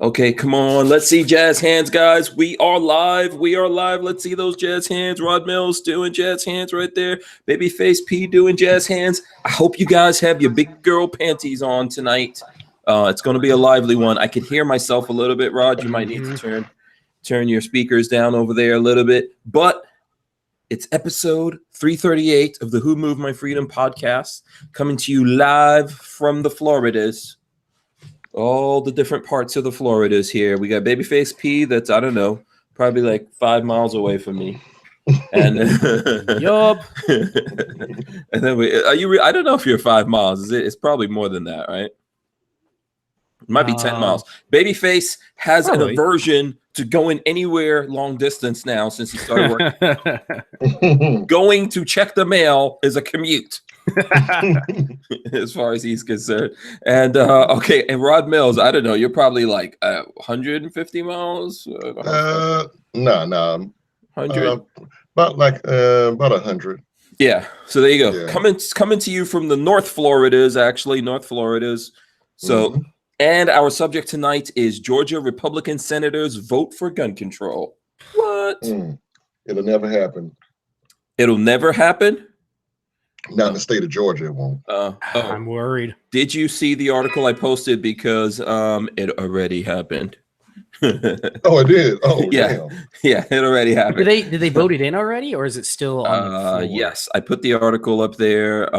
Okay, come on. Let's see jazz hands, guys. We are live. We are live. Let's see those jazz hands. Rod Mills doing jazz hands right there. Babyface P doing jazz hands. I hope you guys have your big girl panties on tonight. It's going to be a lively one. I could hear myself a little bit, Rod. You might need to turn your speakers down over there a little bit. But it's episode 338 of the Who Moved My Freedom podcast, coming to you live from the Floridas. All the different parts of the Floridas here. We got Babyface P that's, I don't know, probably like 5 miles away from me. And yup. And then I don't know if you're 5 miles. It's probably more than that, right? It might be 10 miles. Babyface has an aversion to going anywhere long distance now since he started working. Going to check the mail is a commute. As far as he's concerned. And okay, and Rod Mills, I don't know, you're probably like 150 miles. No, 100, about 100. Yeah, so there you go. Yeah. Coming to you from the North Floridas, actually North Floridas. So and our subject tonight is Georgia Republican senators vote for gun control. What? It'll never happen. It'll never happen. Not in the state of Georgia, it won't. I'm worried. Did you see the article I posted? Because it already happened. Oh, it did. Oh, yeah, damn. Yeah, it already happened. Did they vote it in already, or is it still on the floor? Yes, I put the article up there.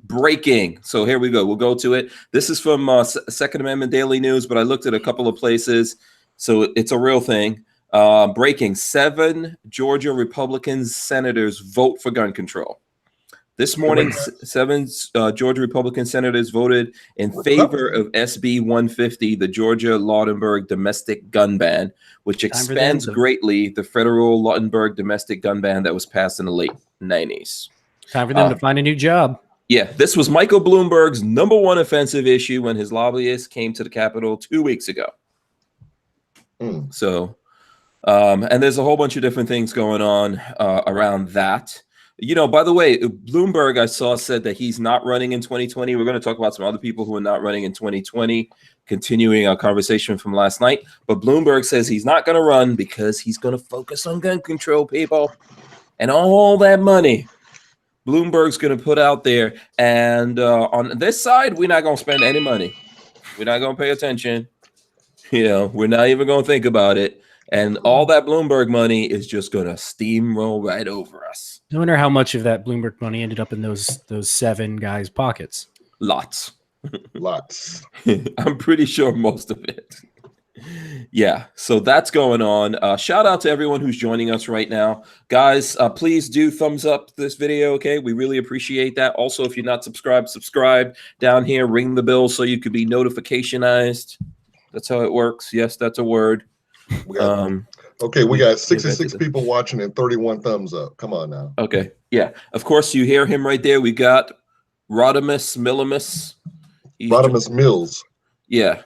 Breaking. So here we go. We'll go to it. This is from Second Amendment Daily News, but I looked at a couple of places, so it's a real thing. Breaking: 7 Georgia Republican senators vote for gun control. This morning, 7 Georgia Republican senators voted in favor of SB 150, the Georgia Lautenberg domestic gun ban, which expands greatly the federal Lautenberg domestic gun ban that was passed in the late 90s. Time for them to find a new job. Yeah, this was Michael Bloomberg's #1 offensive issue when his lobbyists came to the Capitol 2 weeks ago. So, and there's a whole bunch of different things going on around that. You know, by the way, Bloomberg, I saw, said that he's not running in 2020. We're going to talk about some other people who are not running in 2020, continuing our conversation from last night. But Bloomberg says he's not going to run because he's going to focus on gun control, people. And all that money Bloomberg's going to put out there. And on this side, we're not going to spend any money. We're not going to pay attention. You know, we're not even going to think about it. And all that Bloomberg money is just going to steamroll right over us. I wonder how much of that Bloomberg money ended up in those 7 guys' pockets. Lots. I'm pretty sure most of it. Yeah, so that's going on. Shout out to everyone who's joining us right now. Guys, please do thumbs up this video, okay? We really appreciate that. Also, if you're not subscribed, subscribe down here. Ring the bell so you can be notificationized. That's how it works. Yes, that's a word. We got 66 people watching and 31 thumbs up. Come on now. Okay. Yeah. Of course, you hear him right there. We got Rodimus Millimus. Rodimus Mills. Yeah.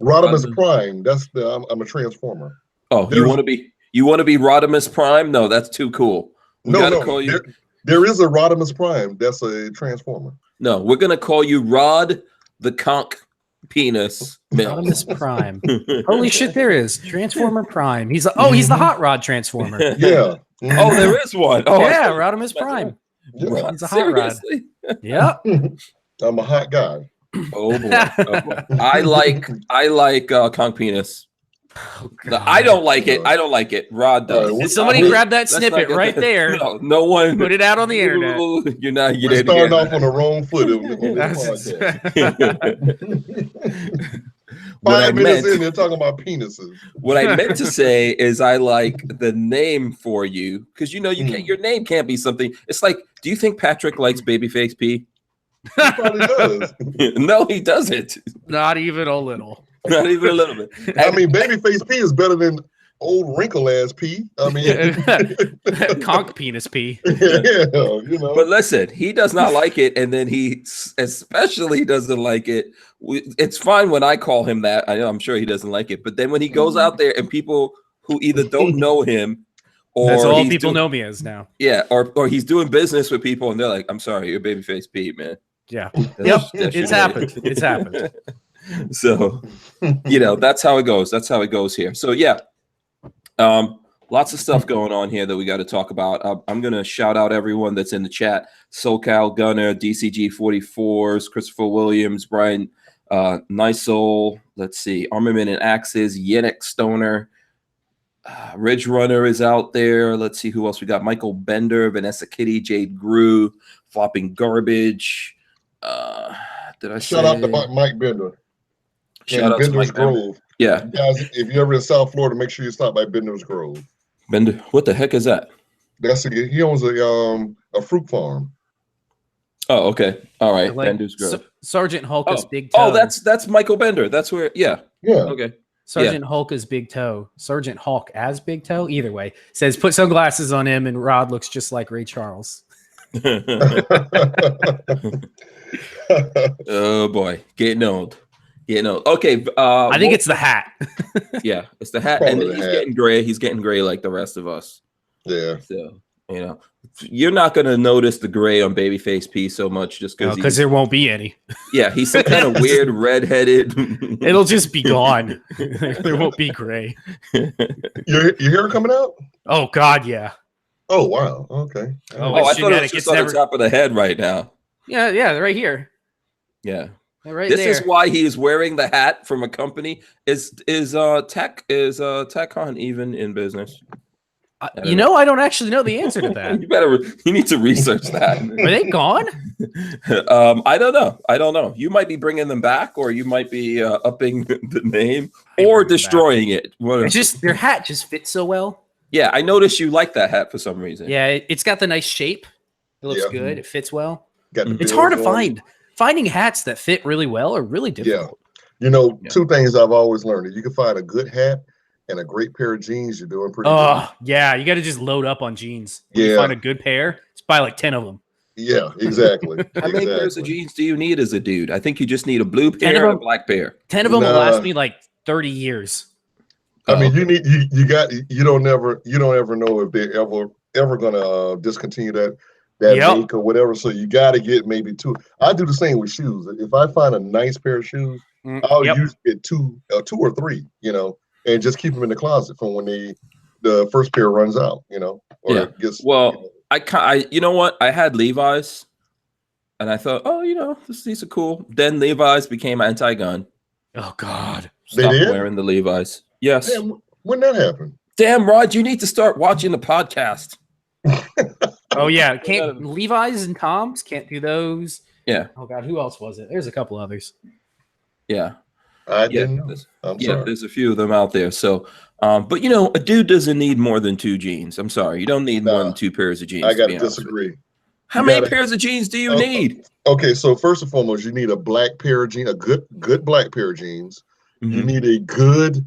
Rodimus Prime. That's I'm a transformer. Oh, you want to be Rodimus Prime? No, that's too cool. There is a Rodimus Prime. That's a transformer. No, we're gonna call you Rod the Conch Penis Rodimus Prime. Holy shit, there is Transformer Prime. He's the hot rod transformer. Yeah. Oh, there is one. Oh yeah, Rodimus Prime. Yeah. He's a hot rod. Yeah. I'm a hot guy. Oh boy. I like Conch Penis. Oh, I don't like it. I don't like it. Rod does. Somebody grab that snippet right there. No one put it out on the internet. You're starting off on the wrong foot. Five minutes in, they're talking about penises. What I meant to say is I like the name for you because you can't. Your name can't be something. It's like, do you think Patrick likes Babyface P? He probably does. No, he doesn't. Not even a little. Not even a little bit. I mean, Babyface P is better than old wrinkle ass P. I mean, Conch Penis P. Yeah, But listen, he does not like it, and then he especially doesn't like it. It's fine when I call him that. I'm sure he doesn't like it, but then when he goes out there and people who either don't know him or that's all people know me as now. Yeah, or he's doing business with people, and they're like, "I'm sorry, you're Babyface P, man." Yeah. Yep. It's happened. It's happened. So, that's how it goes. That's how it goes here. So yeah, lots of stuff going on here that we got to talk about. I'm going to shout out everyone that's in the chat. SoCal Gunner, DCG 44s, Christopher Williams, Brian Nisol, let's see, Armament and Axes, Yannick Stoner, Ridge Runner is out there. Let's see who else we got. Michael Bender, Vanessa Kitty, Jade Grew, Flopping Garbage. Did I shout out to Mike Bender? Shout out Bender's to Mike Grove. Bender. Yeah, you guys, if you're ever in South Florida, make sure you stop by Bender's Grove. Bender, what the heck is that? He owns a fruit farm. Oh, okay. All right. Like Bender's Grove. Sergeant Hulka's Big Toe. Oh, that's Michael Bender. That's where. Yeah. Okay. Sergeant Hulka's Big Toe. Sergeant Hulk as Big Toe. Either way, says put sunglasses on him, and Rod looks just like Ray Charles. Oh boy, getting old. Okay. I think it's the hat. Yeah, it's the hat, and he's getting gray. He's getting gray like the rest of us. Yeah. So you're not gonna notice the gray on Babyface P so much just because there won't be any. Yeah, he's some kind of weird redheaded. It'll just be gone. There won't be gray. Your hair coming out? Oh God, yeah. Oh wow. Okay. I thought it was just on the top of the head right now. Yeah, right here. Yeah. Right this there. is why he is wearing the hat from a company. Is TechCon even in business? I don't actually know the answer to that. You need to research that. Are they gone? I don't know. You might be bringing them back, or you might be upping the name or destroying it. It's just their hat just fits so well. Yeah, I noticed you like that hat for some reason. Yeah, it's got the nice shape. It looks good. It fits well. It's hard to find. Finding hats that fit really well are really difficult. Yeah. Two things I've always learned. If you can find a good hat and a great pair of jeans, you're doing pretty good. Yeah. You got to just load up on jeans. When you find a good pair, just buy like 10 of them. Yeah, exactly. How many pairs of jeans do you need as a dude? I think you just need a blue pair and a black pair. 10 of them will last me like 30 years. I mean, you don't ever know if they're ever gonna discontinue that make or whatever. So you got to get maybe two. I do the same with shoes. If I find a nice pair of shoes, I'll usually get two or three, and just keep them in the closet for when the first pair runs out, or gets. Well, you know what? I had Levi's, and I thought, these are cool. Then Levi's became anti-gun. Oh God, Stop wearing the Levi's. Yes. Damn, when that happened? Damn, Rod, you need to start watching the podcast. Oh yeah, can't Levi's and Tom's can't do those. Yeah. Oh God, who else was it? There's a couple others. Yeah. I didn't know. I'm sorry. There's a few of them out there. So, but a dude doesn't need more than two jeans. I'm sorry, you don't need more than two pairs of jeans. I got to disagree. How many pairs of jeans do you need? Okay, so first and foremost, you need a black pair of jeans, a good black pair of jeans. Mm-hmm. You need a good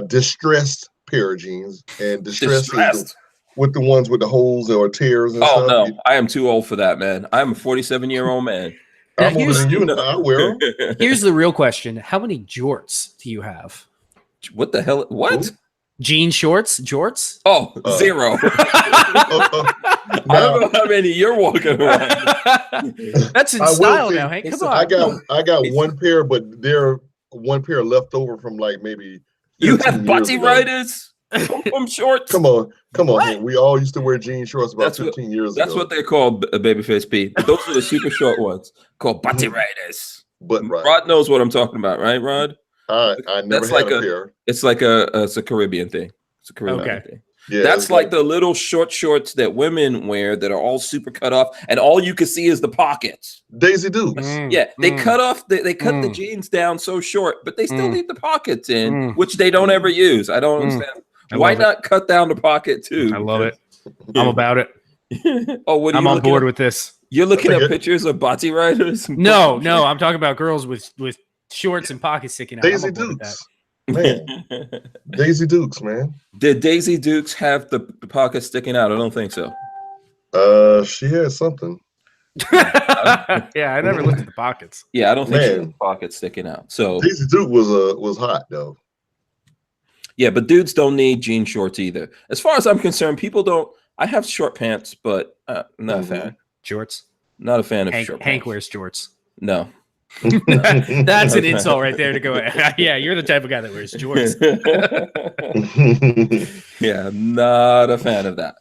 distressed pair of jeans, and distressed. With the ones with the holes or tears and stuff. No, I am too old for that, man. I'm a 47-year-old man. I'm older than you, and I wear them. Here's the real question: how many jorts do you have? What the hell? What? Jean shorts? Jorts? Oh, zero. I don't know how many you're walking around. That's in style now, Hank. Come on. I got one pair, but they're one pair left over from like maybe. You have butty riders? From shorts. Come on, man. We all used to wear jean shorts about 15 years ago. That's what they're called, Babyface P. Those are the super short ones called butty riders. Rod knows what I'm talking about, right, Rod? I never had a pair. It's like it's a Caribbean thing. It's a Caribbean thing. Yeah, that's like the little short shorts that women wear that are all super cut off, and all you can see is the pockets. Daisy Dukes. They cut off. They cut the jeans down so short, but they still leave the pockets in, which they don't ever use. I don't understand. Why not cut down the pocket too? I love it. I'm about it. I'm on board with this. You're looking at pictures of body riders? No, I'm talking about girls with shorts and pockets sticking out. Daisy Dukes. Man. Daisy Dukes, man. Did Daisy Dukes have the pockets sticking out? I don't think so. She had something. Yeah, I never looked at the pockets. Yeah, I don't think she had the pockets sticking out. So Daisy Duke was hot though. Yeah, but dudes don't need jean shorts either. As far as I'm concerned, people don't. I have short pants, but not a fan. Jorts. Not a fan of Hank, short pants. Hank wears jorts. No. That's an insult right there to go. Yeah, you're the type of guy that wears jorts. Yeah, not a fan of that.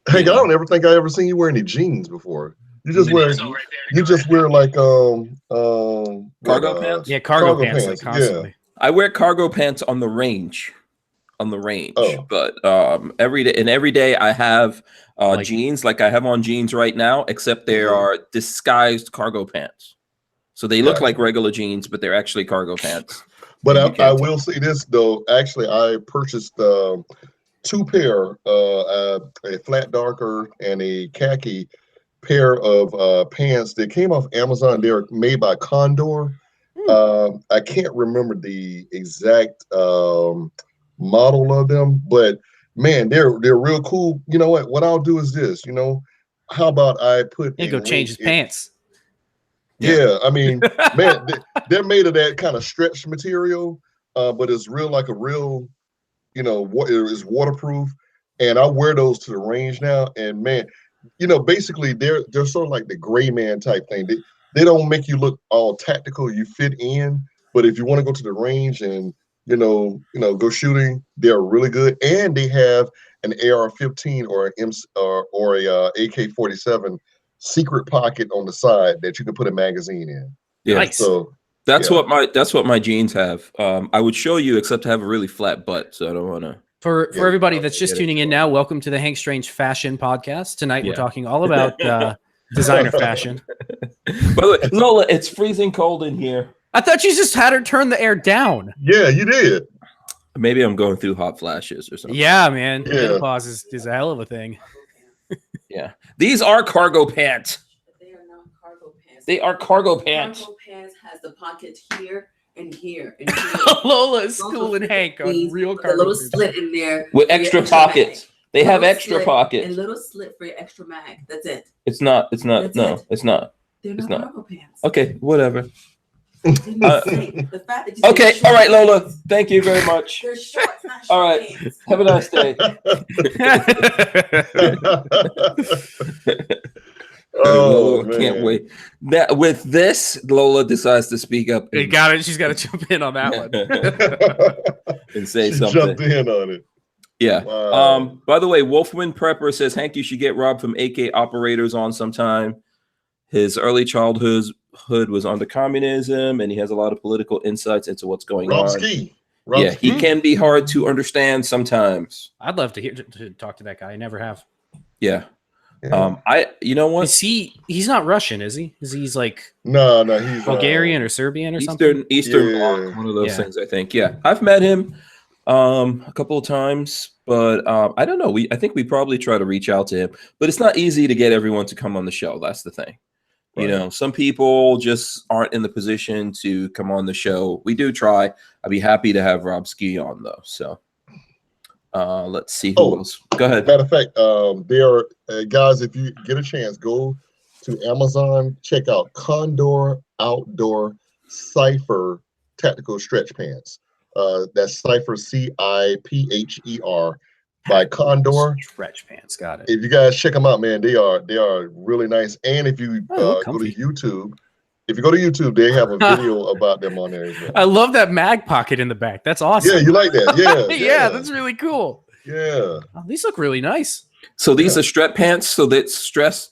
Hey, You I know? don't ever think I ever seen you wear any jeans before. You just wear like Cargo pants? Yeah, cargo pants like constantly. Yeah. I wear cargo pants on the range. Oh. But every day I have Like- jeans, like I have on jeans right now, except they are disguised cargo pants. So they look like regular jeans, but they're actually cargo pants. But I will say this though. Actually, I purchased 2 pair, a flat darker and a khaki pair of pants that came off Amazon. They're made by Condor. I can't remember the exact model of them, but man, they're real cool. You know what? What I'll do is this. How about I put? He go change his pants. Yeah, I mean, man, they're made of that kind of stretch material, but it's real like a real, what is waterproof. And I wear those to the range now, and man, basically they're sort of like the gray man type thing. They don't make you look all tactical. You fit in, but if you want to go to the range and go shooting, they're really good. And they have an AR-15 or an a AK-47 secret pocket on the side that you can put a magazine in. Yeah, nice. So that's what my jeans have. I would show you, except to have a really flat butt, so I don't want to. For everybody that's just tuning in now, welcome to the Hank Strange Fashion Podcast. Tonight we're talking all about designer fashion. By the way, Lola, it's freezing cold in here. I thought you just had her turn the air down. Yeah, you did. Maybe I'm going through hot flashes or something. Yeah, man. Yeah. Menopause is a hell of a thing. Yeah. These are cargo pants. They are not cargo pants. They are cargo pants. Cargo pants has the pocket here and here and here. Lola is schooling Hank on real with a little cargo. slit in there With extra pockets. mag. They have Little extra slit pockets. and little slit for your extra mag. That's it. It's not. That's No, it. it's not. They're It's not not. cargo pants. Okay, whatever. Didn't say. The fact that you Okay, said all right, short Lola. pants. Thank you very much. They're shorts, not short All right. pants. Have a nice day. Oh, Lola, can't man. wait. That with this, Lola decides to speak up They and, got it. She's got to jump in on that one. and say She something. jumped in on it. Yeah. Wow. By the way, Wolfman Prepper says Hank, you should get Rob from AK Operators on sometime. His early childhood was under communism, and he has a lot of political insights into what's going Rob on. Ski. Yeah, he can be hard to understand sometimes. I'd love to talk to that guy. I never have. Yeah. Yeah. You know what? Is he's not Russian, is he? He's like No, he's Bulgarian or Serbian or something? Eastern Yeah. Bloc, one of those Yeah. things, I think. Yeah. I've met him a couple of times, but I don't know. I think we probably try to reach out to him, but it's not easy to get everyone to come on the show. That's the thing. You know, some people just aren't in the position to come on the show. We do try. I'd be happy to have Rob Ski on though. So let's see who else. Go ahead. Matter of fact, there are guys. If you get a chance, go to Amazon. Check out Condor Outdoor Cypher Tactical Stretch Pants. That's Cypher CIPHER by Condor. Stretch pants. Got it. If you guys check them out, man, they are really nice. And if you go to comfy. YouTube, they have a video about them on there as well. I love that mag pocket in the back. That's awesome. Yeah, you like that? Yeah, Yeah, that's really cool. yeah. Oh, these look really nice. So these are stretch pants. So that's stretch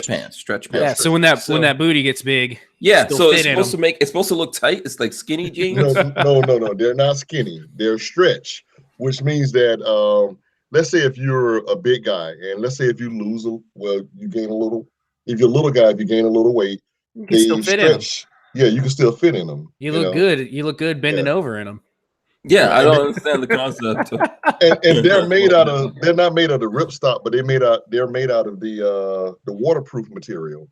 pants. Yeah. So when that booty gets big, Yeah, still so fit in it's supposed to look tight. It's like skinny jeans. No. They're not skinny. They're stretch, which means that let's say if you're a big guy, and let's say if you lose you gain a little. If you're a little guy, if you gain a little weight, you can still fit in them. Yeah, you can still fit in them. You look good. You look good bending over in them. Yeah, I don't understand the concept. And they're made out of. They're not made out of ripstop, but they're made out of the waterproof material,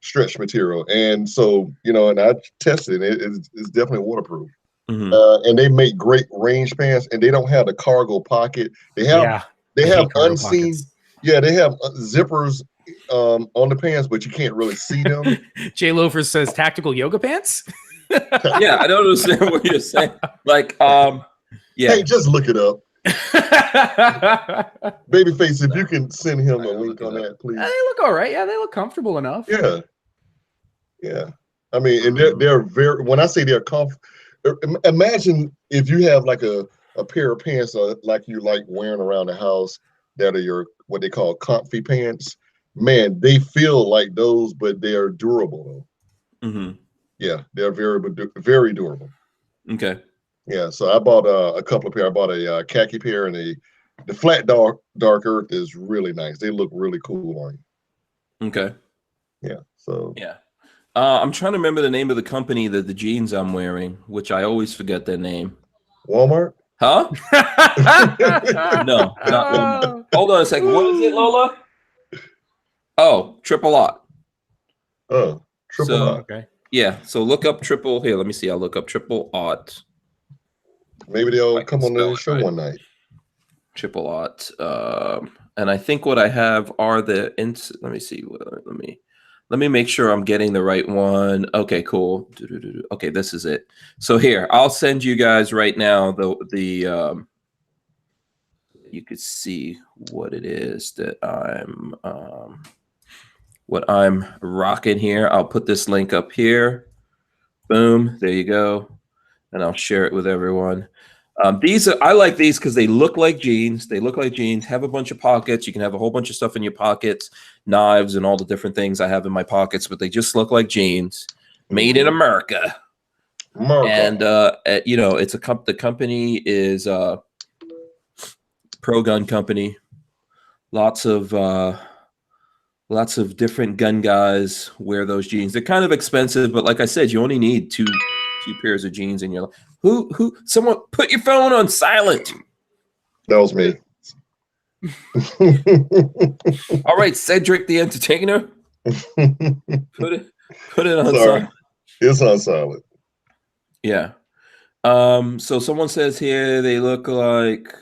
stretch material. And so and I tested it. It's definitely waterproof. Mm-hmm. And they make great range pants, and they don't have the cargo pocket. They have unseen. Pockets. Yeah, they have zippers on the pants, but you can't really see them. Jay Loafer says tactical yoga pants. Yeah, I don't understand what you're saying. Like, yeah. Hey, just look it up. Babyface, if you can send him a link on that, please. They look all right. Yeah, they look comfortable enough. Yeah. I mean, and they're very. When I say they're imagine if you have like a pair of pants like you like wearing around the house that are your what they call comfy pants. Man, they feel like those, but they're durable. Mm-hmm. Yeah, they're very durable. Okay. Yeah, so I bought a couple of pair. I bought a khaki pair, and the flat dark earth is really nice. They look really cool on you. Okay. Yeah. So yeah. I'm trying to remember the name of the company that the jeans I'm wearing, which I always forget their name. Walmart? Huh? No, not Walmart. Hold on a second. What is it, Lola? Oh, Triple Aught. Oh, Triple Aught. Okay. Yeah. So look up Triple. Here, let me see. I'll look up Triple Aught. Maybe they'll come on the show one night. Triple Aught. And I think what I have are the let me see. Let me make sure I'm getting the right one. Okay, cool. Okay, this is it. So here, I'll send you guys right now the you could see what it is that I'm rocking here. I'll put this link up here. Boom, there you go. And I'll share it with everyone. I like these because they look like jeans. They look like jeans, have a bunch of pockets. You can have a whole bunch of stuff in your pockets, knives and all the different things I have in my pockets, but they just look like jeans made in America. And, it's the company is Pro Gun Company. Lots of different gun guys wear those jeans. They're kind of expensive, but like I said, you only need two pairs of jeans in your life. Someone put your phone on silent. That was me. All right, Cedric the Entertainer. Put it on silent. It's on silent. Yeah. So someone says here they look like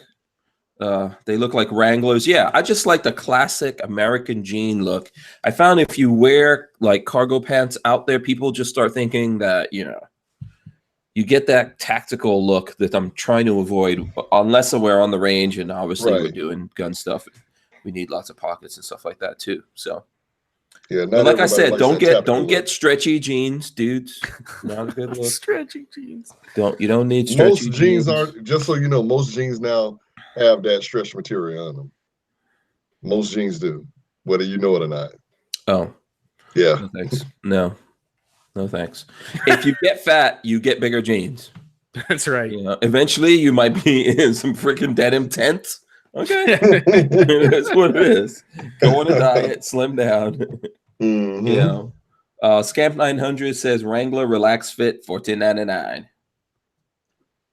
Wranglers. Yeah, I just like the classic American jean look. I found if you wear like cargo pants out there, people just start thinking that, you get that tactical look that I'm trying to avoid, unless we're on the range and obviously we're doing gun stuff. We need lots of pockets and stuff like that too. So yeah, but like I said, don't get stretchy jeans, dudes. Not a good look. Stretchy jeans. You don't need stretchy most jeans aren't, just so you know, most jeans now have that stretch material on them. Most jeans do, whether you know it or not. Oh. Yeah. No thanks. No thanks. If you get fat, you get bigger jeans. That's right. Eventually you might be in some freaking denim tent. Okay. That's what it is. Go on a diet, slim down. Scamp 900 says Wrangler Relax Fit $14.99.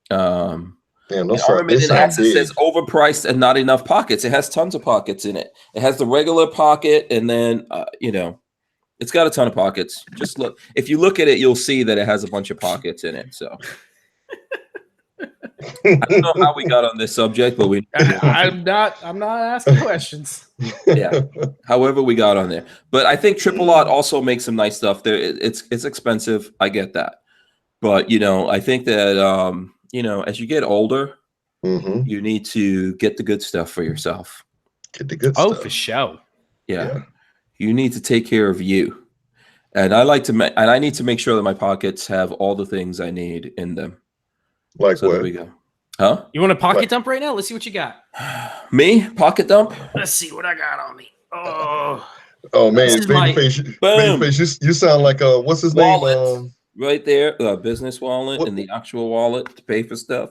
Armory says overpriced and not enough pockets. It has tons of pockets in it. It has the regular pocket, and then it's got a ton of pockets. Just look. If you look at it, you'll see that it has a bunch of pockets in it. So I don't know how we got on this subject, but I'm not asking questions. Yeah. However, we got on there. But I think Triple Aught also makes some nice stuff. There, it's expensive. I get that. But I think that as you get older, you need to get the good stuff for yourself. Get the good stuff. Oh, for sure. Yeah. You need to take care of you. And I need to make sure that my pockets have all the things I need in them. Like so what? There we go. Huh? You want a pocket dump right now? Let's see what you got. Me? Pocket dump? Let's see what I got on me. Oh man, Babyface, you sound like what's his name? Right there, business wallet and the actual wallet to pay for stuff.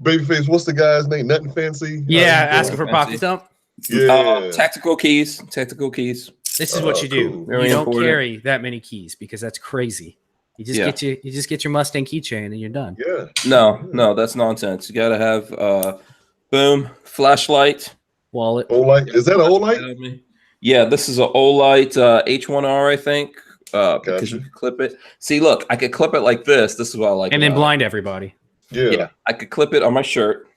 Babyface, what's the guy's name? Nothing fancy? Yeah, asking for pocket dump. Yeah. Tactical keys. This is what you do. Cool. You don't carry that many keys because that's crazy. You just get your Mustang keychain and you're done. Yeah. No, that's nonsense. You gotta have flashlight. Wallet. Olight. Is that an Olight? Yeah, this is an Olight H1R, I think. Because you can clip it. See, look, I could clip it like this. This is what I like. And then blind everybody. Yeah. I could clip it on my shirt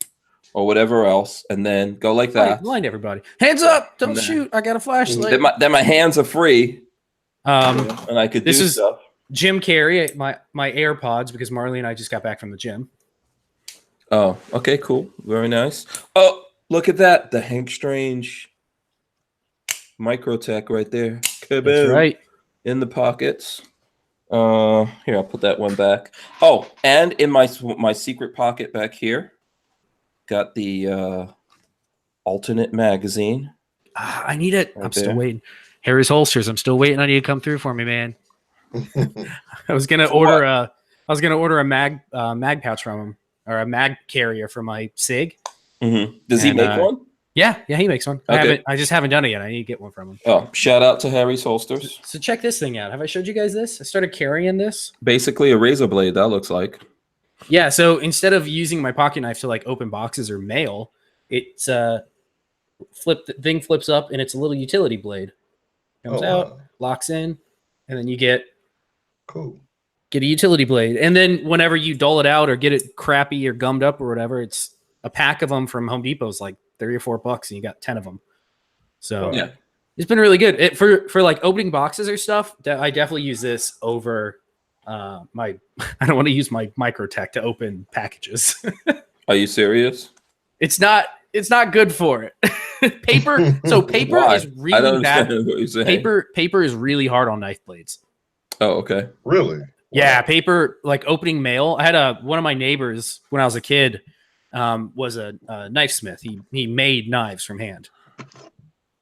or whatever else, and then go like that. Blind everybody. Hands up! Don't shoot! I got a flashlight. Then my hands are free. And I could do stuff. Jim Carrey, my AirPods, because Marley and I just got back from the gym. Oh, okay, cool. Very nice. Oh, look at that. The Hank Strange Microtech right there. Kaboom. That's right. In the pockets. Here, I'll put that one back. Oh, and in my secret pocket back here, got the alternate magazine. I need it. Right I'm still there. waiting. Harry's holsters. I'm still waiting on you to come through for me, man. I was gonna For order what? a mag pouch from him, or a mag carrier for my SIG. Does he And, make one? Yeah, he makes one. Okay. I just haven't done it yet. I need to get one from him. Oh, shout out to Harry's Holsters. So check this thing out. Have I showed you guys this? I started carrying this. Basically a razor blade, that looks like. Yeah, so instead of using my pocket knife to like open boxes or mail, it's the thing flips up and it's a little utility blade. Comes out, wow. locks in, and then you get Cool. a utility blade. And then whenever you dull it out or get it crappy or gummed up or whatever, it's a pack of them from Home Depot's like $3 or $4 and you got 10 of them. So Yeah. it's been really good. For like opening boxes or stuff, I definitely use this over I don't want to use my Microtech to open packages. Are you serious? It's not good for it. Paper Why? is I don't really bad. understand what you're saying. Paper is really hard on knife blades. Oh, okay. Really? Yeah, paper, like opening mail. I had one of my neighbors when I was a kid was a knife smith. He made knives from hand.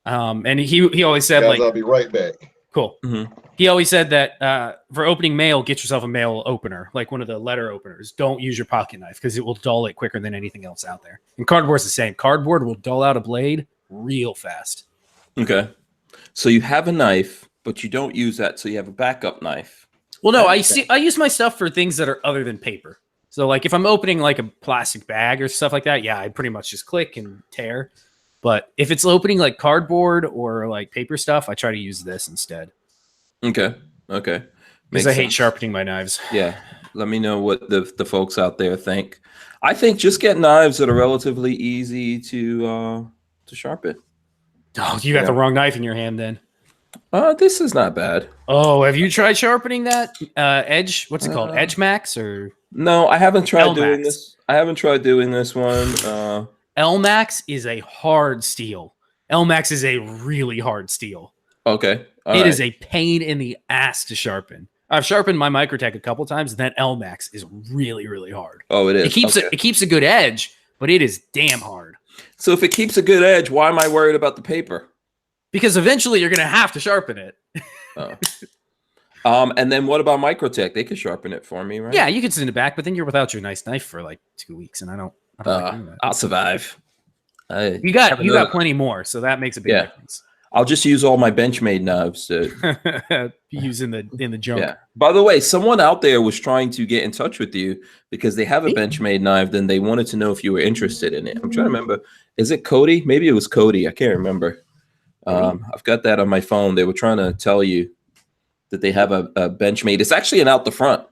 And he always said, Guys, like, I'll be right back. cool. Mm-hmm. He always said that for opening mail, get yourself a mail opener, like one of the letter openers. Don't use your pocket knife because it will dull it quicker than anything else out there. And cardboard's the same. Cardboard will dull out a blade real fast. Okay. So you have a knife, but you don't use that, so you have a backup knife. Well, no, I use my stuff for things that are other than paper. So like if I'm opening like a plastic bag or stuff like that, yeah, I pretty much just click and tear. But if it's opening like cardboard or like paper stuff, I try to use this instead. Okay. Okay. Because I hate sharpening my knives. Yeah. Let me know what the folks out there think. I think just get knives that are relatively easy to sharpen. Oh, you got the wrong knife in your hand then. This is not bad. Oh, have you tried sharpening that edge? What's it called? Edge Max or No, I haven't tried L-Max. doing this. I haven't tried doing this one. L-Max is a hard steel. L-Max is a really hard steel. Okay. It is a pain in the ass to sharpen. I've sharpened my Microtech a couple times. That L-Max is really, really hard. Oh, it is. It keeps a good edge, but it is damn hard. So if it keeps a good edge, why am I worried about the paper? Because eventually you're going to have to sharpen it. And then what about Microtech? They could sharpen it for me, right? Yeah, you can send it back, but then you're without your nice knife for like 2 weeks, and I don't like doing that. I'll survive. You got plenty more, so that makes a big difference. I'll just use all my Benchmade knives to use in the junk. Yeah. By the way, someone out there was trying to get in touch with you because they have a Benchmade knife. Then they wanted to know if you were interested in it. I'm trying to remember. Is it Cody? Maybe it was Cody. I can't remember. I've got that on my phone. They were trying to tell you that they have a Benchmade. It's actually an out the front.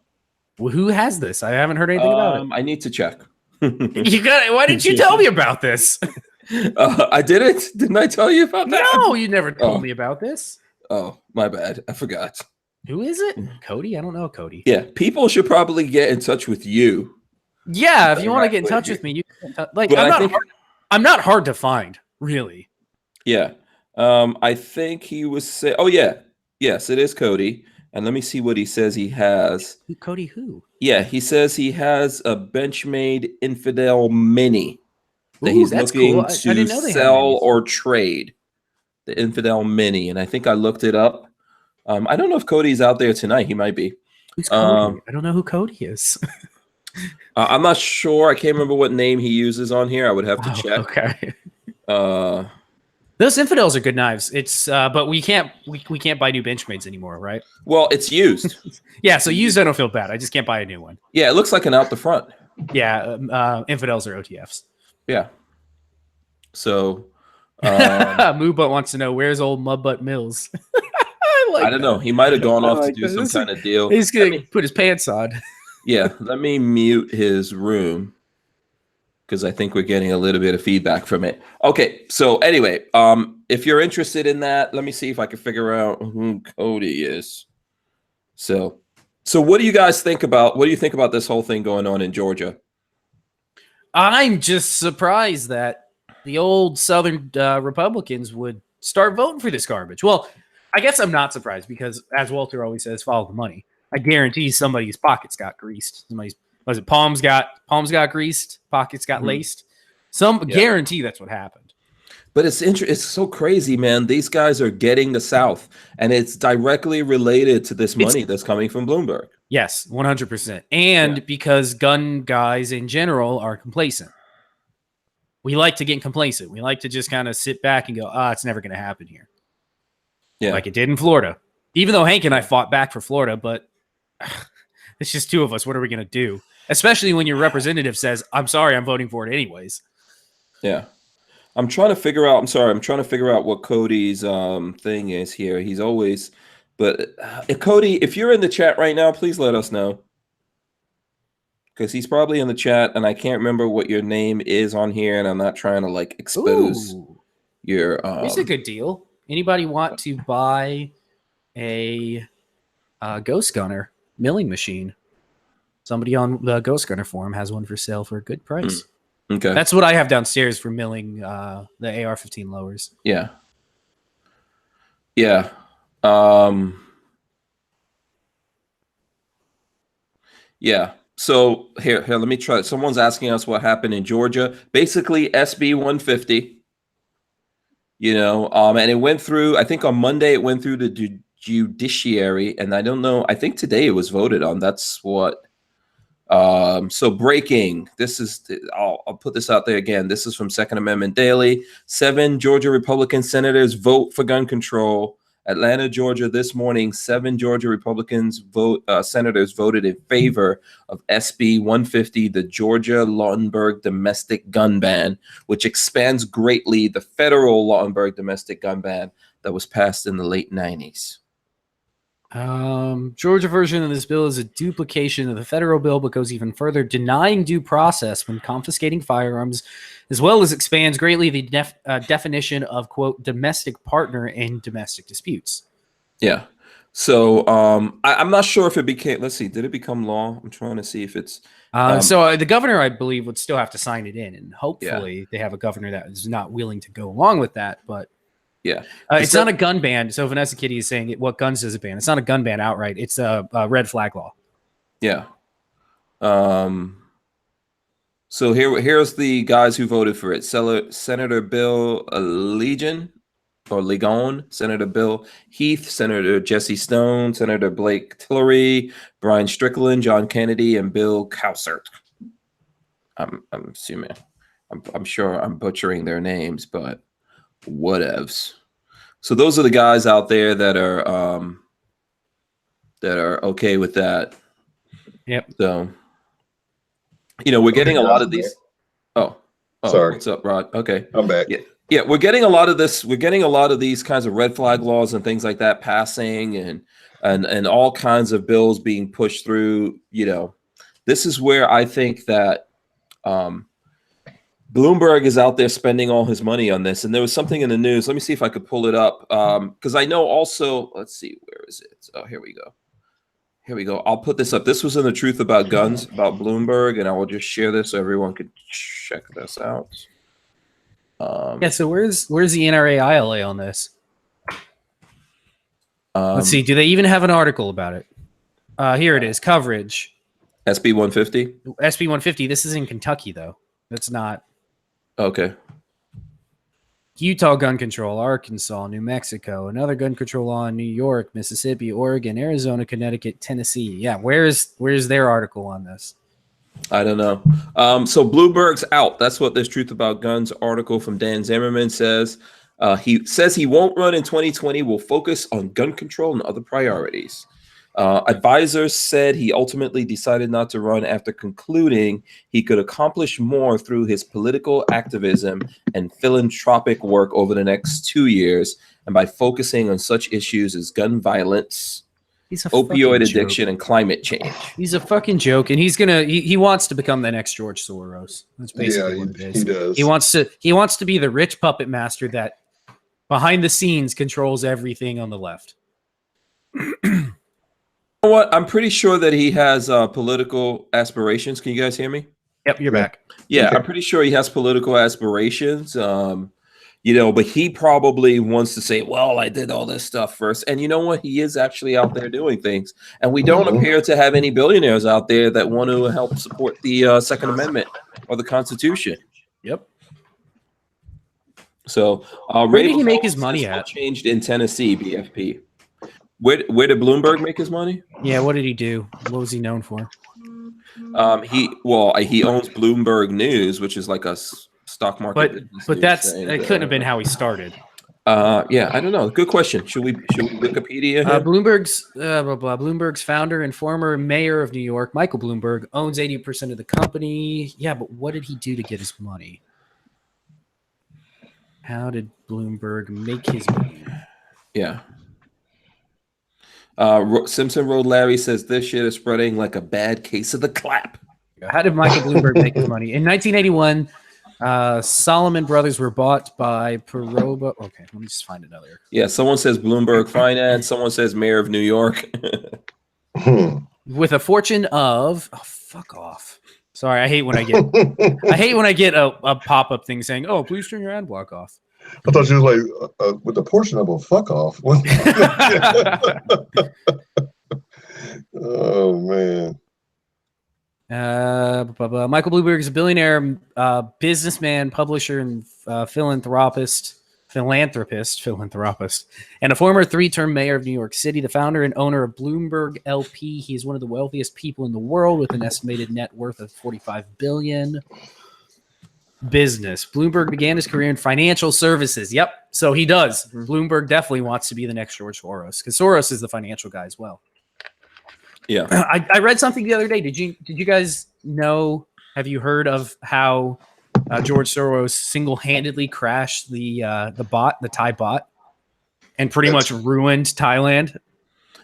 Well, who has this? I haven't heard anything about it. I need to check. You got it. Why didn't you tell me about this? I didn't. Didn't I tell you about that? No, you never told me about this. Oh, my bad. I forgot. Who is it? Cody? I don't know Cody. Yeah, people should probably get in touch with you. Yeah, if you want to get in touch with me, you can. Like, I'm not hard to find, really. Yeah. I think he was saying, oh, yeah. Yes, it is Cody. And let me see what he says he has. Cody who? Yeah, he says he has a Benchmade Infidel Mini that he's looking to sell or trade. The Infidel Mini. And I think I looked it up. I don't know if Cody's out there tonight. He might be. Who's Cody? I don't know who Cody is. I'm not sure. I can't remember what name he uses on here. I would have to check. Okay. Those Infidels are good knives. It's but we can't buy new Benchmades anymore, right? Well, it's used. Yeah, so used I don't feel bad. I just can't buy a new one. Yeah, it looks like an out the front. Yeah, Infidels are OTFs. Yeah. So Moobut wants to know where's old Mudbutt Mills. I don't know. He might have gone off to do some kind of deal. He's gonna put his pants on. Yeah, let me mute his room because I think we're getting a little bit of feedback from it. Okay, so anyway, if you're interested in that, let me see if I can figure out who Cody is. So what do you guys think about? What do you think about this whole thing going on in Georgia? I'm just surprised that the old Southern Republicans would start voting for this garbage. Well, I guess I'm not surprised because, as Walter always says, follow the money. I guarantee somebody's pockets got greased. Somebody's palms got greased, pockets got laced. Guarantee that's what happened. But it's so crazy, man. These guys are getting the South, and it's directly related to this money that's coming from Bloomberg. Yes, 100%. And because gun guys in general are complacent. We like to get complacent. We like to just kind of sit back and go, it's never going to happen here. Yeah. Like it did in Florida. Even though Hank and I fought back for Florida, but it's just two of us. What are we going to do? Especially when your representative says, I'm sorry, I'm voting for it anyways. Yeah. I'm trying to figure out what Cody's thing is here. He's always, but Cody, if you're in the chat right now, please let us know. Because he's probably in the chat, and I can't remember what your name is on here, and I'm not trying to like expose your. It's a good deal. Anybody want to buy a Ghost Gunner milling machine? Somebody on the Ghost Gunner forum has one for sale for a good price. Okay, that's what I have downstairs for milling the AR-15 lowers. Yeah. Yeah. So here, let me try. Someone's asking us what happened in Georgia. Basically, SB 150. And it went through. I think on Monday it went through the judiciary, and I don't know. I think today it was voted on. That's what. So breaking. This is. I'll put this out there again. This is from Second Amendment Daily. 7 Georgia Republican senators vote for gun control. Atlanta, Georgia, this morning, 7 Georgia Republicans senators voted in favor of SB 150, the Georgia Lautenberg domestic gun ban, which expands greatly the federal Lautenberg domestic gun ban that was passed in the late 90s. Georgia version of this bill is a duplication of the federal bill, but goes even further, denying due process when confiscating firearms, as well as expands greatly the definition of, quote, domestic partner in domestic disputes. Yeah. So I'm not sure if it became, let's see, did it become law? I'm trying to see if it's. So the governor, I believe, would still have to sign it in, and hopefully they have a governor that is not willing to go along with that, but. Yeah, it's not a gun ban. So Vanessa Kitty is saying, what guns does it ban? It's not a gun ban outright. It's a red flag law. Yeah. So here's the guys who voted for it. Senator Bill Ligon, Senator Bill Heath, Senator Jesse Stone, Senator Blake Tillery, Brian Strickland, John Kennedy, and Bill Cowsert. I'm assuming. I'm sure I'm butchering their names, but whatevs. So those are the guys out there that are okay with that. Yep. So we're getting a lot of these. Oh, sorry. What's up, Rod? Okay, I'm back. Yeah, we're getting a lot of this. We're getting a lot of these kinds of red flag laws and things like that passing, and all kinds of bills being pushed through. This is where I think that Bloomberg is out there spending all his money on this. And there was something in the news. Let me see if I could pull it up. Because I know also, let's see, where is it? Oh, here we go. I'll put this up. This was in the Truth About Guns, about Bloomberg, and I will just share this so everyone could check this out. So where's the NRA ILA on this? Let's see. Do they even have an article about it? Here it is. Coverage. SB 150? SB 150. This is in Kentucky, though. That's not. Okay. Utah gun control, Arkansas, New Mexico, another gun control law in New York, Mississippi, Oregon, Arizona, Connecticut, Tennessee. Yeah, where's their article on this? I don't know. So Bloomberg's out. That's what this Truth About Guns article from Dan Zimmerman says. He says he won't run in 2020, will focus on gun control and other priorities. Advisors said he ultimately decided not to run after concluding he could accomplish more through his political activism and philanthropic work over the next 2 years, and by focusing on such issues as gun violence, opioid addiction, and climate change. He's a fucking joke, and he wants to become the next George Soros. That's basically what it is. He does. He wants to be the rich puppet master that behind the scenes controls everything on the left. You know what? I'm pretty sure that he has political aspirations. Can you guys hear me? Yep, you're back. Yeah, Okay. I'm pretty sure he has political aspirations. but he probably wants to say, well, I did all this stuff first. And you know what? He is actually out there doing things. And we don't appear to have any billionaires out there that want to help support the Second Amendment or the Constitution. Yep. So where did he make his money at? Changed in Tennessee, BFP. Where did Bloomberg make his money? Yeah, what did he do? What was he known for? He owns Bloomberg News, which is like a stock market. But it couldn't have been how he started. Yeah, I don't know. Good question. Should we Wikipedia him? Bloomberg's founder and former mayor of New York, Michael Bloomberg, owns 80% of the company. Yeah, but what did he do to get his money? How did Bloomberg make his money? Yeah. Simpson Road Larry says this shit is spreading like a bad case of the clap. How did Michael Bloomberg make his money? In 1981, Solomon Brothers were bought by Peroba. Okay, let me just find another. Yeah, someone says Bloomberg Finance. Someone says Mayor of New York. With a fortune of fuck off. Sorry, I hate when I get a pop-up thing saying, "Oh, please turn your ad block off." I thought you was like with a portion of a fuck off. Oh man. Michael Bloomberg is a billionaire, businessman, publisher, and philanthropist, and a former 3-term mayor of New York City, the founder and owner of Bloomberg LP. He is one of the wealthiest people in the world with an estimated net worth of $45 billion. Business. Bloomberg began his career in financial services. Yep. So he does. Bloomberg definitely wants to be the next George Soros because Soros is the financial guy as well. Yeah. I read something the other day. Did you guys know? Have you heard of how George Soros single-handedly crashed the Thai bot, and pretty much ruined Thailand?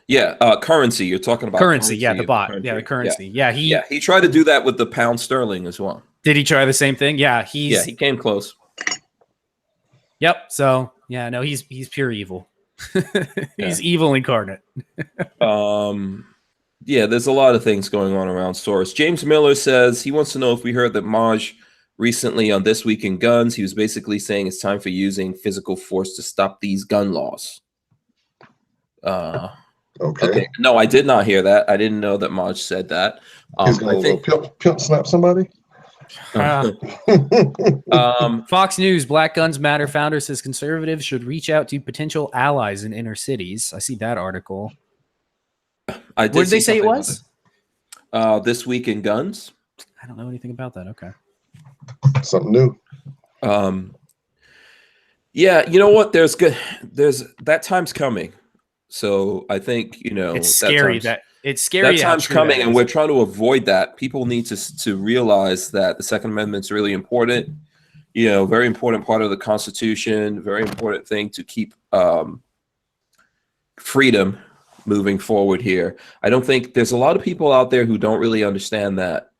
Yeah, currency. You're talking about currency. Yeah, the bot. Currency. Yeah, the currency. Yeah, he tried to do that with the pound sterling as well. Did he try the same thing? Yeah, he came close. Yep. So yeah, no, he's pure evil. He's evil incarnate. Yeah, there's a lot of things going on around Soros. James Miller says he wants to know if we heard that Maj recently on This Week in Guns, he was basically saying it's time for using physical force to stop these gun laws. Okay. No, I did not hear that. I didn't know that Maj said that. He's going to pimp slap somebody. Fox News, Black Guns Matter founder says conservatives should reach out to potential allies in inner cities. I see that article. Where did they say it was? This Week in Guns. I don't know anything about that. Okay. Something new. Yeah, you know what? There's that time's coming. So I think, it's scary that time's coming, and we're trying to avoid that. People need to realize that the Second Amendment is really important. Very important part of the Constitution. Very important thing to keep freedom moving forward here. I don't think there's a lot of people out there who don't really understand that.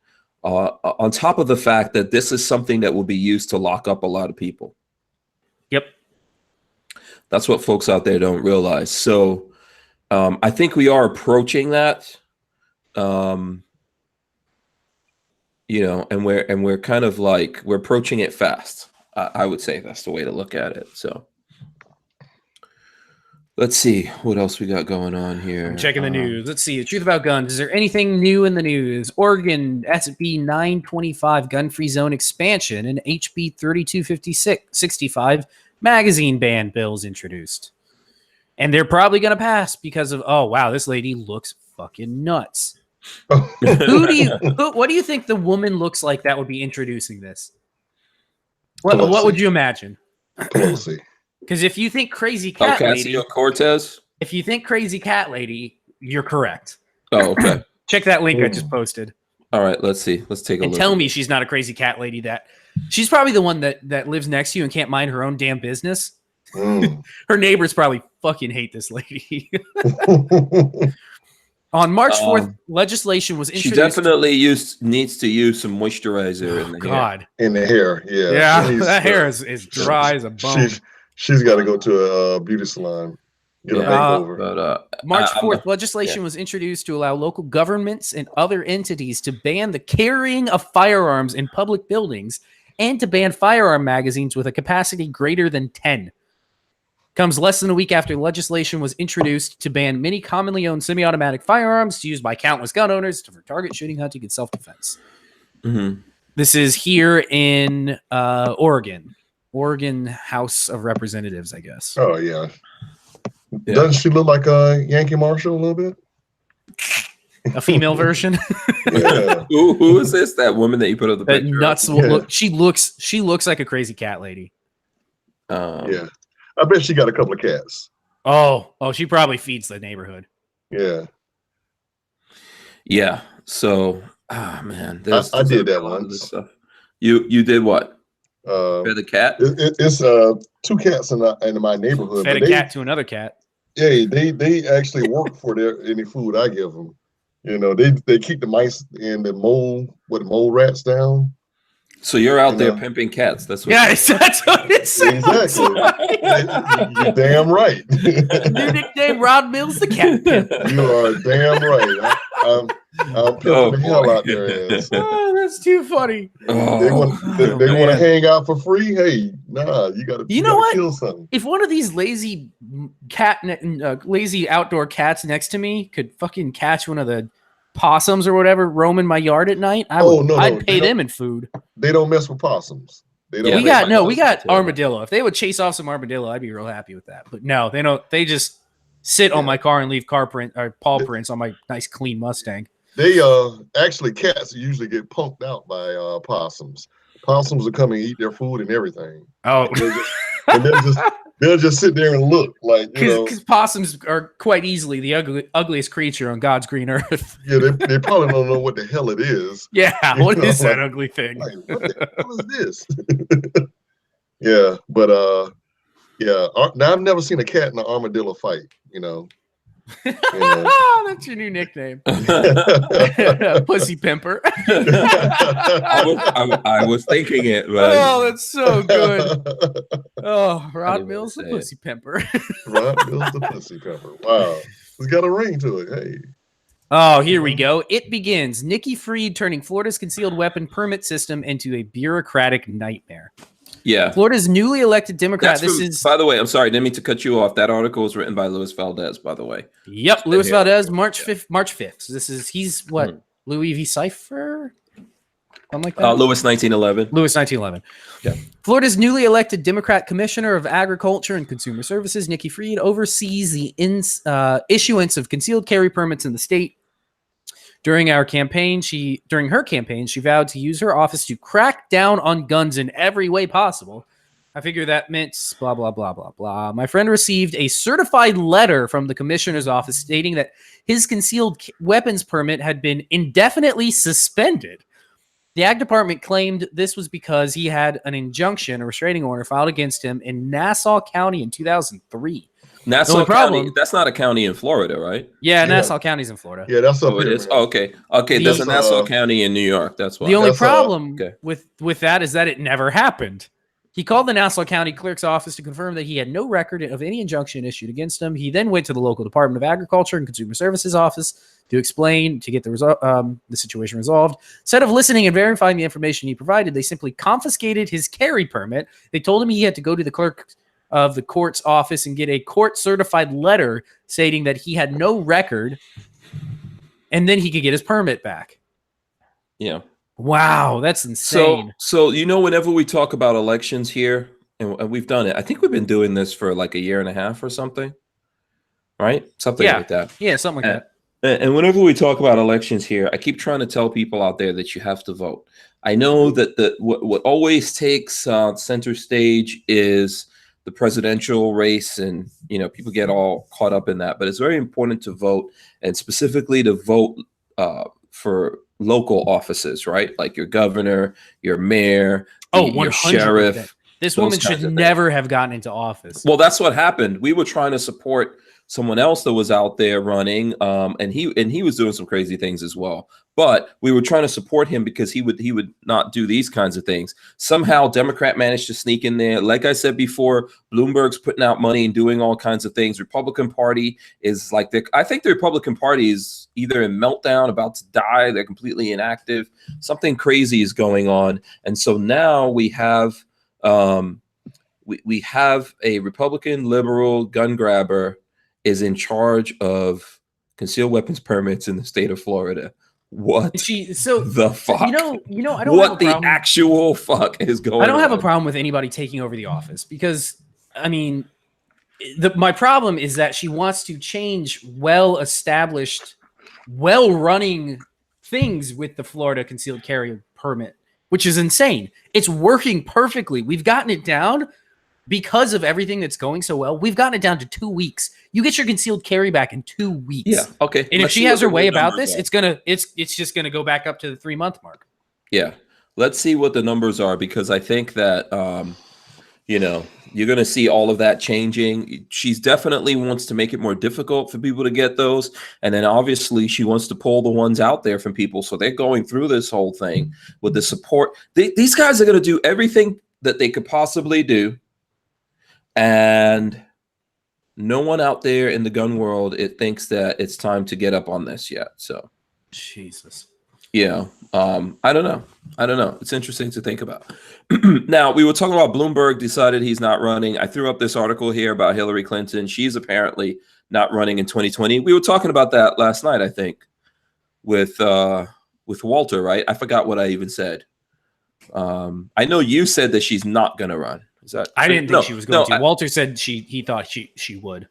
On top of the fact that this is something that will be used to lock up a lot of people. Yep. That's what folks out there don't realize. So I think we are approaching that, and we're kind of like, we're approaching it fast. I would say that's the way to look at it. So let's see what else we got going on here. I'm checking the news. Let's see. The truth about guns. Is there anything new in the news? Oregon SB 925 gun-free zone expansion and HB 3265 magazine ban bills introduced. And they're probably going to pass because of, oh, wow, this lady looks fucking nuts. What do you think the woman looks like that would be introducing this? What would you imagine? Pelosi. Because if you think crazy cat lady, Cortez. If you think crazy cat lady, you're correct. Oh, okay. Check that link I just posted. All right, let's see. Let's take a look. And tell me she's not a crazy cat lady. That she's probably the one that lives next to you and can't mind her own damn business. Her neighbors probably fucking hate this lady. On March 4th, legislation was introduced. She definitely needs to use some moisturizer in the hair. In the hair, yeah. Yeah, that hair is dry as a bone. She's got to go to a beauty salon. Get a makeover. March 4th, legislation was introduced to allow local governments and other entities to ban the carrying of firearms in public buildings and to ban firearm magazines with a capacity greater than 10. Comes less than a week after legislation was introduced to ban many commonly owned semi-automatic firearms used by countless gun owners for target shooting, hunting, and self-defense. Mm-hmm. This is here in Oregon House of Representatives, I guess. Oh yeah. Doesn't she look like a Yankee Marshall a little bit? A female version. Yeah. Who is this? That woman that you put up the That picture? nuts. Yeah. Look, she looks like a crazy cat lady. Yeah. I bet she got a couple of cats. Oh, she probably feeds the neighborhood. Yeah. Yeah. So, man, I did that a lot of this once. stuff. You did what? Fed the cat? It's two cats in my neighborhood. Fed but a cat to another cat. Yeah, they actually work for any food I give them. You know, they keep the mice and the mole rats down. So you're out there know. pimping cats. That's what. Yes, that's what it sounds Exactly. like. You're damn right. New nickname: Rod Mills, the cat pimp. You are damn right. I'm pimping the hell out their ass. Oh, that's too funny. They want to hang out for free. Hey, nah, you got to. You know what? Kill something. If one of these lazy outdoor cats next to me could fucking catch one of the possums or whatever roaming my yard at night, I'd pay them in food. They don't mess with possums. They don't. We got too. armadillo. If they would chase off some armadillo, I'd be real happy with that. But no, they don't. They just sit on my car and leave paw prints on my nice clean Mustang. They actually cats usually get punked out by possums. Possums will come and eat their food and everything. Oh, And they'll just sit there and look like, you know. Because possums are quite easily the ugliest creature on God's green earth. Yeah, they probably don't know what the hell it is. Yeah, what is that ugly thing? Like, what the hell is this? Yeah, but yeah. Now I've never seen a cat and an armadillo fight. You know. That's your new nickname, Pussy Pimper. I was thinking it, but oh, that's so good. Oh, Rod Mills, the Pussy Pimper. Rod Mills, the Pussy Pimper. Wow, it's got a ring to it. Hey. Oh, here we go. It begins. Nikki Fried turning Florida's concealed weapon permit system into a bureaucratic nightmare. yeah. Florida's newly elected Democrat. By the way, I'm sorry, didn't mean to cut you off. That article was written by Luis Valdez, by the way. Yep, Luis Valdez, March 5th. So he's what? Louis V. Cypher? Something like that? Louis 1911. Louis 1911. Yeah. Florida's newly elected Democrat Commissioner of Agriculture and Consumer Services, Nikki Fried, oversees the issuance of concealed carry permits in the state. During her campaign, she vowed to use her office to crack down on guns in every way possible. I figure that meant blah, blah, blah, blah, blah. My friend received a certified letter from the commissioner's office stating that his concealed weapons permit had been indefinitely suspended. The Ag Department claimed this was because he had an injunction, a restraining order filed against him in Nassau County in 2003. Nassau County, that's not a county in Florida, right? Yeah, Nassau County's in Florida. Yeah, that's up it here, is. man. Oh, okay. There's a Nassau County in New York. That's why. The only That's, problem okay. with that is that it never happened. He called the Nassau County Clerk's office to confirm that he had no record of any injunction issued against him. He then went to the local Department of Agriculture and Consumer Services office to get the situation resolved. Instead of listening and verifying the information he provided, they simply confiscated his carry permit. They told him he had to go to the clerk of the court's office and get a court-certified letter stating that he had no record, and then he could get his permit back. Yeah. Wow, that's insane. So whenever we talk about elections here, and we've done it, I think we've been doing this for like a year and a half or something, right? Something like that. Yeah, something like that. And whenever we talk about elections here, I keep trying to tell people out there that you have to vote. I know that what always takes center stage is the presidential race, and people get all caught up in that. But it's very important to vote, and specifically to vote for local offices, right? Like your governor, your mayor, your sheriff. This woman should never have gotten into office. Well, that's what happened. We were trying to support someone else that was out there running, and he was doing some crazy things as well. But we were trying to support him because he would not do these kinds of things. Somehow, Democrat managed to sneak in there. Like I said before, Bloomberg's putting out money and doing all kinds of things. Republican Party is like I think the Republican Party is either in meltdown, about to die. They're completely inactive. Something crazy is going on, and so now we have we have a Republican liberal gun grabber is in charge of concealed weapons permits in the state of Florida. What the fuck? I don't what the actual fuck is going on? I don't have a problem with anybody taking over the office because, I mean, my problem is that she wants to change well-established, well-running things with the Florida concealed carry permit, which is insane. It's working perfectly. We've gotten it down because of everything that's going so well. We've gotten it down to 2 weeks. You get your concealed carry back in 2 weeks. Yeah. Okay. And if she has her way about this, it's just gonna go back up to the 3-month mark. Yeah. Let's see what the numbers are, because I think that you're gonna see all of that changing. She's definitely wants to make it more difficult for people to get those, and then obviously she wants to pull the ones out there from people. So they're going through this whole thing with the support. These guys are gonna do everything that they could possibly do. And no one out there in the gun world thinks that it's time to get up on this yet. So, Jesus. Yeah. I don't know. It's interesting to think about. Now, we were talking about Bloomberg decided he's not running. I threw up this article here about Hillary Clinton. She's apparently not running in 2020. We were talking about that last night, I think, with Walter, right? I forgot what I even said. I know you said that she's not going to run. Is that I true? didn't think she was going to. Walter said he thought she would.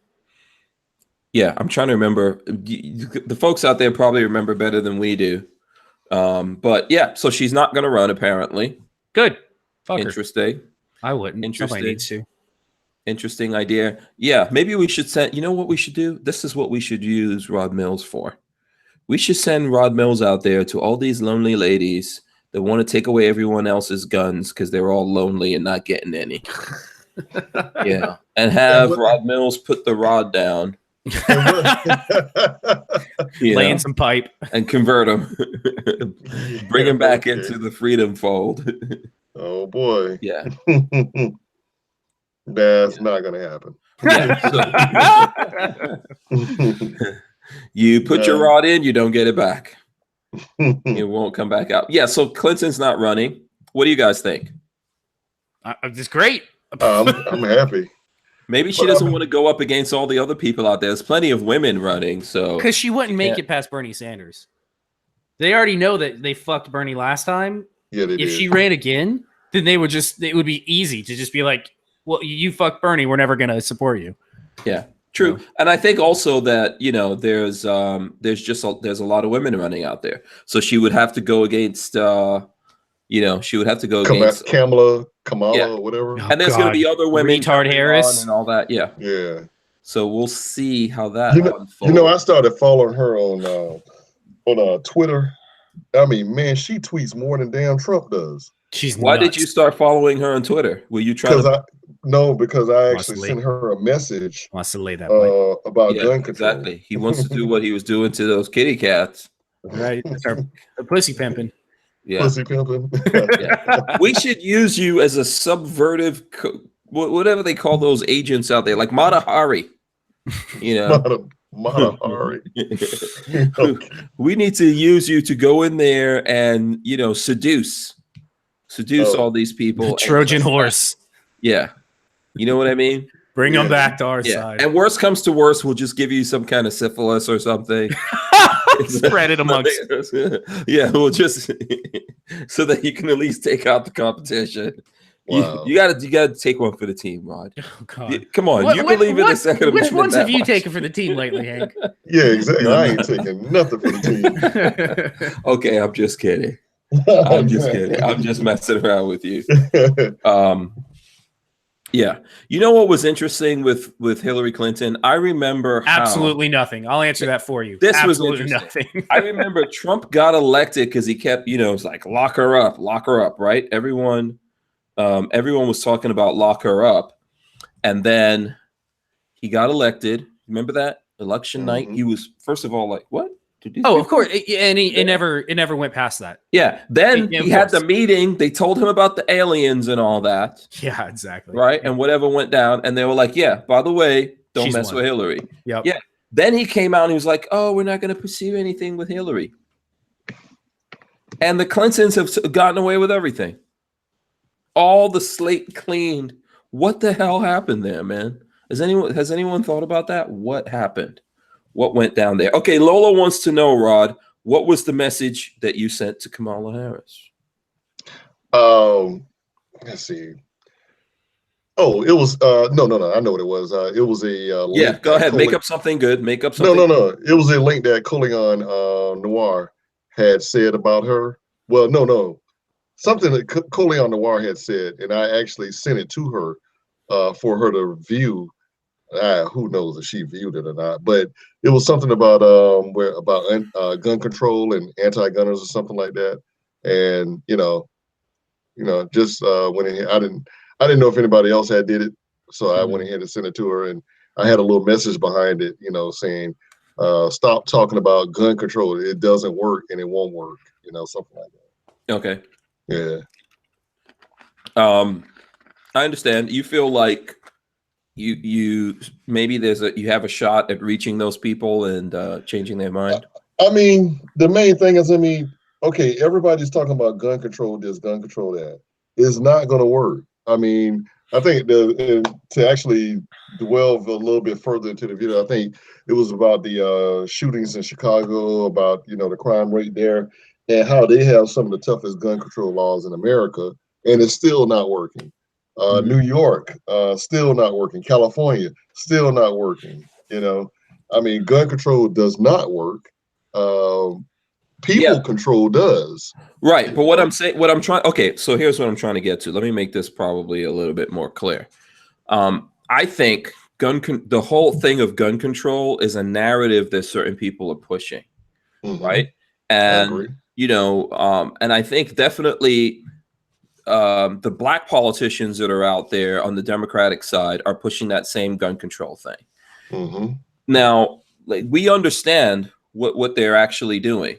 Yeah, I'm trying to remember. The folks out there probably remember better than we do. But yeah, so she's not going to run apparently. Good. Fuck Interesting. her. I wouldn't. Interesting. Somebody needs to. Interesting idea. Yeah, maybe we should send. You know what we should do? This is what we should use Rod Mills for. We should send Rod Mills out there to all these lonely ladies that want to take away everyone else's guns because they're all lonely and not getting any. Yeah. And have Rod Mills put the rod down. Laying some pipe. And convert them. Bring them back into the freedom fold. Oh, boy. Yeah. That's not going to happen. Yeah, you put your rod in, you don't get it back. It won't come back out. Yeah, so Clinton's not running. What do you guys think? It's great. I'm happy. Maybe she doesn't want to go up against all the other people out there. There's plenty of women running, so because she wouldn't make it past Bernie Sanders. They already know that they fucked Bernie last time. Yeah, they did. If she ran again, then it would be easy to just be like, well, you fucked Bernie, we're never gonna support you. Yeah. True. And I think also that, there's a lot of women running out there. So she would have to go against, she would have to go against Kamala, yeah. whatever. And there's going to be other women. Retard Harris. And all that. Yeah. Yeah. So we'll see how that unfolds. I started following her on Twitter. I mean, man, she tweets more than damn Trump does. Why did you start following her on Twitter? Were you trying to... because I actually sent her a message wants to lay that about gun control. Exactly. He wants to do what he was doing to those kitty cats. Right. The pussy pimping. Yeah. Pussy pimping. Yeah. We should use you as a subvertive, whatever they call those agents out there, like Mata Hari. Mata Hari. Okay. We need to use you to go in there and, seduce all these people. The Trojan horse. Yeah. You know what I mean? Bring them back to our side. And worst comes to worst, we'll just give you some kind of syphilis or something. Spread it amongst. Yeah, we'll just so that you can at least take out the competition. Wow. You gotta take one for the team, Rod. Oh, God. Come on, you believe in the Second Amendment. Which ones have you taken for the team lately, Hank? Yeah, exactly. I ain't taking nothing for the team. Okay, I'm just kidding. I'm just messing around with you. Yeah. You know what was interesting with Hillary Clinton? I remember absolutely nothing. I'll answer that for you. This absolutely was nothing. I remember Trump got elected because he kept, it was like lock her up, right? Everyone was talking about lock her up. And then he got elected. Remember that election night? He was first of all like, "What?" Oh, of course, and it never went past that. Yeah. Then he had the meeting. They told him about the aliens and all that. Yeah, exactly. Right, and whatever went down, and they were like, "Yeah, by the way, don't mess with Hillary." Yep. Yeah. Then he came out and he was like, "Oh, we're not going to pursue anything with Hillary." And the Clintons have gotten away with everything. All the slate cleaned. What the hell happened there, man? Has anyone thought about that? What happened? What went down there? Okay, Lola wants to know, Rod, what was the message that you sent to Kamala Harris? Let's see. Oh, it was no. I know what it was. It was a link. Go ahead. Make up something good. Make up something. No. It was a link that Coleon Noir had said about her. Well, no. Something that Coleon Noir had said, and I actually sent it to her for her to view. Who knows if she viewed it or not? But it was something about gun control and anti-gunners or something like that. And just went ahead. I didn't know if anybody else had did it, so I went ahead and sent it to her, and I had a little message behind it, saying, "Stop talking about gun control. It doesn't work, and it won't work." Something like that. Okay. Yeah. I understand. You feel like you maybe you have a shot at reaching those people and changing their mind. I mean, the main thing is, okay, everybody's talking about gun control this, gun control that. It's not going to work. I mean, I think to actually delve a little bit further into the video, I think it was about the shootings in Chicago, about the crime rate there, and how they have some of the toughest gun control laws in America, and it's still not working. New York, still not working. California, still not working. Gun control does not work. People control does. Right. But so here's what I'm trying to get to. Let me make this probably a little bit more clear. I think the whole thing of gun control is a narrative that certain people are pushing. Right. And, and I think definitely the black politicians that are out there on the Democratic side are pushing that same gun control thing. Now, we understand what they're actually doing.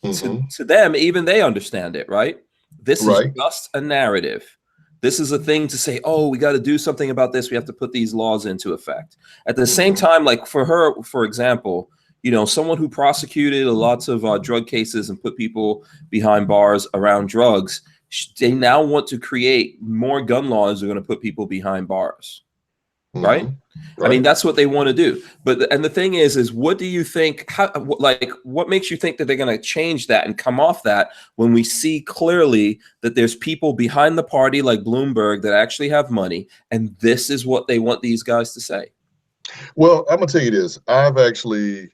To them, even they understand it, right? This is just a narrative. This is a thing to say, oh, we got to do something about this. We have to put these laws into effect. At the same time, like for her, for example, someone who prosecuted lots of drug cases and put people behind bars around drugs, they now want to create more gun laws that are going to put people behind bars. Right? I mean, that's what they want to do. And the thing is what do you think, what makes you think that they're going to change that and come off that when we see clearly that there's people behind the party like Bloomberg that actually have money, and this is what they want these guys to say? Well, I'm going to tell you this. I've actually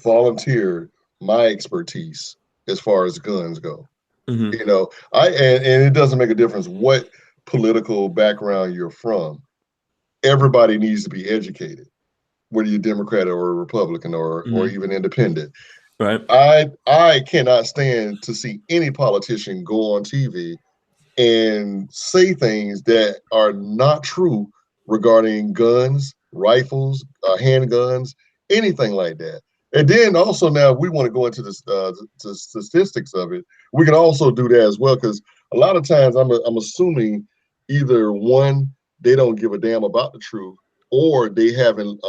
volunteered my expertise as far as guns go. And it doesn't make a difference what political background you're from. Everybody needs to be educated, whether you're Democrat or Republican or even independent. Right. I cannot stand to see any politician go on TV and say things that are not true regarding guns, rifles, handguns, anything like that. And then also now we want to go into the statistics of it. We can also do that as well, because a lot of times I'm assuming either one, they don't give a damn about the truth, or they haven't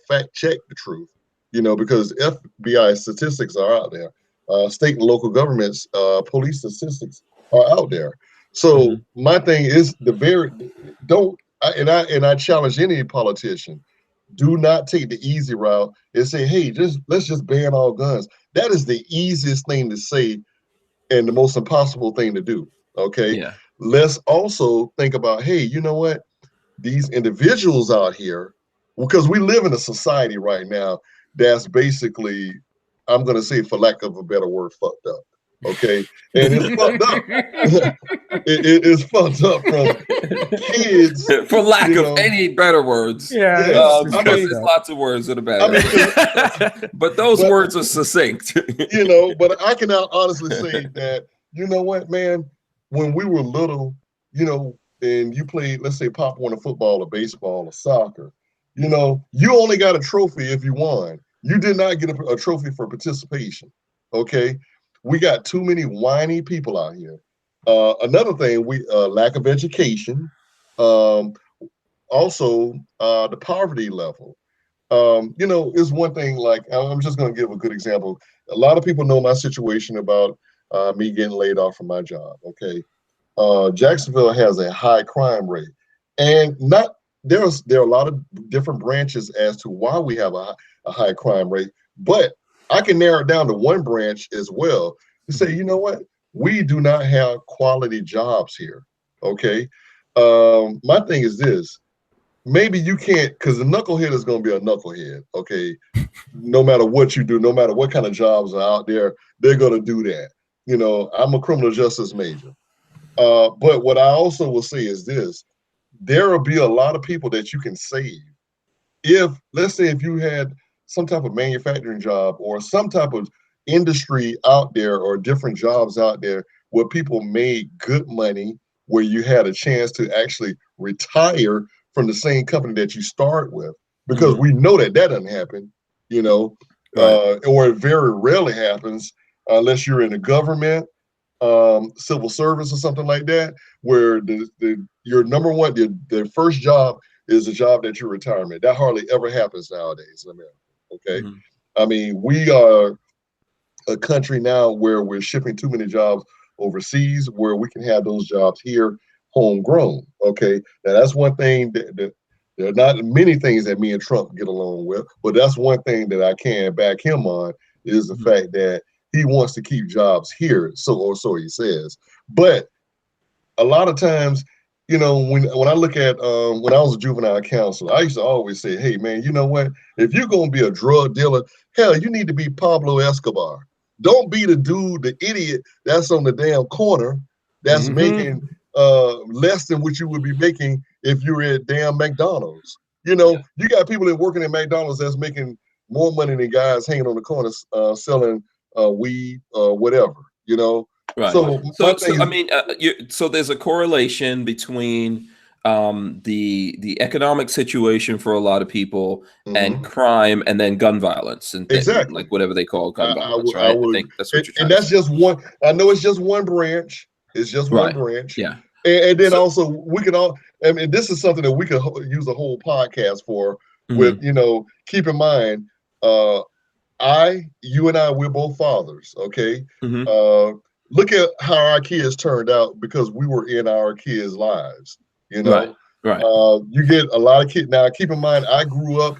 fact checked the truth. Because FBI statistics are out there, state and local governments, police statistics are out there. So my thing is I challenge any politician. Do not take the easy route and say, hey, let's just ban all guns. That is the easiest thing to say and the most impossible thing to do. Okay. Yeah. Let's also think about, hey, you know what? These individuals out here, because we live in a society right now that's basically, I'm going to say, for lack of a better word, fucked up. Okay. And it's fucked up. It's fucked up from kids. For lack of any better words. Yeah. There's lots of words that are better. But those words are succinct. But I can honestly say that, you know what, man, when we were little, and you played, let's say, Pop Warner football or baseball or soccer, You know, you only got a trophy if you won. You did not get a trophy for participation. Okay, we got too many whiny people out here. Another thing, we lack of education. Also, the poverty level. You know, is one thing. Like, I'm just going to give a good example. A lot of people know my situation about me getting laid off from my job. Okay, Jacksonville has a high crime rate, and not there are a lot of different branches as to why we have a high crime rate, but I can narrow it down to one branch as well to say, you know what, we do not have quality jobs here. Okay, my thing is this: maybe you can't, because the knucklehead is going to be a knucklehead. Okay, no matter what you do, no matter what kind of jobs are out there, they're going to do that. You know, I'm a criminal justice major. But what I also will say is this: there will be a lot of people that you can save. If, let's say, if you had some type of manufacturing job or some type of industry out there or different jobs out there where people made good money, where you had a chance to actually retire from the same company that you start with, because we know that doesn't happen, you know, or it very rarely happens unless you're in the government, civil service or something like that, where your number one, the first job is a job that you retirement. That hardly ever happens nowadays in America. Okay, I mean, we are a country now where we're shipping too many jobs overseas, where we can have those jobs here homegrown. Okay, now that's one thing that there are not many things that me and Trump get along with, but that's one thing that I can back him on, is the fact that he wants to keep jobs here, so he says. But a lot of times, you know, when I look at when I was a juvenile counselor, I used to always say, hey man, you know what? If you're gonna be a drug dealer, hell, you need to be Pablo Escobar. Don't be the dude, the idiot that's on the damn corner that's making less than what you would be making if you were at damn McDonald's. You know, you got people that working at McDonald's that's making more money than guys hanging on the corner selling weed or whatever, you know. Right. So I mean, so there's a correlation between the economic situation for a lot of people and crime, and then gun violence, and exactly, like whatever they call gun violence, right? I think that's what you're trying to say. That's just one. I know it's just one branch. It's just one branch. Yeah. And then also we can all. I mean, this is something that we could use a whole podcast for. With, you know, keep in mind, you and I, we're both fathers. Okay. Look at how our kids turned out because we were in our kids' lives, you know? Right. You get a lot of kids. Now, keep in mind, I grew up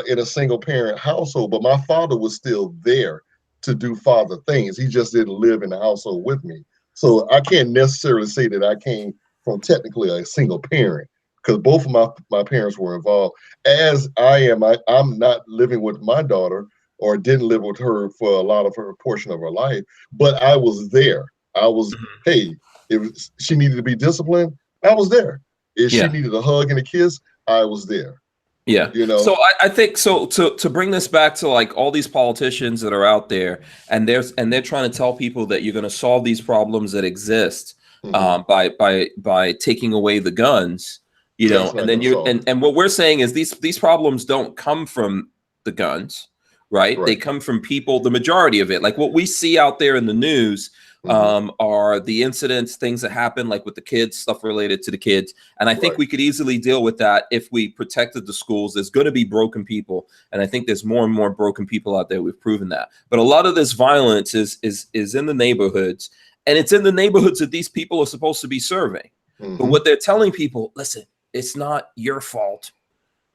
in a single parent household, but my father was still there to do father things. He just didn't live in the household with me. So I can't necessarily say that I came from technically a single parent, because both of my parents were involved. As I'm not living with my daughter, or didn't live with her for a lot of her portion of her life, but I was there. I was, hey, if she needed to be disciplined, I was there. If she needed a hug and a kiss, I was there. Yeah. You know. So I think so to bring this back to like all these politicians that are out there, and they're trying to tell people that you're going to solve these problems that exist by taking away the guns, you know, and then and what we're saying is these problems don't come from the guns. Right? They come from people, the majority of it. Like what we see out there in the news are the incidents, things that happen, like with the kids, stuff related to the kids. And I think we could easily deal with that if we protected the schools. There's going to be broken people. And I think there's more and more broken people out there. We've proven that. But a lot of this violence is in the neighborhoods. And it's in the neighborhoods that these people are supposed to be serving. But what they're telling people, listen, it's not your fault.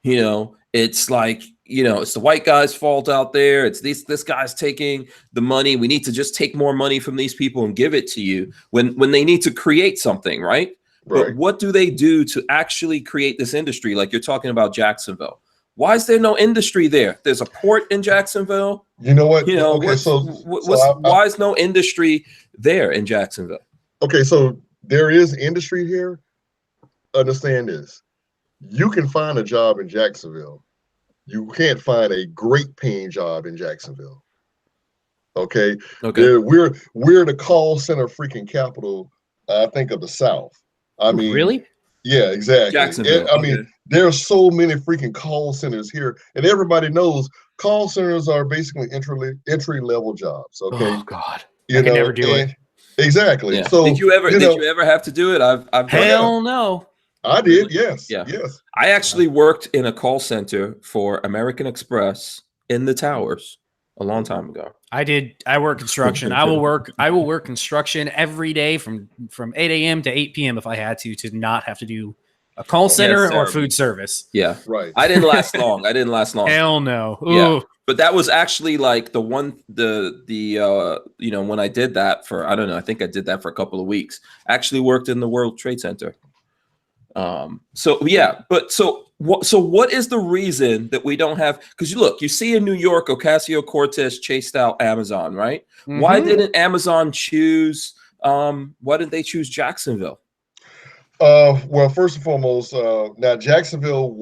You know, it's like, you know, it's the white guy's fault out there. It's this guy's taking the money. We need to just take more money from these people and give it to you when they need to create something, right? But what do they do to actually create this industry? Like you're talking about Jacksonville. Why is there no industry there? There's a port in Jacksonville. You know what? You know, okay, why is no industry there in Jacksonville? Okay, so there is industry here. Understand this. You can find a job in Jacksonville. You can't find a great paying job in Jacksonville. Okay. We're the call center freaking capital, I think, of the South. I mean, really? Yeah, exactly. Jacksonville. I mean, there are so many freaking call centers here, and everybody knows call centers are basically entry level jobs. Okay, Oh God, you I can know, never do it. Exactly. Yeah. So Did you ever have to do it? I've done Hell no. I did. Yes. Yeah. Yes. I actually worked in a call center for American Express in the towers a long time ago. I work construction. I will work construction every day from 8 a.m. to 8 p.m. if I had to not have to do a call center or terrible. food service. Yeah. Right. I didn't last long. Hell no. Yeah. Ooh. But that was actually like when I did that for, I don't know, I think I did that for a couple of weeks. I actually worked in the World Trade Center. So what is the reason that we don't have, because you see in New York, Ocasio-Cortez chased out Amazon, right? Mm-hmm. Why didn't Amazon choose why didn't they choose Jacksonville? Well, first and foremost, now Jacksonville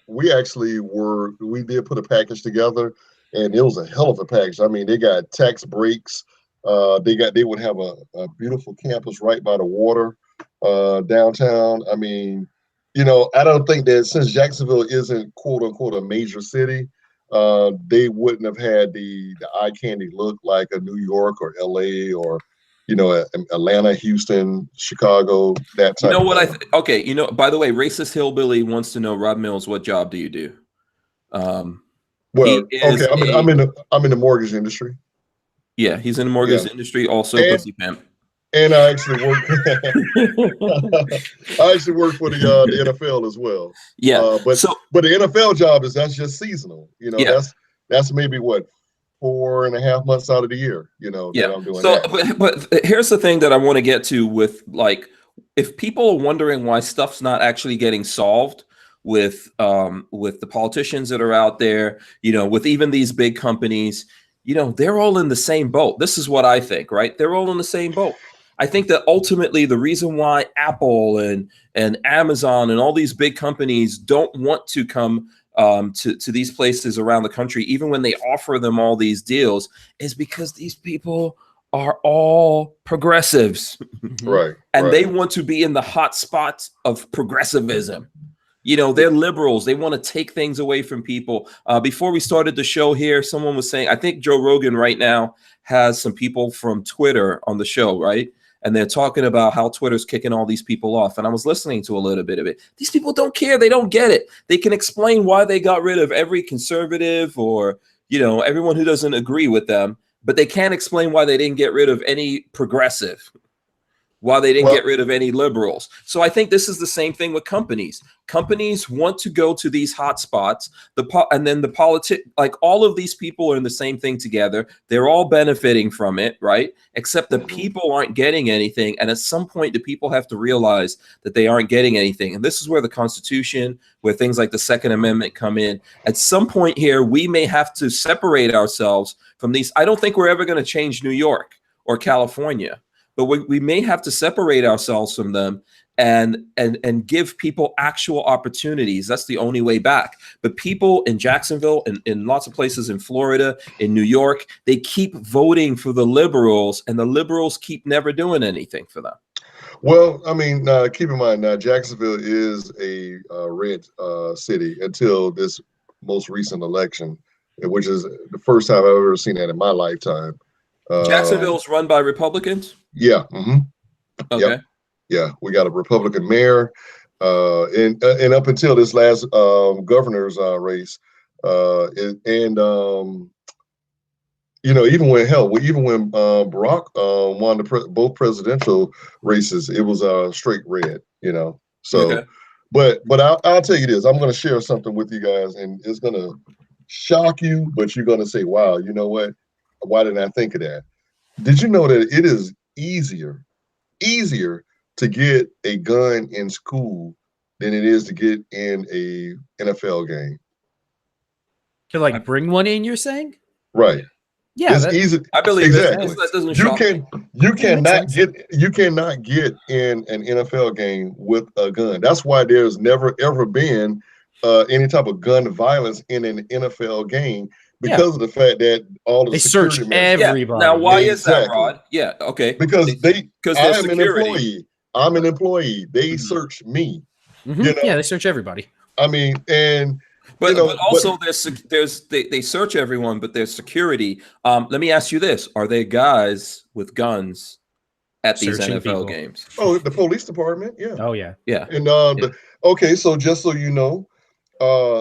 we did put a package together, and it was a hell of a package. I mean, they got tax breaks. They would have a beautiful campus right by the water downtown. I mean, I don't think that since Jacksonville isn't quote unquote a major city, they wouldn't have had the eye candy look like a New York or LA or Atlanta, Houston, Chicago, that type. By the way, Racist Hillbilly wants to know, Rod Mills, what job do you do? I'm in the mortgage industry. Yeah, he's in the mortgage industry, also pussy pimp. And I actually work. I actually work for the NFL as well. Yeah, but the NFL job that's just seasonal. That's maybe what 4.5 months out of the year. That I'm doing. So, but here's the thing that I want to get to with if people are wondering why stuff's not actually getting solved with the politicians that are out there, with even these big companies, they're all in the same boat. This is what I think, right? They're all in the same boat. I think that ultimately the reason why Apple and Amazon and all these big companies don't want to come to these places around the country, even when they offer them all these deals, is because these people are all progressives. Right. And they want to be in the hot spots of progressivism. They're liberals. They want to take things away from people. Before we started the show here, someone was saying, I think Joe Rogan right now has some people from Twitter on the show, right? And they're talking about how Twitter's kicking all these people off. And I was listening to a little bit of it. These people don't care. They don't get it. They can explain why they got rid of every conservative or, everyone who doesn't agree with them, but they can't explain why they didn't get rid of any progressive, why they didn't get rid of any liberals. So I think this is the same thing with companies. Companies want to go to these hot spots, and then the all of these people are in the same thing together. They're all benefiting from it, right? Except the people aren't getting anything. And at some point, the people have to realize that they aren't getting anything. And this is where the Constitution, where things like the Second Amendment come in. At some point here, we may have to separate ourselves from these. I don't think we're ever going to change New York or California. But we may have to separate ourselves from them and give people actual opportunities. That's the only way back. But people in Jacksonville and in lots of places in Florida, in New York, they keep voting for the liberals, and the liberals keep never doing anything for them. Well, I mean, keep in mind, Jacksonville is a red city until this most recent election, which is the first time I've ever seen that in my lifetime. Jacksonville's run by Republicans? Yeah. Mm-hmm. Okay. Yep. Yeah, we got a Republican mayor, and up until this last governor's race, even when Barack won both presidential races, it was straight red. So, okay. But I'll tell you this: I'm going to share something with you guys, and it's going to shock you, but you're going to say, "Wow, you know what? Why didn't I think of that?" Did you know that it is easier to get a gun in school than it is to get in a NFL game? To bring one in, you're saying? Right. Yeah, it's easy. I believe exactly. That doesn't shock me. You cannot get in an NFL game with a gun. That's why there's never ever been any type of gun violence in an NFL game. Because of the fact that all of they search everybody. Yeah. Now, why is that, Rod? Yeah, okay. Because I'm an employee. I'm an employee. They search me. Mm-hmm. Yeah, they search everybody. I mean, and But, you know, but also they search everyone, but there's security. Let me ask you this: are there guys with guns at these Searching NFL people. games? the police department, yeah. Oh yeah. Yeah. And okay, so just so you know,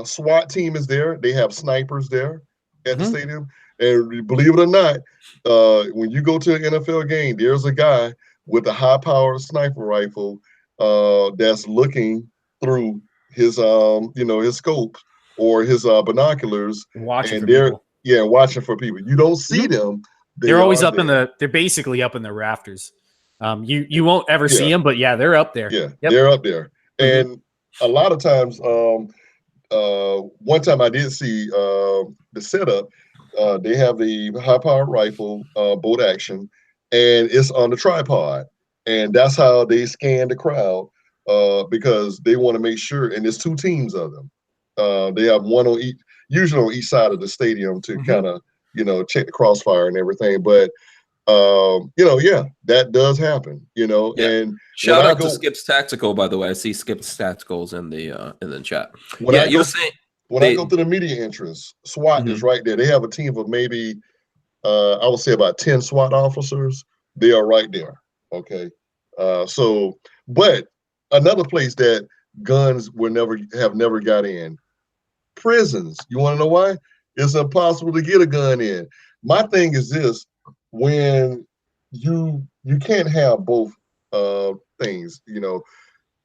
SWAT team is there. They have snipers there at the Mhm. stadium. And believe it or not, when you go to an NFL game, there's a guy with a high-powered sniper rifle that's looking through his his scope or his binoculars, Watching and for they're people. watching for people. You don't see Mhm. them. They're always up in there. they're basically up in the rafters. You won't ever see Yeah. them, but yeah, they're up there. Yeah, Yep. they're up there. Mhm. And a lot of times, one time I did see the setup. They have the high-powered rifle, bolt action, and it's on the tripod. And that's how they scan the crowd because they want to make sure. And there's two teams of them. They have one on each, usually on each side of the stadium to kind of check the crossfire and everything. But yeah, that does happen. Yeah. And Shout out to Skip's Tactical, by the way. I see Skip's Tacticals in the chat. When Yeah, I you're go, saying when I go to the media entrance, SWAT is right there. They have a team of maybe, I would say about 10 SWAT officers. They are right there. Okay. But another place that guns have never got in, prisons. You want to know why? It's impossible to get a gun in. My thing is this: when you can't have both things.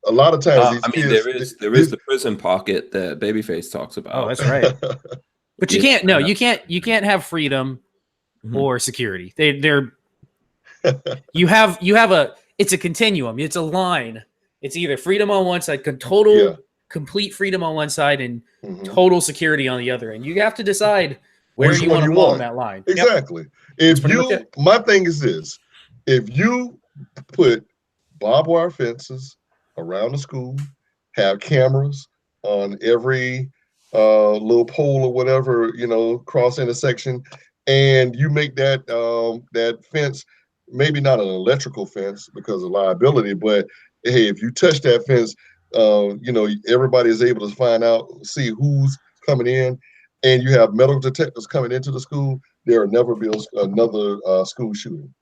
A lot of times these kids. there is the prison pocket that Babyface talks about. Oh, that's right. But you can't. No, you can't have freedom or security. They're you have it's a continuum. It's a line. It's either freedom on one side, complete freedom on one side, and total security on the other. And you have to decide where you want to fall on that line. Exactly. Yep. My thing is this: if you put barbed wire fences around the school, have cameras on every little pole or whatever, cross intersection, and you make that that fence maybe not an electrical fence because of liability, but hey, if you touch that fence, everybody is able to see who's coming in, and you have metal detectors coming into the school. There will never be another school shooting.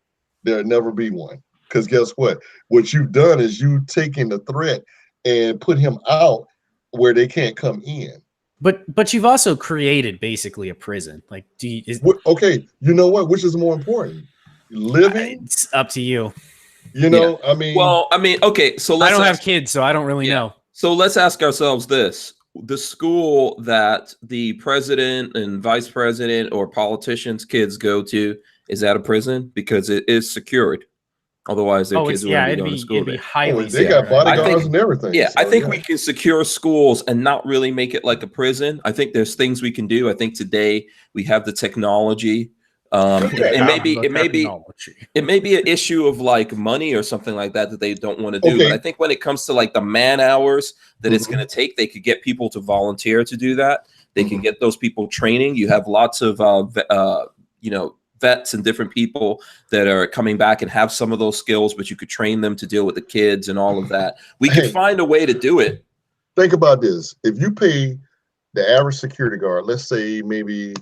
There'll never be one. Because guess what? What you've done is you taken the threat and put him out where they can't come in. But you've also created basically a prison. Like, okay, you know what? Which is more important? Living? It's up to you. I mean, okay. So I don't have kids, so I don't really know. So let's ask ourselves this: the school that the president and vice president or politicians' kids go to, is that a prison? Because it is secured. Otherwise, their kids wouldn't be going to school. It'd be highly. They got bodyguards and everything. Yeah, I think we can secure schools and not really make it like a prison. I think there's things we can do. I think today we have the technology. It may be an issue of like money or something like that they don't want to do. But I think when it comes to like the man hours that it's going to take, they could get people to volunteer to do that. They can get those people training. You have lots of vets and different people that are coming back and have some of those skills, but you could train them to deal with the kids and all of that. We could find a way to do it. Think about this. If you pay the average security guard, let's say maybe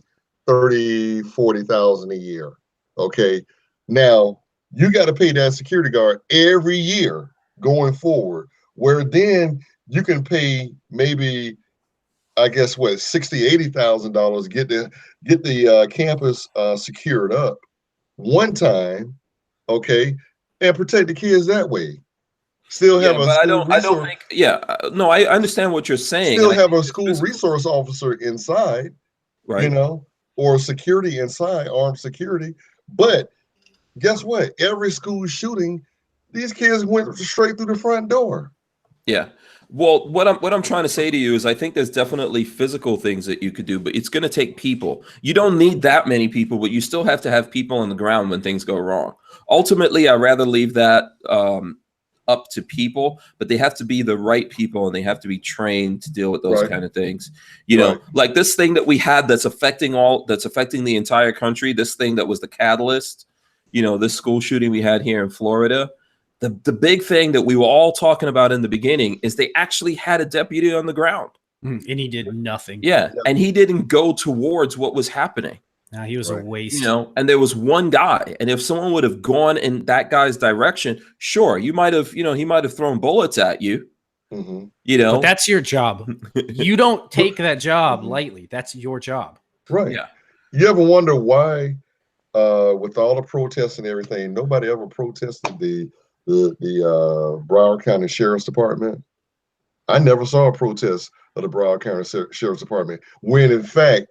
30, 40,000 a year. Okay. Now you got to pay that security guard every year going forward, where then you can pay maybe, I guess what, $60,000, $80,000, get the campus secured up one time, okay, and protect the kids that way. Still have I understand what you're saying. Still have a school resource officer inside, right? Or security inside, armed security. But guess what? Every school shooting, these kids went straight through the front door. Yeah. Well, what I'm trying to say to you is I think there's definitely physical things that you could do, but it's going to take people. You don't need that many people, but you still have to have people on the ground when things go wrong. Ultimately, I'd rather leave that up to people, but they have to be the right people and they have to be trained to deal with those kind of things. Like this thing that we had that's affecting the entire country, this thing that was the catalyst, this school shooting we had here in Florida. The big thing that we were all talking about in the beginning is they actually had a deputy on the ground. And he did nothing. Yeah, and he didn't go towards what was happening. Nah, he was a waste. You know, and there was one guy, and if someone would have gone in that guy's direction, sure, you might have, you know, he might have thrown bullets at you. You know, but that's your job. You don't take that job lightly. That's your job. Right. Yeah. You ever wonder why, with all the protests and everything, nobody ever protested the Broward County Sheriff's Department? I never saw a protest of the Broward County Sheriff's Department, when in fact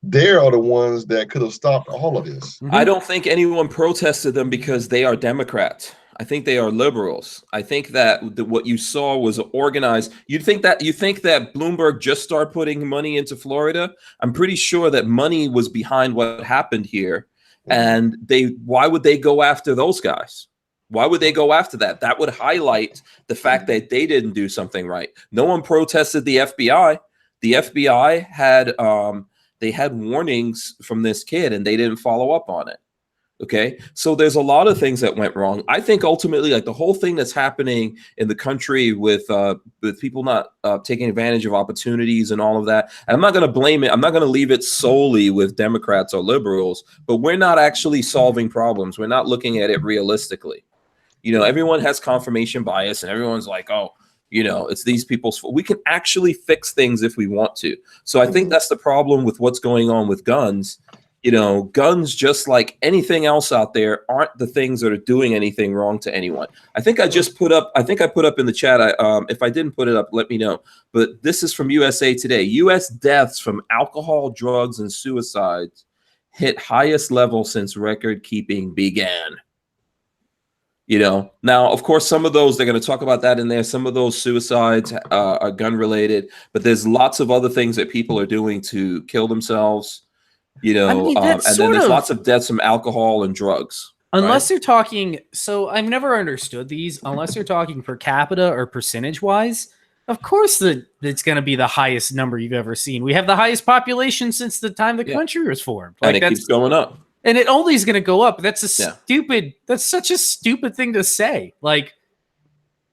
they are the ones that could have stopped all of this. I don't think anyone protested them because they are Democrats. I think they are liberals. I think that what you saw was organized. You think that Bloomberg just started putting money into Florida? I'm pretty sure that money was behind what happened here. And why would they go after those guys? Why would they go after that? That would highlight the fact that they didn't do something right. No one protested the FBI. The FBI had they had warnings from this kid and they didn't follow up on it. Okay, so there's a lot of things that went wrong. I think ultimately, like the whole thing that's happening in the country with people not taking advantage of opportunities and all of that. And I'm not going to blame it. I'm not going to leave it solely with Democrats or liberals, but we're not actually solving problems. We're not looking at it realistically. You know, everyone has confirmation bias and everyone's like, oh, you know, it's these people's fault. We can actually fix things if we want to. So I think that's the problem with what's going on with guns. You know, guns, just like anything else out there, aren't the things that are doing anything wrong to anyone. I think I put up in the chat. If I didn't put it up, let me know. But this is from USA Today. U.S. deaths from alcohol, drugs, and suicides hit highest level since record keeping began. You know, now, of course, some of those, they're going to talk about that in there. Some of those suicides are gun related, but there's lots of other things that people are doing to kill themselves. You know, I mean, and then there's lots of deaths from alcohol and drugs. Unless you're talking, so I've never understood these, unless you're talking per capita or percentage wise, of course it's going to be the highest number you've ever seen. We have the highest population since the time the country was formed. Like, and it keeps going up. And it only is going to go up. That's that's such a stupid thing to say. Like,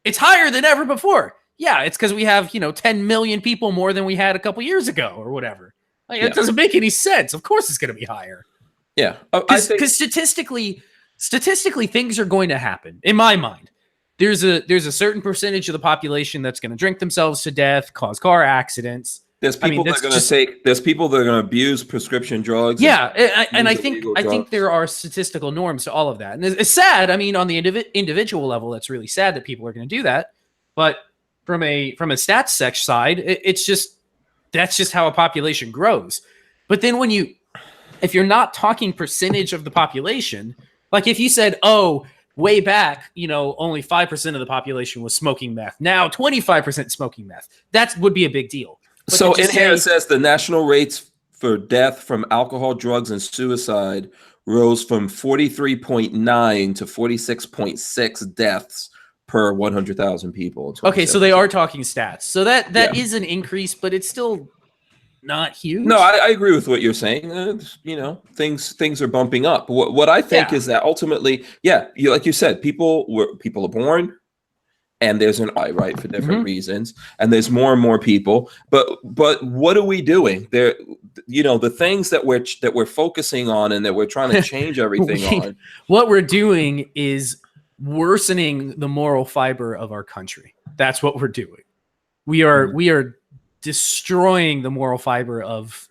it's higher than ever before. Yeah, it's because we have, 10 million people more than we had a couple years ago or whatever. Like, it doesn't make any sense. Of course it's going to be higher. Yeah. Because statistically, things are going to happen. In my mind, there's a certain percentage of the population that's going to drink themselves to death, cause car accidents. There's people that are going to there's people that are going to abuse prescription drugs. Yeah. And I think there are statistical norms to all of that. And it's sad. I mean, on the individual level, that's really sad that people are going to do that. But from a stats section side, that's just how a population grows. But then if you're not talking percentage of the population, like if you said, oh, way back, only 5% of the population was smoking meth. Now 25% smoking meth. That would be a big deal. But so in here it says the national rates for death from alcohol, drugs, and suicide rose from 43.9 to 46.6 deaths per 100,000 people. Okay, so they are talking stats. So that is an increase, but it's still not huge. No, I agree with what you're saying. Things are bumping up. What I think is that ultimately, like you said, people are born, and there's an eye, right, for different reasons, and there's more and more people. But what are we doing there? The things that we're focusing on and that we're trying to change everything on. What we're doing is worsening the moral fiber of our country. That's what we're doing. We are destroying the moral fiber of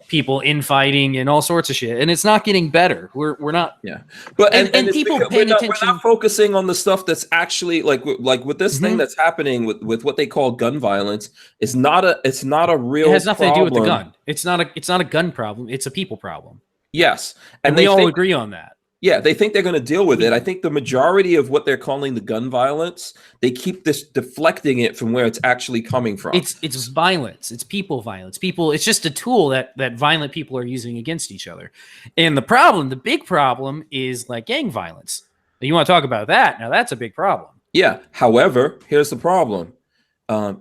people infighting and all sorts of shit, and it's not getting better. We're not. Yeah, but and people paying attention. We're not focusing on the stuff that's actually like with this thing that's happening with what they call gun violence. It's not a real. It has nothing problem. to do with the gun. It's not a gun problem. It's a people problem. Yes, and we all agree on that. Yeah, they think they're going to deal with it. I think the majority of what they're calling the gun violence, they keep this deflecting it from where it's actually coming from. It's violence. It's people violence. It's just a tool that violent people are using against each other. And the big problem is like gang violence. You want to talk about that? Now that's a big problem. Yeah. However, here's the problem.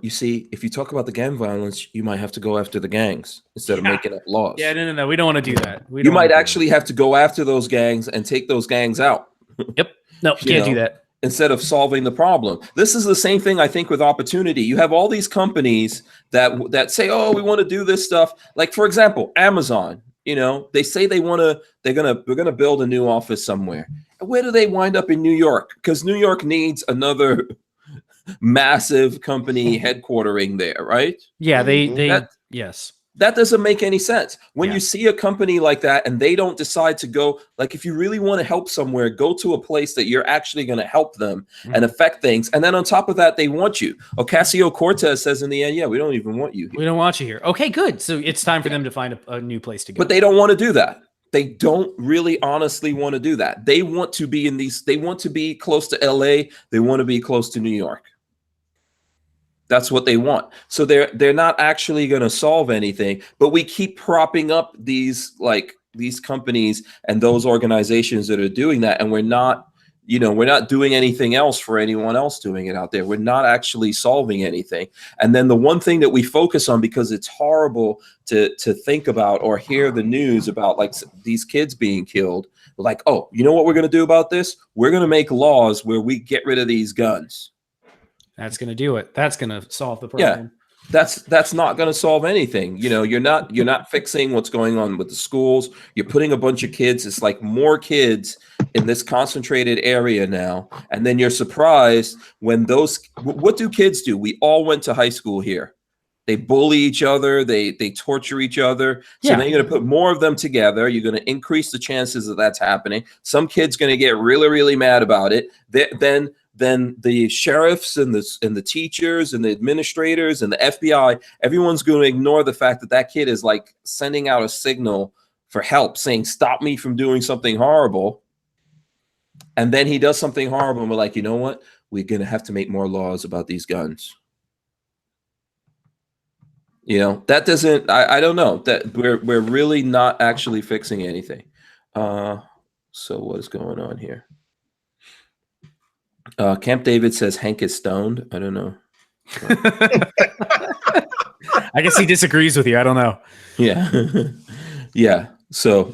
You see, if you talk about the gang violence, you might have to go after the gangs instead of making up laws. Yeah, no. We don't want to do that. You might actually have to go after those gangs and take those gangs out. Yep. No, you can't do that. instead of solving the problem. This is the same thing I think with opportunity. You have all these companies that say, "Oh, we want to do this stuff." Like for example, Amazon. You know, they say we're gonna build a new office somewhere. Where do they wind up in New York? Because New York needs another massive company headquartering there, right? Yeah, Mhm. yes. That doesn't make any sense. When you see a company like that and they don't decide to go, like if you really want to help somewhere, go to a place that you're actually going to help them and affect things. And then on top of that, they want you. Ocasio-Cortez says in the end, yeah, we don't even want you here. We don't want you here. Okay, good. So it's time for them to find a new place to go. But they don't want to do that. They don't really honestly want to do that. They want to be they want to be close to LA. They want to be close to New York. That's what they want. So they're not actually going to solve anything, but we keep propping up these companies and those organizations that are doing that, and we're not doing anything else for anyone else doing it out there. We're not actually solving anything. And then the one thing that we focus on, because it's horrible to think about or hear the news about like these kids being killed, like, oh, you know what we're going to do about this? We're going to make laws where we get rid of these guns. That's going to do it. That's going to solve the problem. Yeah, that's not going to solve anything. You know, you're not fixing what's going on with the schools. You're putting a bunch of kids. It's like more kids in this concentrated area now. And then you're surprised when what do kids do? We all went to high school here. They bully each other. They torture each other. So then you're going to put more of them together. You're going to increase the chances that that's happening. Some kid's going to get really, really mad about it. Then the sheriffs and the teachers and the administrators and the FBI, everyone's going to ignore the fact that kid is like sending out a signal for help, saying, stop me from doing something horrible. And then he does something horrible. And we're like, you know what? We're going to have to make more laws about these guns. You know, that doesn't, I don't know, that we're really not actually fixing anything. So what is going on here? Camp David says Hank is stoned. I don't know. I guess he disagrees with you. I don't know. Yeah. Yeah. So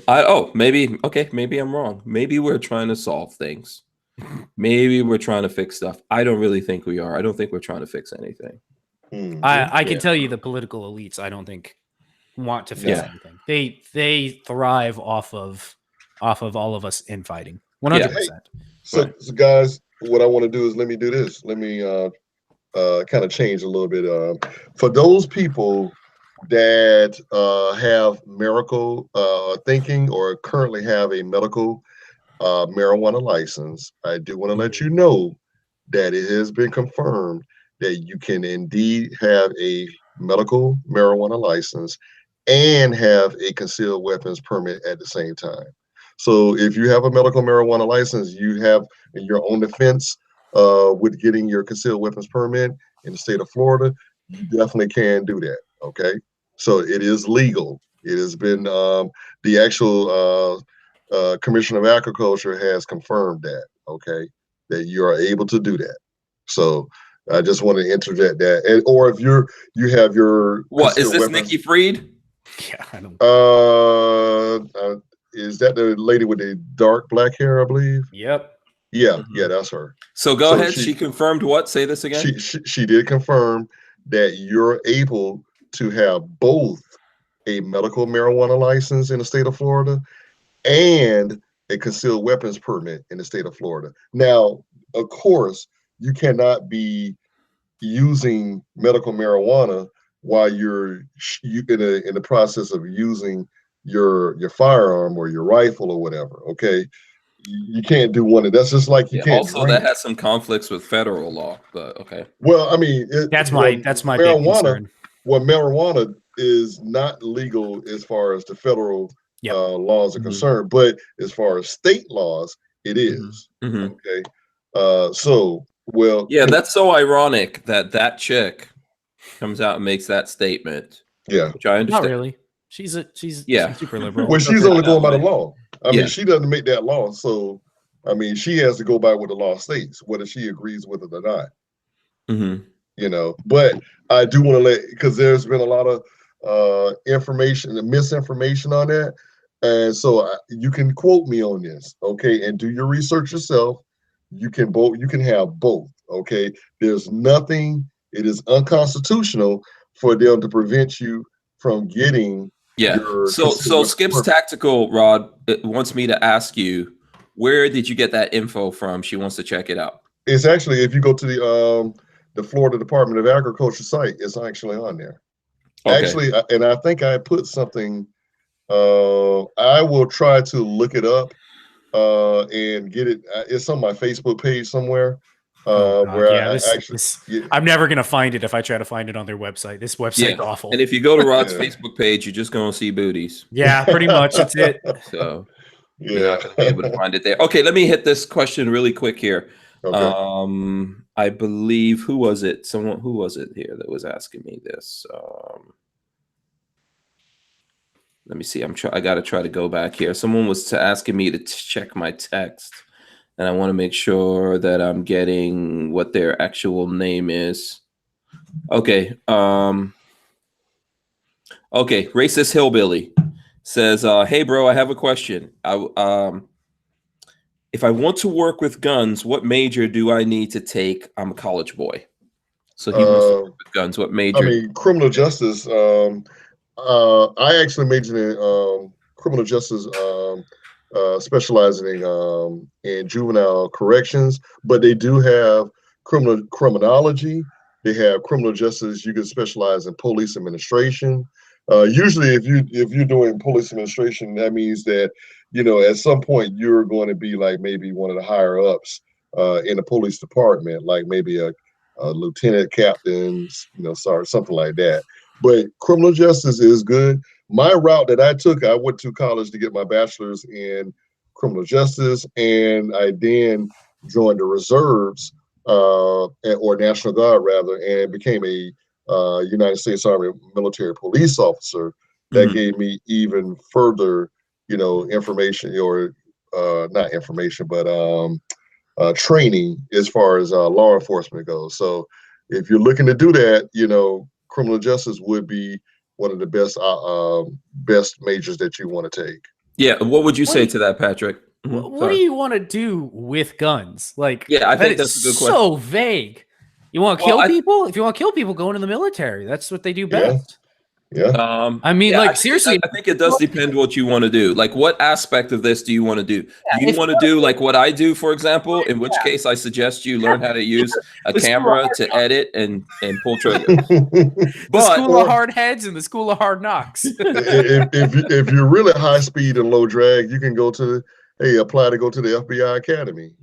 maybe I'm wrong. Maybe we're trying to solve things. Maybe we're trying to fix stuff. I don't really think we are. I don't think we're trying to fix anything. I can tell you the political elites, I don't think want to fix anything. They thrive off of all of us infighting. 100%. So guys, what I want to do is let me do this. Let me kind of change a little bit. For those people that have miracle thinking or currently have a medical marijuana license, I do want to let you know that it has been confirmed that you can indeed have a medical marijuana license and have a concealed weapons permit at the same time. So if you have a medical marijuana license, you're on the fence with getting your concealed weapons permit in the state of Florida, you definitely can do that. Okay, so it is legal. It has been the actual Commissioner of Agriculture has confirmed that. Okay, that you are able to do that. So I just want to interject that. Or if you have your what is this weapons, Nikki Fried? Yeah, I don't. Is that the lady with the dark black hair? I believe. Yep. Yeah, yeah, that's her. So go ahead. She confirmed what? Say this again. She did confirm that you're able to have both a medical marijuana license in the state of Florida and a concealed weapons permit in the state of Florida. Now, of course, you cannot be using medical marijuana while you're in the process of using your firearm or your rifle or whatever. Okay, you can't do one of that's just like you can't. Also, that has some conflicts with federal law, but okay. Well, I mean, that's my marijuana. Well, marijuana is not legal as far as the federal laws are concerned, but as far as state laws, it is. Okay, so well, yeah, that's so ironic that chick comes out and makes that statement. Yeah, which I understand. Not really. She's super liberal. Well, she's only going by the law. I mean, she doesn't make that law, so I mean, she has to go by what the law states, whether she agrees with it or not. You know, but I do want to because there's been a lot of information and misinformation on that, and so you can quote me on this, okay, and do your research yourself. you can have both. Okay, there's nothing. It is unconstitutional for them to prevent you from getting. Yeah. So Skip's Tactical Rod wants me to ask you, where did you get that info from? She wants to check it out. It's actually, if you go to the Florida Department of Agriculture site, it's actually on there. Okay. Actually, and I think I put something. I will try to look it up and get it. It's on my Facebook page somewhere. I'm never gonna find it if I try to find it on their website. This website's awful. And if you go to Rod's Facebook page, you're just gonna see booties. Yeah, pretty much. That's it. So you're not gonna be able to find it there. Okay, let me hit this question really quick here. Okay. I believe who was it here that was asking me this? Let me see. I got to try to go back here. Someone was asking me to check my text, and I want to make sure that I'm getting what their actual name is. Okay. Okay. Racist Hillbilly says, "Hey, bro, I have a question. If I want to work with guns, what major do I need to take? I'm a college boy." So he wants to work with guns. What major? I mean, criminal justice. I actually majored in criminal justice, specializing in juvenile corrections, but they do have criminology. They have criminal justice. You can specialize in police administration. Usually, if you're doing police administration, that means that at some point you're going to be like maybe one of the higher ups in the police department, like maybe a lieutenant, captain, something like that. But criminal justice is good. My route that I took, I went to college to get my bachelor's in criminal justice, and I then joined the reserves or National Guard rather, and became a United States Army military police officer. That gave me even further, information or not information, but training as far as law enforcement goes. So if you're looking to do that, criminal justice would be one of the best majors that you want to take. Yeah. What would you say to that, Patrick? What do you want to do with guns? Like, yeah, I think that's a good question. So vague. You want to kill people? If you want to kill people, go into the military. That's what they do best. Yeah. I mean, seriously, I think it does depend what you want to do. Like, what aspect of this do you want to do? Do you want to do like what I do, for example? In which case, I suggest you learn how to use a camera to edit and pull triggers. The school of hard heads and the school of hard knocks. if you're really high speed and low drag, you can go to apply to go to the FBI Academy.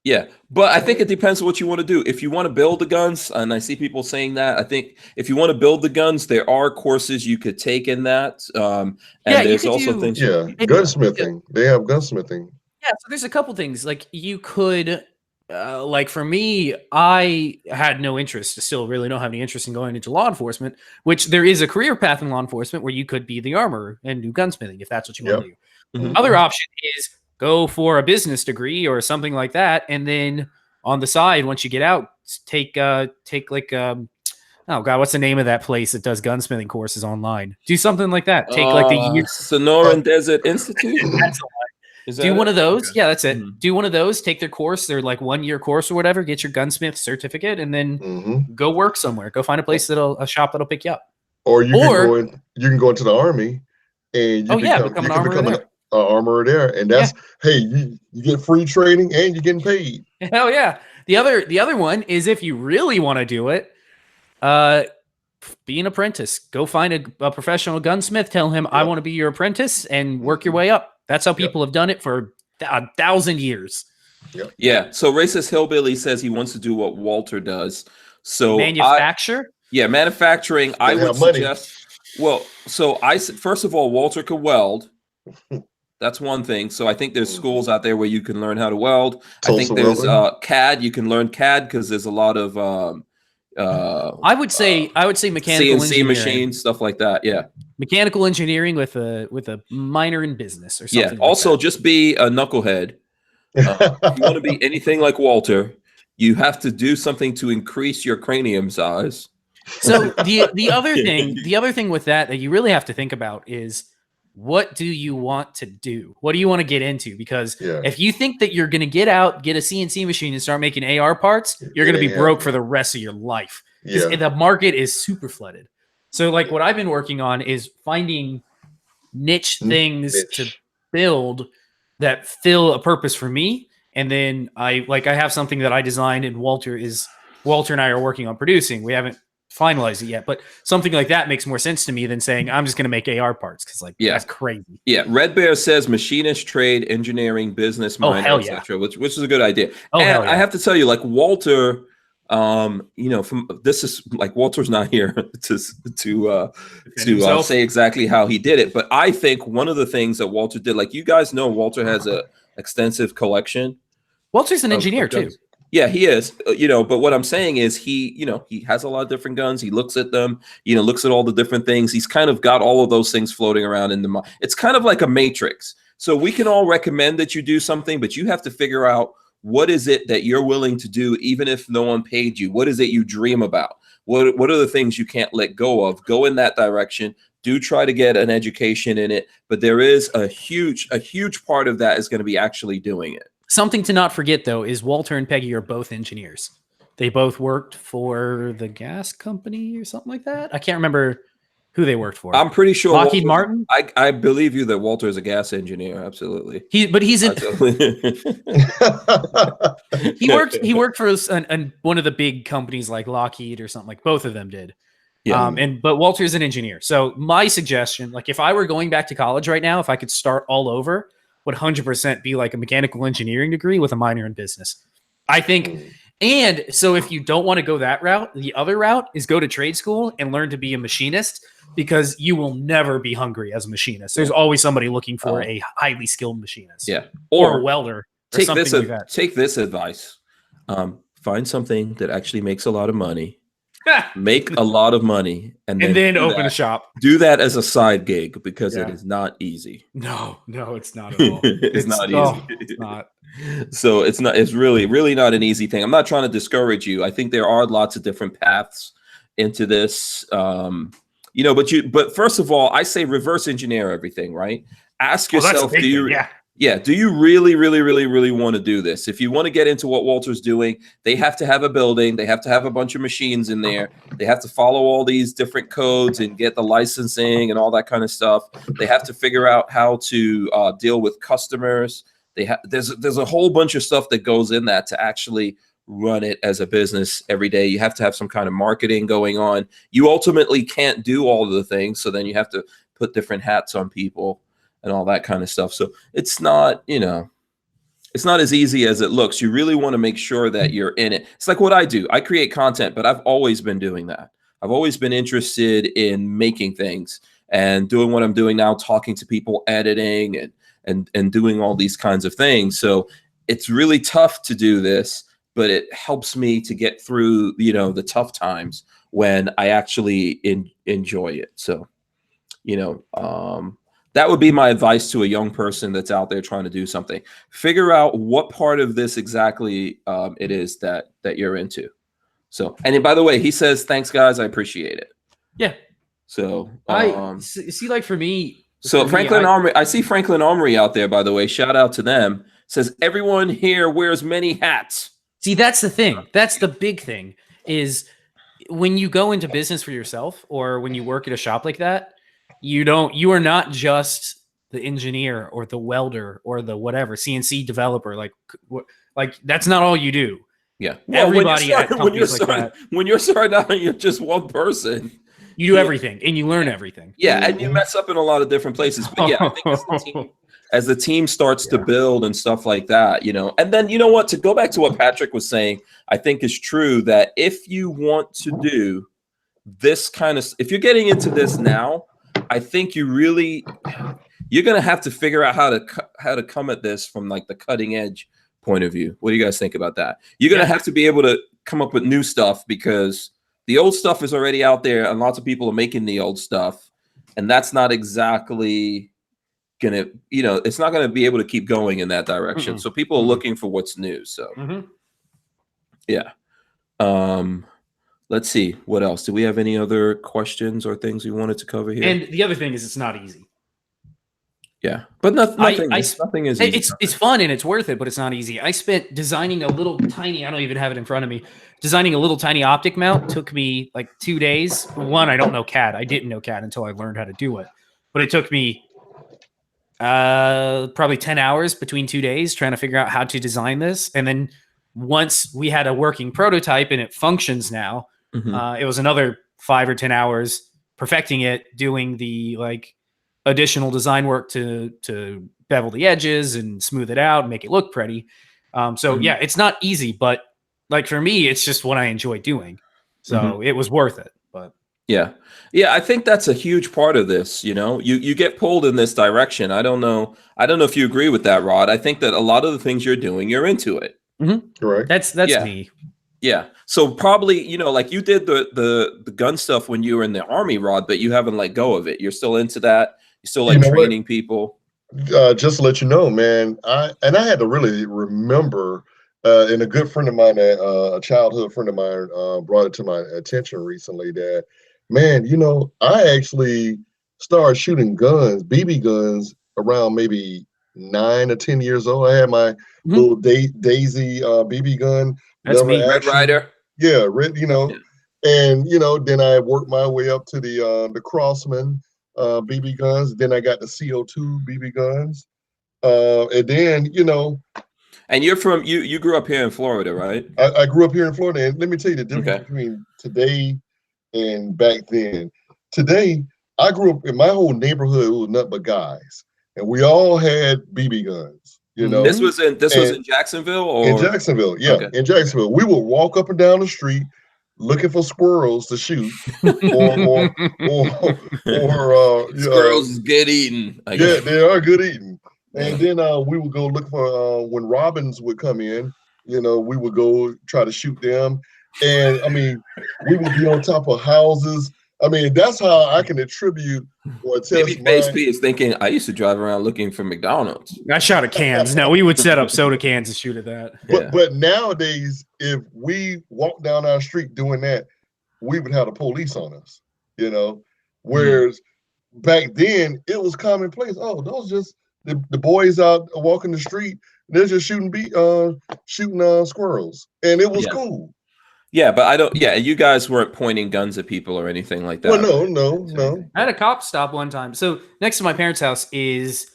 Yeah, but I think it depends on what you want to do. If you want to build the guns, and I see people saying that, I think if you want to build the guns, there are courses you could take in that. And there's also things. Yeah, gunsmithing. They have gunsmithing. Yeah, so there's a couple things. Like you could, like for me, I had no interest. Still really don't have any interest in going into law enforcement, which there is a career path in law enforcement where you could be the armor and do gunsmithing if that's what you want to do. Other option is go for a business degree or something like that, and then on the side, once you get out, take like oh god, what's the name of that place that does gunsmithing courses online? Do something like that. Take like the year Sonoran Desert Institute. Do one of those. Yeah, that's it. Do one of those. Take their course. They're like 1 year course or whatever. Get your gunsmith certificate, and then go work somewhere. Go find a place a shop that'll pick you up. Or you can go into the Army, and you become an armorer there, and that's you get free training and you're getting paid. Hell yeah. The other one is if you really want to do it, be an apprentice. Go find a professional gunsmith. Tell him I want to be your apprentice and work your way up. That's how people have done it for 1,000 years. Yeah. So Racist Hillbilly says he wants to do what Walter does. So manufacture. Manufacturing. I would suggest. Well, so first of all, Walter could weld. That's one thing. So I think there's schools out there where you can learn how to weld. I think there's CAD. You can learn CAD because there's a lot of I would say mechanical CNC machines, stuff like that. Yeah, mechanical engineering with a minor in business or something. Yeah. Also, just be a knucklehead. If you want to be anything like Walter, you have to do something to increase your cranium size. So the other thing with that you really have to think about is what do you want to do? What do you want to get into? Because Yeah. if you think that you're going to get out, get a CNC machine and start making AR parts, you're going to be broke for the rest of your life. Because the market is super flooded. So like what I've been working on is finding niche things to build that fill a purpose for me. And then I have something that I designed and Walter and I are working on producing. We haven't finalized it yet, but something like that makes more sense to me than saying I'm just going to make AR parts because that's crazy. Yeah, Red Bear says machinist, trade, engineering, business, minor, etc., which is a good idea. And I have to tell you, like Walter, from this is like Walter's not here to say exactly how he did it, but I think one of the things that Walter did, like you guys know, Walter has a extensive collection. Walter's an engineer too. Yeah, he is, but what I'm saying is he has a lot of different guns. He looks at them, looks at all the different things. He's kind of got all of those things floating around in the mind. It's kind of like a matrix. So we can all recommend that you do something, but you have to figure out what is it that you're willing to do, even if no one paid you. What is it you dream about? What are the things you can't let go of? Go in that direction. Do try to get an education in it, but there is a huge part of that is going to be actually doing it. Something to not forget, though, is Walter and Peggy are both engineers. They both worked for the gas company or something like that. I can't remember who they worked for. I'm pretty sure Lockheed Martin. I believe you that Walter is a gas engineer. Absolutely. He worked for one of the big companies like Lockheed or something. Like both of them did. Yeah. But Walter's an engineer. So my suggestion, like if I were going back to college right now, if I could start all over, would 100% be like a mechanical engineering degree with a minor in business. I think. And so if you don't want to go that route, the other route is go to trade school and learn to be a machinist, because you will never be hungry as a machinist. There's always somebody looking for a highly skilled machinist. Yeah. Or a welder. Take this advice. Find something that actually makes a lot of money. Make a lot of money and then open a shop. Do that as a side gig, because it is not easy. No, it's not at all. it's not easy. It's not. So it's really not an easy thing. I'm not trying to discourage you. I think there are lots of different paths into this. But first of all, I say reverse engineer everything, right? Ask yourself, do you really want to do this? If you want to get into what Walter's doing, they have to have a building. They have to have a bunch of machines in there. They have to follow all these different codes and get the licensing and all that kind of stuff. They have to figure out how to deal with customers. There's a whole bunch of stuff that goes in that to actually run it as a business every day. You have to have some kind of marketing going on. You ultimately can't do all of the things. So then you have to put different hats on people and all that kind of stuff. So it's not, it's not as easy as it looks. You really want to make sure that you're in it. It's like what I do. I create content, but I've always been doing that. I've always been interested in making things and doing what I'm doing now, talking to people, editing and doing all these kinds of things. So it's really tough to do this, but it helps me to get through, the tough times when I actually enjoy it. So, that would be my advice to a young person that's out there trying to do something. Figure out what part of this exactly it is that you're into. So, and by the way, he says, thanks guys. I appreciate it. Yeah. So I see, like for me. So Armory, I see Franklin Armory out there, by the way, shout out to them. Says everyone here wears many hats. See, that's the thing. That's the big thing is when you go into business for yourself or when you work at a shop like that, you are not just the engineer or the welder or the whatever CNC developer. Like that's not all you do. Yeah. Everybody when you're starting out, you're just one person. You do everything and you learn everything. Yeah. And you mess up in a lot of different places. But yeah, I think as the team starts to build and stuff like that, and then to go back to what Patrick was saying, I think is true that if you want to do this kind of, if you're getting into this now, I think you're going to have to figure out how to come at this from like the cutting edge point of view. What do you guys think about that? You're going to have to be able to come up with new stuff because the old stuff is already out there and lots of people are making the old stuff. And that's not exactly gonna, it's not gonna be able to keep going in that direction. Mm-hmm. So people are looking for what's new. So yeah. Let's see what else. Do we have any other questions or things we wanted to cover here? And the other thing is it's not easy. Yeah, but nothing is easy. It's fun and it's worth it, but it's not easy. I spent designing a little tiny, I don't even have it in front of me. Designing a little tiny optic mount took me like 2 days. One, I don't know CAD. I didn't know CAD until I learned how to do it. But it took me probably 10 hours between 2 days trying to figure out how to design this. And then once we had a working prototype and it functions now, it was another 5 or 10 hours perfecting it, doing the like additional design work to bevel the edges and smooth it out and make it look pretty. So yeah, it's not easy, but like for me, it's just what I enjoy doing. So it was worth it. But yeah, I think that's a huge part of this. You know, you get pulled in this direction. I don't know if you agree with that, Rod. I think that a lot of the things you're doing, you're into it. Correct. That's me. Yeah. So probably, you know, like you did the gun stuff when you were in the Army, Rod, but you haven't let go of it. You're still into that. You're still like training people. Just to let you know, man, I had to really remember, and a good friend of mine, a childhood friend of mine, brought it to my attention recently that, man, you know, I actually started shooting guns, BB guns, around maybe 9 or 10 years old. I had my little Daisy BB gun. That's me. Red Ryder. Yeah, red. You know, and you know, then I worked my way up to the Crossman BB guns. Then I got the CO2 BB guns, and then you know. And you're from you grew up here in Florida, right? I grew up here in Florida, and let me tell you the difference between today and back then. Today, I grew up in my whole neighborhood was nothing but guys, and we all had BB guns. You know, this was in Jacksonville, or in Jacksonville, yeah, in Jacksonville. We would walk up and down the street looking for squirrels to shoot, or squirrels get eaten. Yeah, they are good eating. And then we would go look for when robins would come in. You know, we would go try to shoot them, and I mean, we would be on top of houses. I mean, that's how I can attribute or test. Babyface P is thinking, I used to drive around looking for McDonald's. I shot at cans. No, we would set up soda cans and shoot at that. But nowadays, if we walk down our street doing that, we would have the police on us. You know, whereas back then it was commonplace. Oh, those just the boys out walking the street. They're just shooting squirrels, and it was cool. Yeah, but I don't. Yeah, you guys weren't pointing guns at people or anything like that. Well, no. I had a cop stop one time. So next to my parents' house is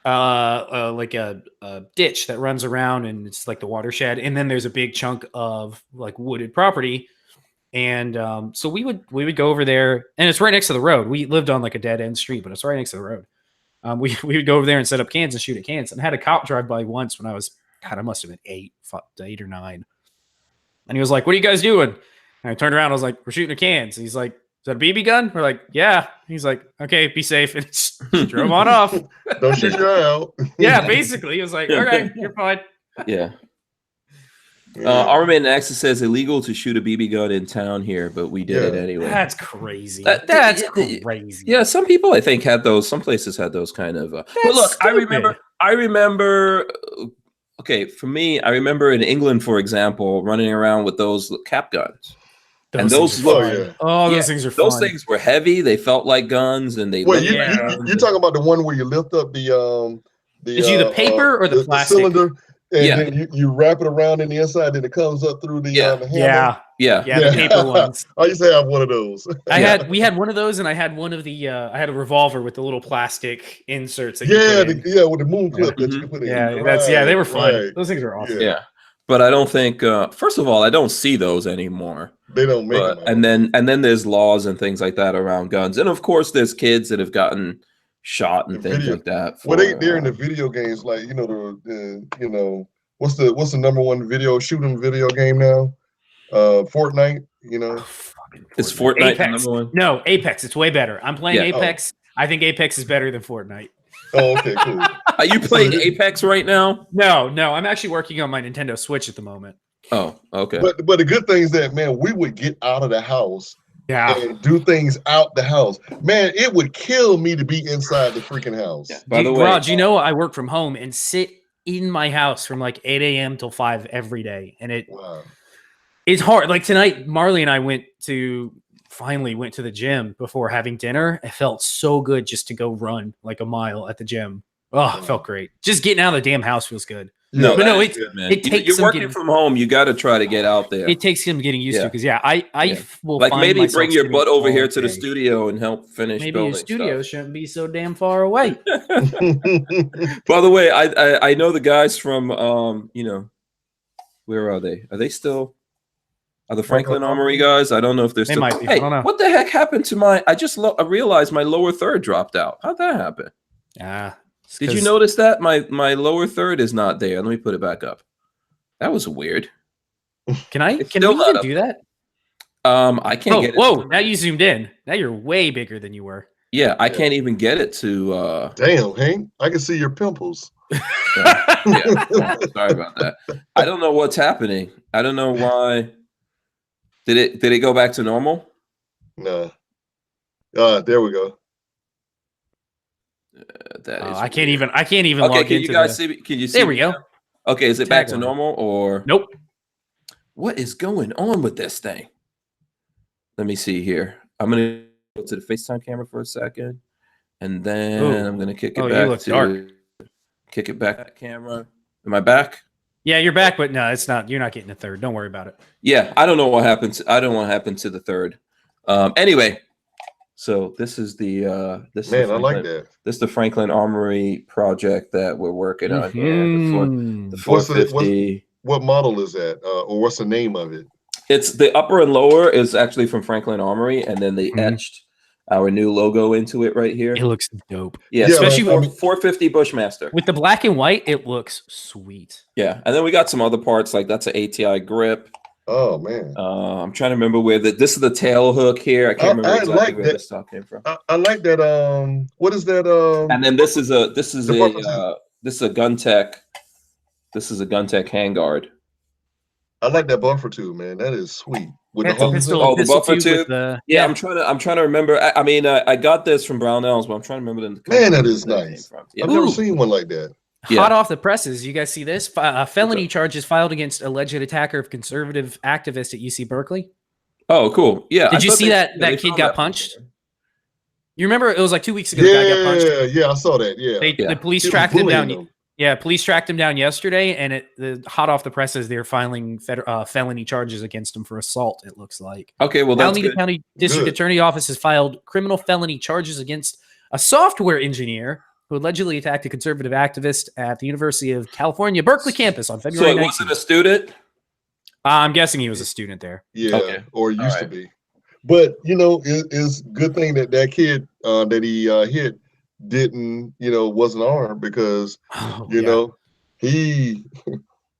like a ditch that runs around, and it's like the watershed. And then there's a big chunk of like wooded property. And so we would go over there, and it's right next to the road. We lived on like a dead end street, but it's right next to the road. We would go over there and set up cans and shoot at cans. And I had a cop drive by once when I was, God, I must have been 8 or 9. And he was like, "What are you guys doing?" And I turned around. I was like, "We're shooting at cans." And he's like, "Is that a BB gun?" We're like, "Yeah." He's like, "Okay, be safe." And just drove on off. Don't shoot your eye out. Yeah, basically. He was like, "Okay, you're fine." Yeah. Armory Nexus says illegal to shoot a BB gun in town here, but we did it anyway. That's crazy. That's crazy. Yeah, some people I think had those. Some places had those kind of. But look, stupid. I remember. Okay, for me, I remember in England, for example, running around with those cap guns. Those things are fun. Those things were heavy. They felt like guns, and they. Wait, you're talking about the one where you lift up the Is you the paper or the plastic? Cylinder, and then you wrap it around in the inside, and it comes up through the handle. Yeah, the paper ones. I used to have one of those. We had one of those, and I had one of the. I had a revolver with the little plastic inserts. That with the moon clip that you can put in. Yeah, they were fun. Right. Those things were awesome. Yeah, but I don't think. First of all, I don't see those anymore. They don't make them. And then there's laws and things like that around guns, and of course there's kids that have gotten shot and things like that. They're in the video games, like what's the number one shooting video game now? Fortnite, Is Fortnite Apex. number one? No, Apex. It's way better. I'm playing Apex. I think Apex is better than Fortnite. Oh, okay, cool. Are you playing Apex right now? No. I'm actually working on my Nintendo Switch at the moment. Oh, okay. But the good thing is that, man, we would get out of the house and do things out the house. Man, it would kill me to be inside the freaking house. Yeah. By the way, Rod, I work from home and sit in my house from like 8 a.m. till 5 every day. And it's hard. Like tonight, Marley and I went to finally went to the gym before having dinner. It felt so good just to go run like a mile at the gym. Oh, it felt great. Just getting out of the damn house feels good. No, but no, it takes you're some working getting, from home. You got to try to get out there. It takes him getting used to, because I will like find maybe myself bring your sitting butt over all here to the day. studio and help finish Maybe building your studio stuff. shouldn't be so damn far away. By the way, I know the guys from where are they? Are they still? Are the Franklin Armory guys? I don't know if they're still. Might be. Hey, I don't know. what the heck happened to my? I just I realized my lower third dropped out. How'd that happen? Did you notice that my lower third is not there? Let me put it back up. That was weird. Can we still even do that? I can't get it. Whoa! Now you zoomed in. Now you're way bigger than you were. Yeah, I can't even get it to. Damn, Hank! I can see your pimples. Sorry about that. I don't know what's happening. I don't know why. Did it go back to normal? No. There we go. That is. I can't even. Okay, log can you guys see? Can you see? There we go. Okay, is it back to normal or? Nope. What is going on with this thing? Let me see here. I'm gonna go to the FaceTime camera for a second, and then I'm gonna kick it back to dark. Kick it back to camera. Am I back? Yeah, you're back, but no, it's not. You're not getting a third. Don't worry about it. Yeah, I don't know what happened. I don't know what happened to the third. Anyway, so this is the this. Man, I like that. This is the Franklin Armory project that we're working on here. The 450. What model is that, or what's the name of it? It's the upper and lower is actually from Franklin Armory, and then they etched our new logo into it right here. It looks dope. Yeah, especially with 450 Bushmaster. With the black and white, it looks sweet. Yeah, and then we got some other parts, like that's an ATI grip. Oh, man. I'm trying to remember where this is the tail hook here. I can't remember exactly where this stuff came from. I like that. What is that? And then this is a gun tech. This is a gun tech handguard. I like that buffer tube, man. That is sweet. With That's the the buffer tube. I'm trying to remember. I mean, I got this from Barnauls, but I'm trying to remember the. Man, that is nice. I've never seen one like that. Hot off the presses. You guys see this? Felony charges filed against alleged attacker of conservative activist at UC Berkeley. Oh, cool. Yeah. Did you see that kid got punched? You remember it was like 2 weeks ago. The guy got punched. Yeah, I saw that. Yeah. The police tracked him down. Yeah, police tracked him down yesterday, and the hot off the presses, they're filing felony charges against him for assault. It looks like. Okay, well, that's Alameda County District Attorney Office has filed criminal felony charges against a software engineer who allegedly attacked a conservative activist at the University of California, Berkeley campus on February 19th. So it wasn't a student? I'm guessing he was a student there. Yeah, or used to be. But, it's a good thing that kid that he hit didn't, wasn't armed because, you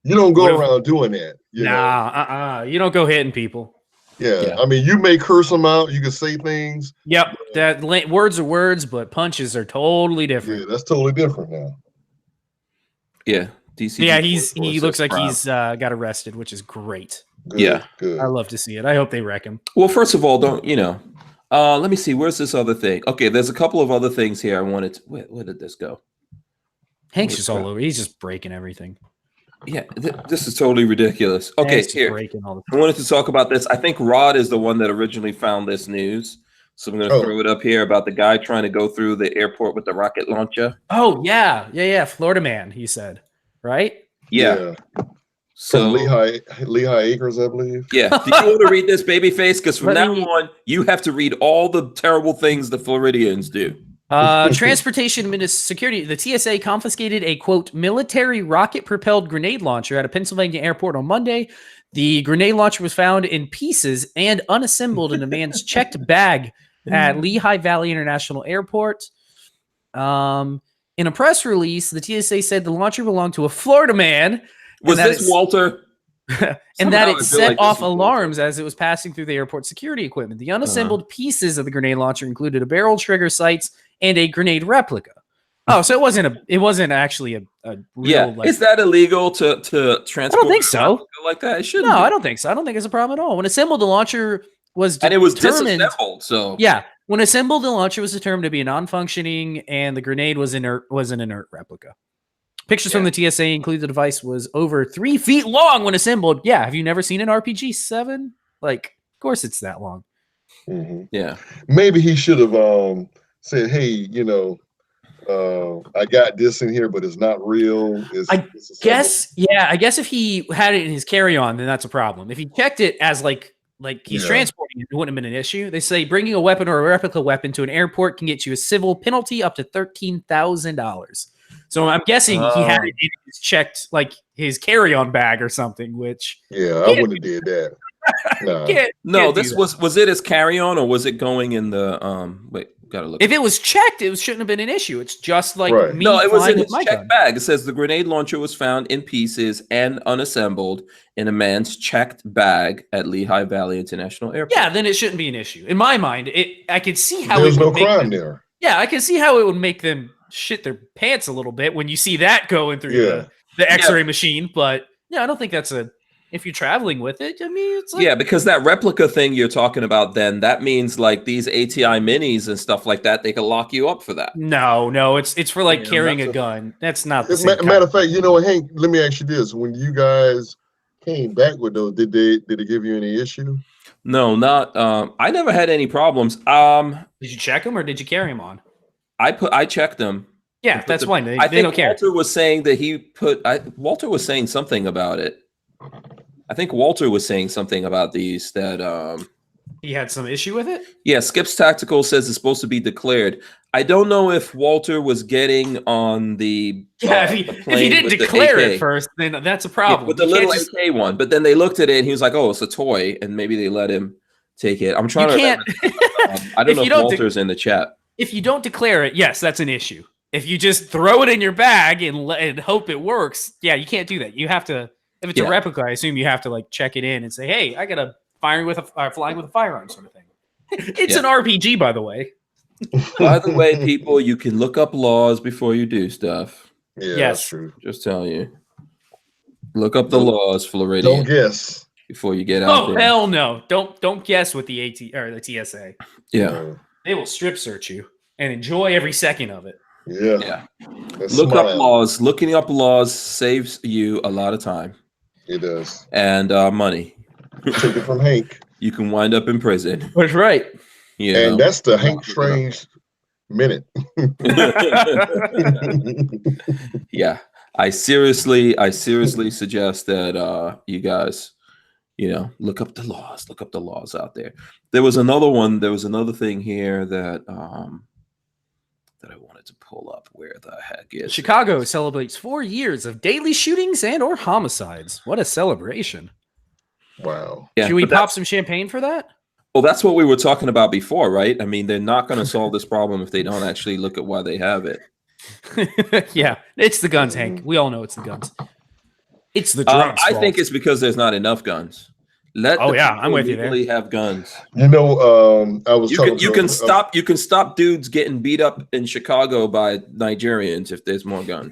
don't go around doing that. You don't go hitting people. Yeah. I mean, you may curse them out. You can say things. Yep. That words are words, but punches are totally different. Yeah, that's totally different now. Yeah. DC. Yeah, he looks like he's got arrested, which is great. Good, I love to see it. I hope they wreck him. Well, first of all, let me see. Where's this other thing? Okay, there's a couple of other things here I wanted to. Where did this go? Hank's just all over. He's just breaking everything. Yeah, this is totally ridiculous. Okay, here. I wanted to talk about this. I think Rod is the one that originally found this news. So I'm going to throw it up here about the guy trying to go through the airport with the rocket launcher. Oh, yeah. Florida man, he said. Right? Yeah. So Lehigh Acres, I believe. Yeah. Do you want to read this, Babyface? Because from now on, you have to read all the terrible things the Floridians do. Transportation Security, the TSA confiscated a, quote, military rocket-propelled grenade launcher at a Pennsylvania airport on Monday. The grenade launcher was found in pieces and unassembled in a man's checked bag at Lehigh Valley International Airport. In a press release, the TSA said the launcher belonged to a Florida man. Was this Walter? And that it set off alarms as it was passing through the airport security equipment. The unassembled pieces of the grenade launcher included a barrel, trigger sights, and a grenade replica. Oh, so it wasn't actually a real. Yeah, is that illegal to transport? I don't think so. Like that, it shouldn't. No, I don't think so. I don't think it's a problem at all. When assembled, the launcher was and it was disassembled. So yeah, when assembled, the launcher was determined to be non-functioning, and the grenade was an inert replica. Pictures from the TSA include the device was over 3 feet long when assembled. Yeah, have you never seen an RPG-7? Like, of course it's that long. Yeah. Maybe he should have said, "Hey, you know, I got this in here, but it's not real." I guess if he had it in his carry-on, then that's a problem. If he checked it as like he's transporting it, it wouldn't have been an issue. They say bringing a weapon or a replica weapon to an airport can get you a civil penalty up to $13,000. So I'm guessing he had it in his checked like his carry-on bag or something. Which I wouldn't have did that. No, this was it his carry-on, or was it going in the wait, gotta look. If it was checked, it shouldn't have been an issue. It's just like me. No, it was in his checked checked bag. It says the grenade launcher was found in pieces and unassembled in a man's checked bag at Lehigh Valley International Airport. Yeah, then it shouldn't be an issue. In my mind, I could see how there's no crime there. Yeah, I can see how it would make them shit their pants a little bit when you see that going through the X-ray machine. But yeah, I don't think that's if you're traveling with it, I mean, it's like, because that replica thing you're talking about, then that means like these ATI minis and stuff like that, they can lock you up for that. No, it's for like carrying a gun. That's not the same. Matter of fact, you know, Hank, let me ask you this: when you guys came back with those, did it give you any issue? No, not. I never had any problems. Did you check them or did you carry them on? I checked them. Yeah, that's fine. They don't care. Walter was saying that Walter was saying something about it. I think Walter was saying something about these that he had some issue with it. Yeah, Skips Tactical says it's supposed to be declared. I don't know if Walter was getting on the if he didn't declare it first, then that's a problem. With the little AK one, but then they looked at it and he was like, "Oh, it's a toy," and maybe they let him take it. I'm trying to remember. I don't know if Walter's in the chat. If you don't declare it, yes, that's an issue. If you just throw it in your bag and hope it works, yeah, you can't do that. You have to. If it's a replica, I assume you have to like check it in and say, "Hey, I got a flying with a firearm sort of thing." It's an RPG, by the way. By the way, people, you can look up laws before you do stuff. Yeah, that's true. Just tell you, look up the laws, Floridian. Don't guess before you get out. Oh hell no! Don't guess with the the TSA. Yeah, they will strip search you and enjoy every second of it. Yeah. Look up laws. Looking up laws saves you a lot of time. It does. And money. Take it from Hank. You can wind up in prison. That's right. Yeah. And that's the Hank Strange minute. Yeah. I seriously suggest that you guys, look up the laws. Look up the laws out there. There was another thing here that I wanted to pull up. Where the heck is Chicago celebrates 4 years of daily shootings and or homicides. What a celebration. Wow. Yeah, should we pop some champagne for that? Well, that's what we were talking about before, right? I mean, they're not going to solve this problem if they don't actually look at why they have it. Yeah, it's the guns, Hank. We all know it's the guns. It's the drugs. I think it's because there's not enough guns. I'm with you there. Legally have guns. I was. You can stop dudes getting beat up in Chicago by Nigerians if there's more guns.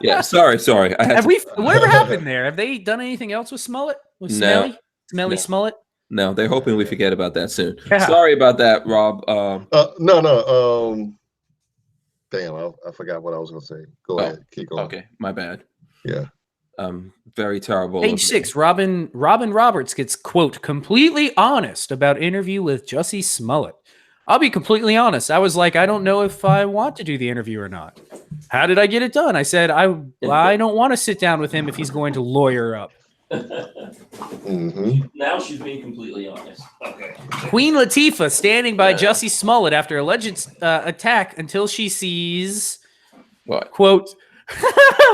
Yeah, sorry. Whatever happened there? Have they done anything else with Smollett? With Smelly? Smelly Smollett? No, they're hoping we forget about that soon. Yeah. Sorry about that, Rob. No. Damn, I forgot what I was going to say. Go ahead, keep going. Okay, my bad. Yeah. Very terrible. Page 6, Robin Roberts gets, quote, completely honest about interview with Jussie Smollett. I'll be completely honest. I was like, I don't know if I want to do the interview or not. How did I get it done? I said, I don't want to sit down with him if he's going to lawyer up. Now she's being completely honest. Okay. Queen Latifah standing by Jussie Smollett after alleged attack until she sees what? Quote,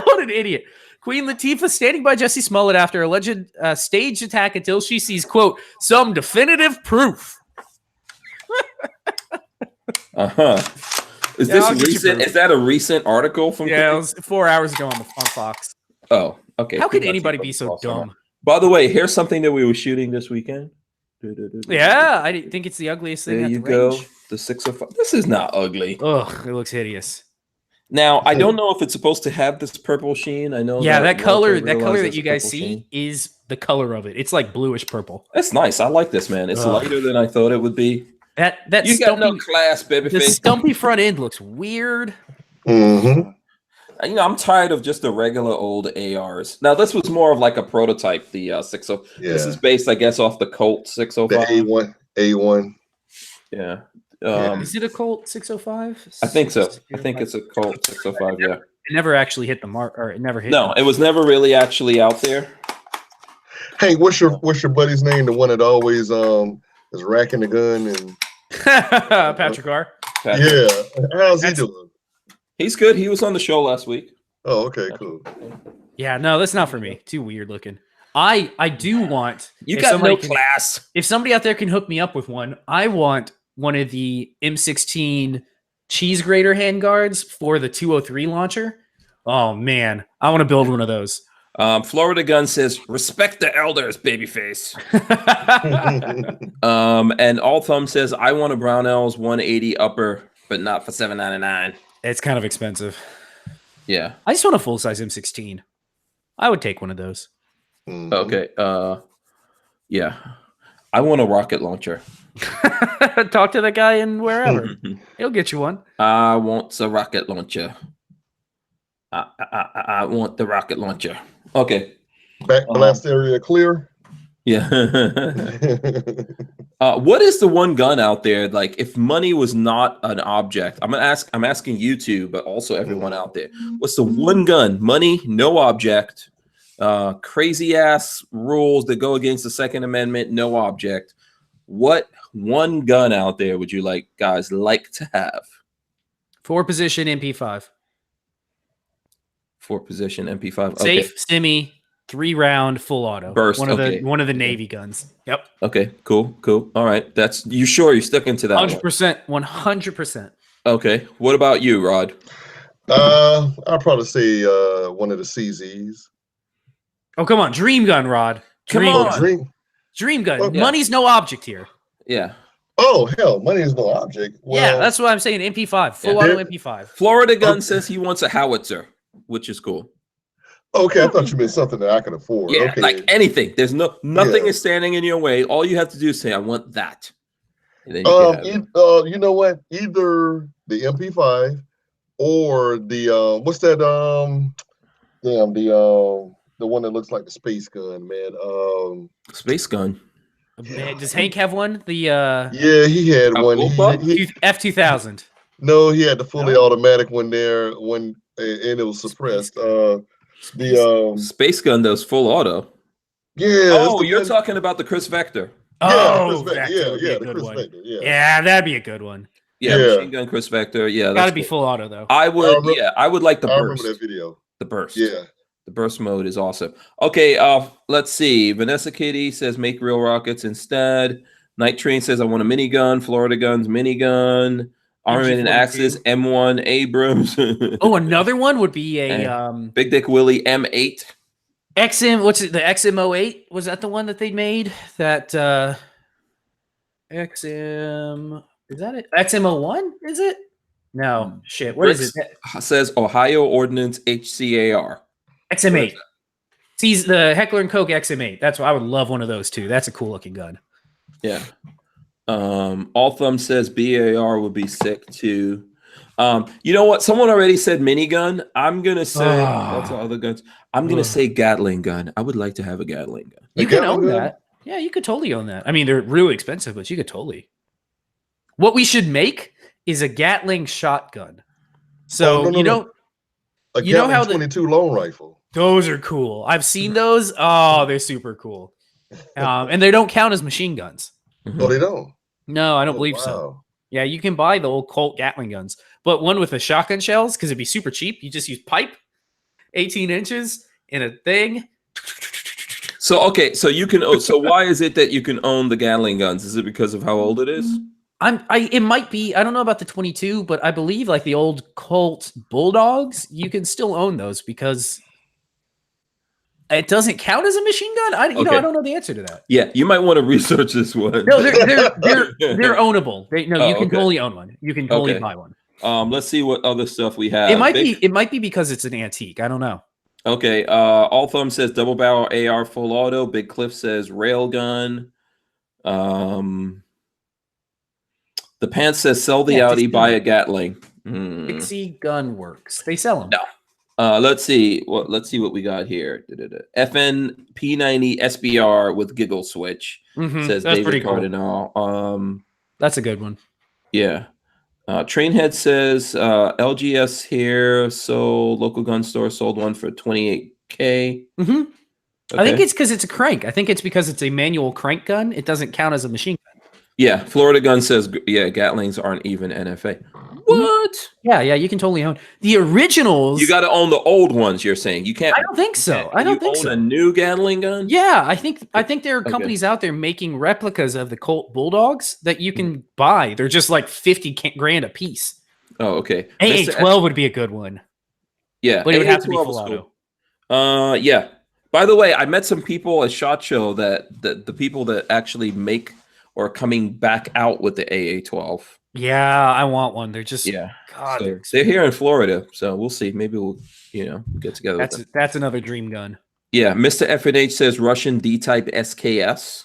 what an idiot. Queen Latifah standing by Jussie Smollett after alleged staged attack until she sees, quote, some definitive proof. Is this recent? Is that a recent article from? Yeah, it was 4 hours ago on Fox. Oh, okay. How could anybody be so dumb? By the way, here's something that we were shooting this weekend. Yeah, I didn't think it's the ugliest thing. There you go. The 605. This is not ugly. Ugh, it looks hideous. Now, I don't know if it's supposed to have this purple sheen. I know. Yeah, that color that you guys see is the color of it. It's like bluish purple. That's nice. I like this, man. It's lighter than I thought it would be. That you got no class, Babyface. The stumpy front end looks weird. I'm tired of just the regular old ARs. Now, this was more of like a prototype, the 60. Yeah. This is based, I guess, off the Colt 605. The A1. A1. Yeah. Is it a Colt 605? I think so. I think it's a Colt 605. Yeah. It never actually hit the mark, or it never hit. No, it was never really actually out there. Hey, what's your buddy's name? The one that always is racking the gun and Patrick R. yeah. How's he doing? He's good. He was on the show last week. Oh, okay, cool. Yeah, no, that's not for me. Too weird looking. I do want. You got no class. If somebody out there can hook me up with one, I want one of the M16 cheese grater handguards for the 203 launcher. Oh man, I want to build one of those. Florida Gun says, "Respect the elders, babyface." And All Thumb says, "I want a Brownells 180 upper, but not for $7.99." It's kind of expensive. Yeah, I just want a full size M16. I would take one of those. Okay. Yeah, I want a rocket launcher. Talk to the guy in wherever. He'll get you one. I want a rocket launcher. I want the rocket launcher. Okay. Back blast area clear. Yeah. What is the one gun out there? Like, if money was not an object, I'm asking you two, but also everyone out there. What's the one gun? Money, no object. Crazy ass rules that go against the Second Amendment, no object. What one gun out there would you guys like to have? 4-position MP5. 4-position MP5. Okay. Safe, semi, 3-round, full auto. Burst. One of the Navy guns. Yep. Okay. Cool. All right. That's you. Sure, you're sticking to that. 100%. 100%. Okay. What about you, Rod? I'll probably say one of the CZs. Oh, come on. Dream gun, Rod. Dream gun. Okay. Money's no object here. Yeah. Oh, hell, money is no object. Well, yeah, that's what I'm saying. MP5. Full auto MP5. Florida Gun says he wants a howitzer, which is cool. Okay, I thought you meant something that I could afford. Yeah, okay. like anything. There's nothing is standing in your way. All you have to do is say, "I want that." And then you know what? Either the MP5 or the what's that? The one that looks like the space gun, man. Space gun. Man, does Hank have one? The yeah, he had one. F2000. No, he had the fully automatic one there and it was suppressed. The space gun does full auto. Yeah. Oh, you're talking about the Chris Vector. Oh, yeah, the Chris Vector. Yeah, that'd be a good one. Yeah, machine gun Chris Vector. Yeah, gotta be full auto though. I would. I would like the burst. I remember that video. The burst. Yeah. The burst mode is awesome. Okay, let's see. Vanessa Kitty says make real rockets instead. Night Train says I want a minigun. Florida Guns minigun. Armament and Axis M1 Abrams. Oh, another one would be a Big Dick Willie M8. XM. What's it? The XM08 was that the one that they made? That XM is that it? XM01 is it? No shit. What is it? Says Ohio Ordnance HCAR. XM8. Sees the Heckler and Koch XM8. That's why I would love one of those too. That's a cool looking gun. Yeah. All Thumb says BAR would be sick too. You know what? Someone already said minigun. I'm gonna say that's all the guns. I'm gonna say Gatling gun. I would like to have a Gatling gun. You can own that. Yeah, you could totally own that. I mean, they're really expensive, but you could totally. What we should make is a Gatling shotgun. So you know how the 22 long rifle. Those are cool. I've seen those. Oh, they're super cool. And they don't count as machine guns. Oh, they don't? No, I don't believe so. Yeah, you can buy the old Colt Gatling guns, but one with the shotgun shells, because it'd be super cheap. You just use pipe, 18 inches in a thing. So, okay, so you can. So why is it that you can own the Gatling guns? Is it because of how old it is? It might be. I don't know about the 22, but I believe like the old Colt Bulldogs, you can still own those because it doesn't count as a machine gun. I don't know the answer to that. Yeah, you might want to research this one. No, they're ownable. You can totally own one. You can totally buy one. Let's see what other stuff we have. It might be because it's an antique. I don't know. Okay. All Thumb says double barrel AR full auto. Big Cliff says railgun. The Pants says sell the Audi, buy a Gatling. Dixie Gun Works. They sell them. No. Let's see what we got here. FN P90 SBR with giggle switch, says That's David pretty cool. Cardinal. That's a good one. Yeah. Trainhead says LGS here, so local gun store sold one for 28K. I think it's because it's a crank. I think it's because it's a manual crank gun. It doesn't count as a machine gun. Yeah, Florida Gun says, yeah, Gatlings aren't even NFA. What? Yeah, you can totally own the originals. You got to own the old ones. You're saying you can't. I don't think so. I don't think so. A new Gatling gun? Yeah, I think there are companies out there making replicas of the Colt Bulldogs that you can buy. They're just like 50 grand a piece. Oh, okay. AA-12 would be a good one. Yeah, but it would have to be full auto. Yeah. By the way, I met some people at SHOT Show that the people that actually make or coming back out with the AA-12. Yeah, I want one. They're just God, so they're here in Florida, so we'll see. Maybe we'll get together. That's another dream gun. Yeah, Mr. FNH says Russian D-type SKS.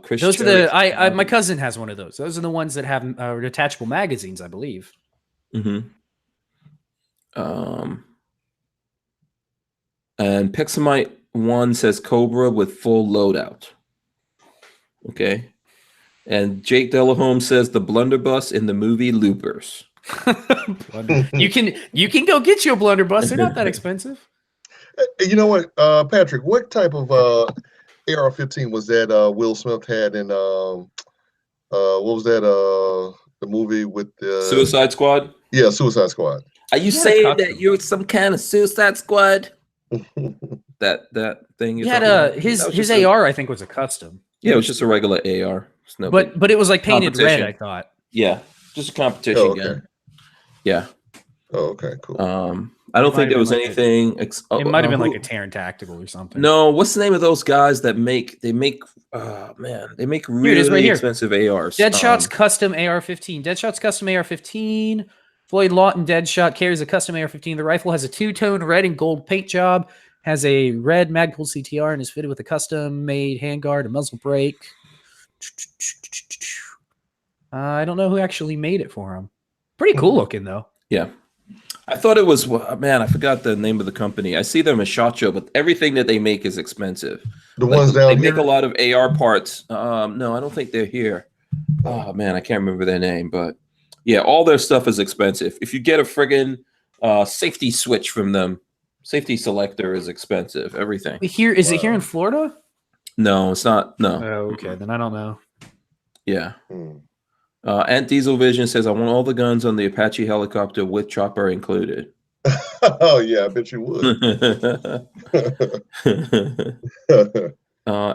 Chris, those are the my cousin has one of those. Those are the ones that have detachable magazines, I believe. And Pixamite 1 says Cobra with full loadout. Okay. And Jake Delahome says the blunderbuss in the movie Loopers. You can go get you a blunderbuss. They're not that expensive. You know what, Patrick? What type of AR-15 was that Will Smith had in what was that the movie with the Suicide Squad? Yeah, Suicide Squad. Are you saying that you're some kind of Suicide Squad? that thing. He had his AR, I think, was a custom. Yeah, it was just a regular AR. But it was like painted red, I thought. Yeah, just a competition gun. Yeah. Oh, okay, cool. I don't think there was anything. It might have been like a Terran Tactical or something. No, what's the name of those guys that make really expensive ARs? Deadshot's custom AR-15. Deadshot's custom AR-15. Floyd Lawton Deadshot carries a custom AR-15. The rifle has a two-tone red and gold paint job. Has a red Magpul CTR and is fitted with a custom-made handguard, a muzzle brake. I don't know who actually made it for him. Pretty cool looking, though. Yeah. I thought it was, I forgot the name of the company. I see them as SHOT Show, but everything that they make is expensive. The ones down here? They make a lot of AR parts. No, I don't think they're here. Oh, man, I can't remember their name, but yeah, all their stuff is expensive. If you get a friggin' safety switch from them, safety selector is expensive. Everything. Is it here in Florida? No, it's not. No. Oh, okay. Then I don't know. Yeah. Ant Diesel Vision says, I want all the guns on the Apache helicopter with chopper included. Oh, yeah, I bet you would.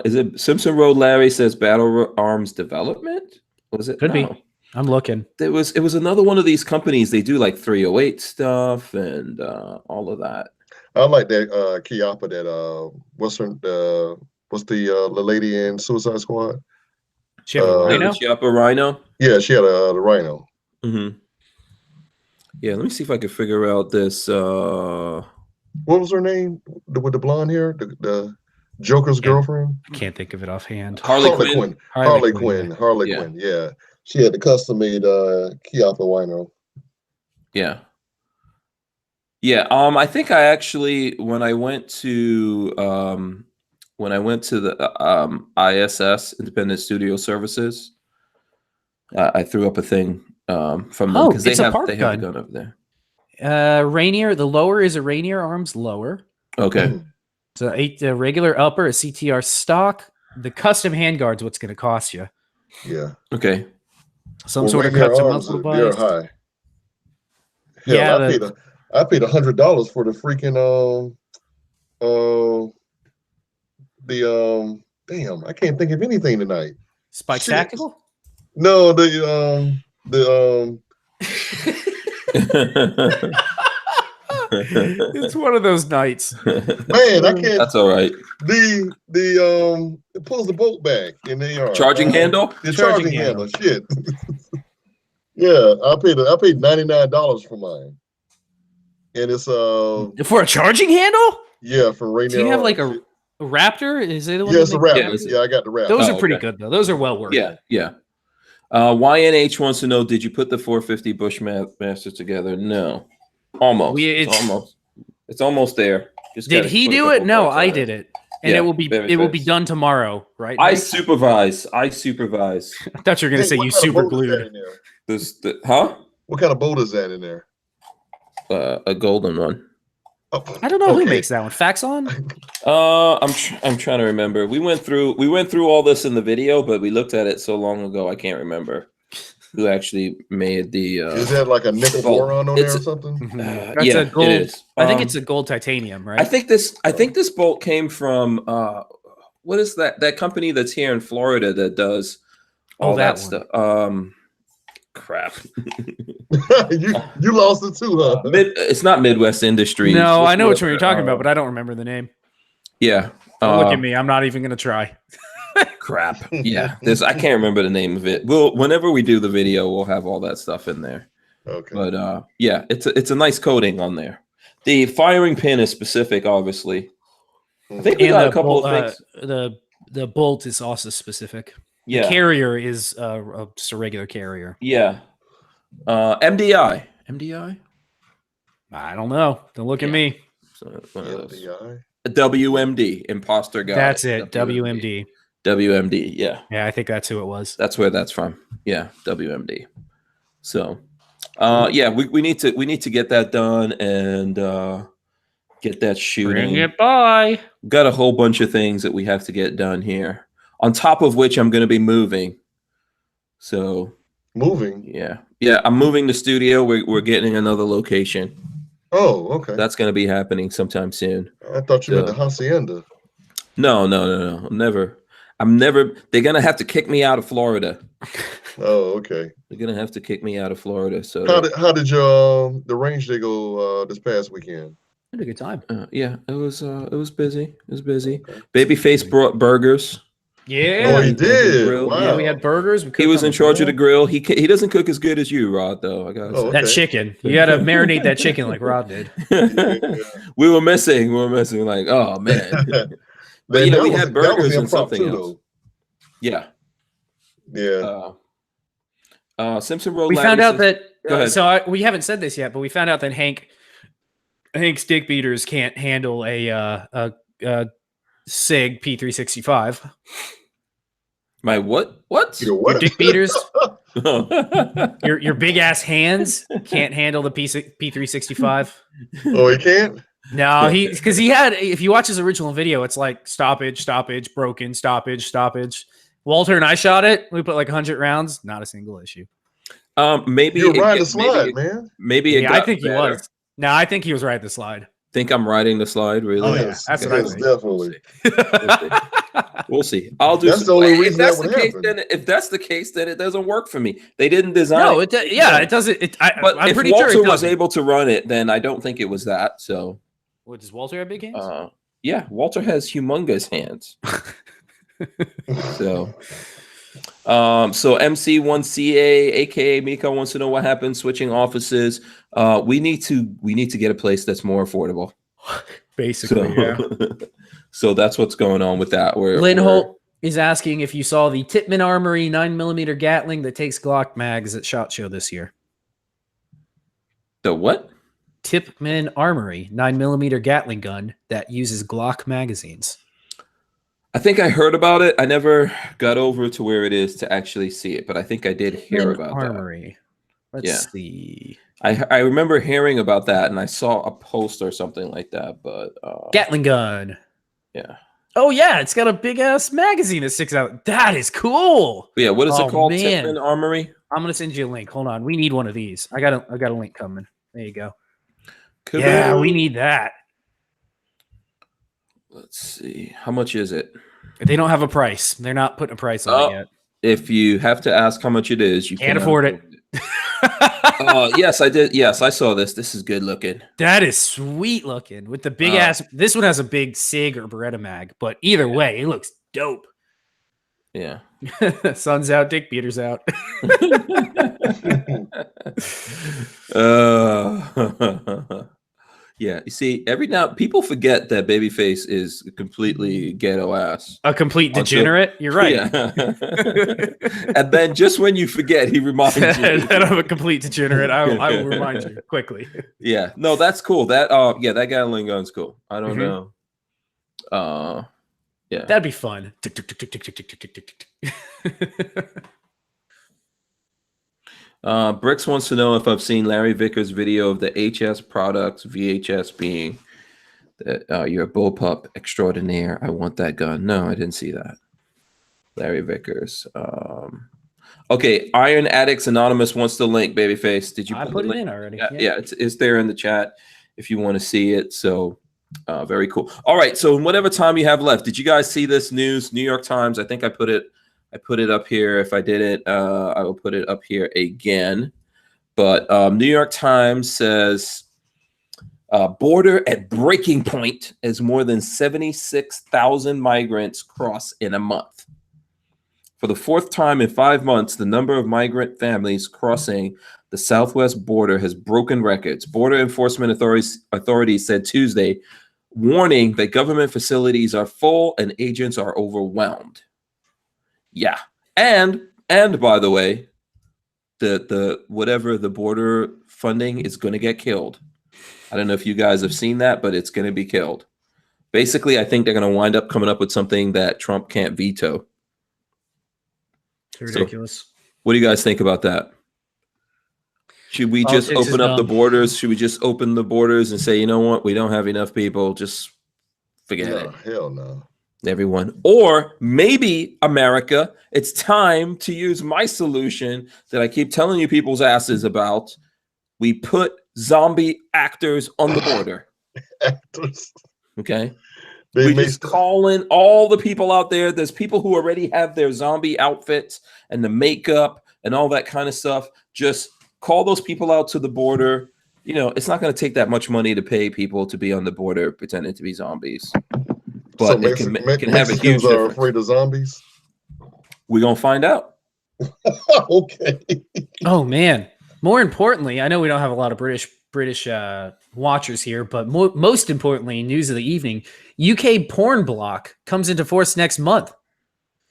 Is it Simpson Road Larry says Battle Arms Development? Was it? Could be. I'm looking. It was another one of these companies. They do like 308 stuff and all of that. I like that Chiappa, that what's the lady in Suicide Squad? She had a Rhino? Chiappa Rhino? Yeah, she had the Rhino. Yeah, let me see if I can figure out this. What was her name? With the blonde hair? The Joker's girlfriend? I can't think of it offhand. Harley Quinn. Harley Quinn, yeah. She had the custom-made Chiappa Rhino. Yeah. Yeah, I think I actually when I went to the ISS, Independent Studio Services, I threw up a thing from them because they have a gun over there. Rainier, the lower is a Rainier Arms lower. Okay. So a regular upper, a CTR stock. The custom handguard's what's going to cost you. Yeah. Okay. Some sort of custom muzzle device. They're high. Hell, yeah, I paid $100 for the freaking damn, I can't think of anything tonight. Spike Tactical? No, it's one of those nights. Man, I can't. That's all right. It pulls the bolt back in the charging handle. The charging handle. Shit. Yeah, I paid $99 for mine, and it's for a charging handle. Yeah, for Rainier. Do you have like a Raptor? Is it? Yeah, it's a Raptor. Yeah, I got the Raptor. Those are pretty good though. Those are well worth it. Yeah. YNH wants to know: did you put the 450 Bushmaster together? No. Almost. It's It's almost there. Just Did gotta he put a do it? couple No, parts I on did it. And Yeah, it will be Babyface. done tomorrow, right? I Nick? supervise. I supervise. I thought you were gonna say What you kind of super boat is that glued. in there? Huh? What kind of boat is that in there? A golden one. Oh, I don't know who okay. makes that one. Faxon? I'm trying to remember. We went through all this in the video, but we looked at it so long ago I can't remember who actually made the. Is that like a nickel boron on there or something? That's yeah, a gold. it is. I think it's a gold titanium, right? I think this bolt came from what is that company that's here in Florida that does all that that one. stuff. Crap. you lost it too, huh? It's not Midwest Industries. No, What's I know the which one you're other, talking about, but I don't remember the name. Yeah. Don't look at me. I'm not even gonna try. Crap. Yeah. I can't remember the name of it. Whenever we do the video, we'll have all that stuff in there. Okay. But yeah, it's a nice coating on there. The firing pin is specific, obviously. I think we got a couple of things. The bolt is also specific. Yeah. The carrier is just a regular carrier. Yeah. MDI. MDI? I don't know. Don't look at me. So one of those. LDI? WMD, imposter guy. That's it. WMD. WMD, yeah. Yeah, I think that's who it was. That's where that's from. Yeah, WMD. So yeah, we need to get that done and get that shooting. Bring it by. Got a whole bunch of things that we have to get done here. On top of which I'm gonna be moving. So Moving? yeah. Yeah, I'm moving the studio. We're getting another location. Oh, okay. That's gonna be happening sometime soon. I thought you meant the hacienda. No. I'm never. They're gonna have to kick me out of Florida. Oh, okay. They're gonna have to kick me out of Florida. So how did your the range day go this past weekend? Had a good time. yeah, it was busy. It was busy. Okay. Babyface brought burgers. Yeah, oh, he did. Wow. Yeah, we had burgers. He was in charge of the grill. He doesn't cook as good as you, Rod. Though I got that chicken. You got to marinate that chicken like Rod did. We were missing. Like, oh man. But you know, we had burgers and something else. Though. Yeah. Yeah. Simpson Road. We found out that. Go ahead. We haven't said this yet, but we found out that Hank's dick beaters can't handle a SIG P365. My what? What? Your dick beaters. your big ass hands can't handle the P365. Oh, he can't. No, because he had. If you watch his original video, it's like stoppage, broken, stoppage. Walter and I shot it. We put like 100 rounds. Not a single issue. Maybe you're riding the slide, man. Maybe I think he was. No, I think he was riding the slide. Think I'm riding the slide, really? Oh, yes. That's what I think. Definitely. We'll see. I'll do. That's the only reason that's the case. Then if that's the case, then it doesn't work for me. They didn't design. No, it doesn't. But I'm if pretty Walter sure it was able to run it, then I don't think it was that. So. What, does Walter have big hands? Yeah, Walter has humongous hands. So MC1CA, aka Miko, wants to know what happened switching offices. We need to get a place that's more affordable. Basically, yeah. So that's what's going on with that. Lynn Holt is asking if you saw the Tippmann Armory 9mm Gatling that takes Glock mags at SHOT Show this year. The what? Tippmann Armory 9mm Gatling gun that uses Glock magazines. I think I heard about it. I never got over to where it is to actually see it, but I think I did hear about Armory. that. Let's see. I remember hearing about that, and I saw a post or something like that. But Gatling gun. Yeah. Oh yeah, it's got a big ass magazine that sticks out. That is cool. Yeah. What is it called? Tippmann Armory. I'm gonna send you a link. Hold on. We need one of these. I got a link coming. There you go. Cool. Yeah, we need that. Let's see. How much is it? They don't have a price. They're not putting a price on it yet. If you have to ask how much it is, you can't afford it. Yes, I did. Yes, I saw this. This is good looking. That is sweet looking with the big ass. This one has a big SIG or Beretta mag, but either way, it looks dope. Yeah. Sun's out, dick beaters out. Yeah, you see, every now people forget that Babyface is a completely ghetto ass. A complete degenerate. You're right. Yeah. And then just when you forget, he reminds you that I'm a complete degenerate. I will remind you quickly. Yeah, no, that's cool. That yeah, that Gatling gun's cool. I don't know. Yeah, That'd be fun. Bricks wants to know if I've seen Larry Vickers' video of the HS products VHS being that you're a bullpup extraordinaire. I want that gun. No, I didn't see that. Larry Vickers. Okay, Iron Addicts Anonymous wants the link. Babyface, did you? I put it in already. Yeah, it's there in the chat if you want to see it. So very cool. All right, so in whatever time you have left, did you guys see this news? New York Times. I think I put it up here. If I didn't, I will put it up here again. But New York Times says border at breaking point as more than 76,000 migrants cross in a month. For the fourth time in 5 months, the number of migrant families crossing the southwest border has broken records. Border enforcement authorities said Tuesday, warning that government facilities are full and agents are overwhelmed. Yeah, and by the way, the whatever the border funding is going to get killed. I don't know if you guys have seen that, but it's going to be killed. Basically, I think they're going to wind up coming up with something that Trump can't veto. It's ridiculous. So, what do you guys think about that? Should we just open up the borders? Should we just open the borders and say, you know what, we don't have enough people, just forget it? Hell no. Everyone. Or maybe, America, it's time to use my solution that I keep telling you people's asses about. We put zombie actors on the border. Actors. Okay. We just call in all the people out there. There's people who already have their zombie outfits and the makeup and all that kind of stuff. Just call those people out to the border. You know, it's not going to take that much money to pay people to be on the border pretending to be zombies. But so it can have a huge difference. Are afraid of zombies? We're going to find out. Okay. Oh, man. More importantly, I know we don't have a lot of British watchers here, but most importantly, news of the evening, UK porn block comes into force next month.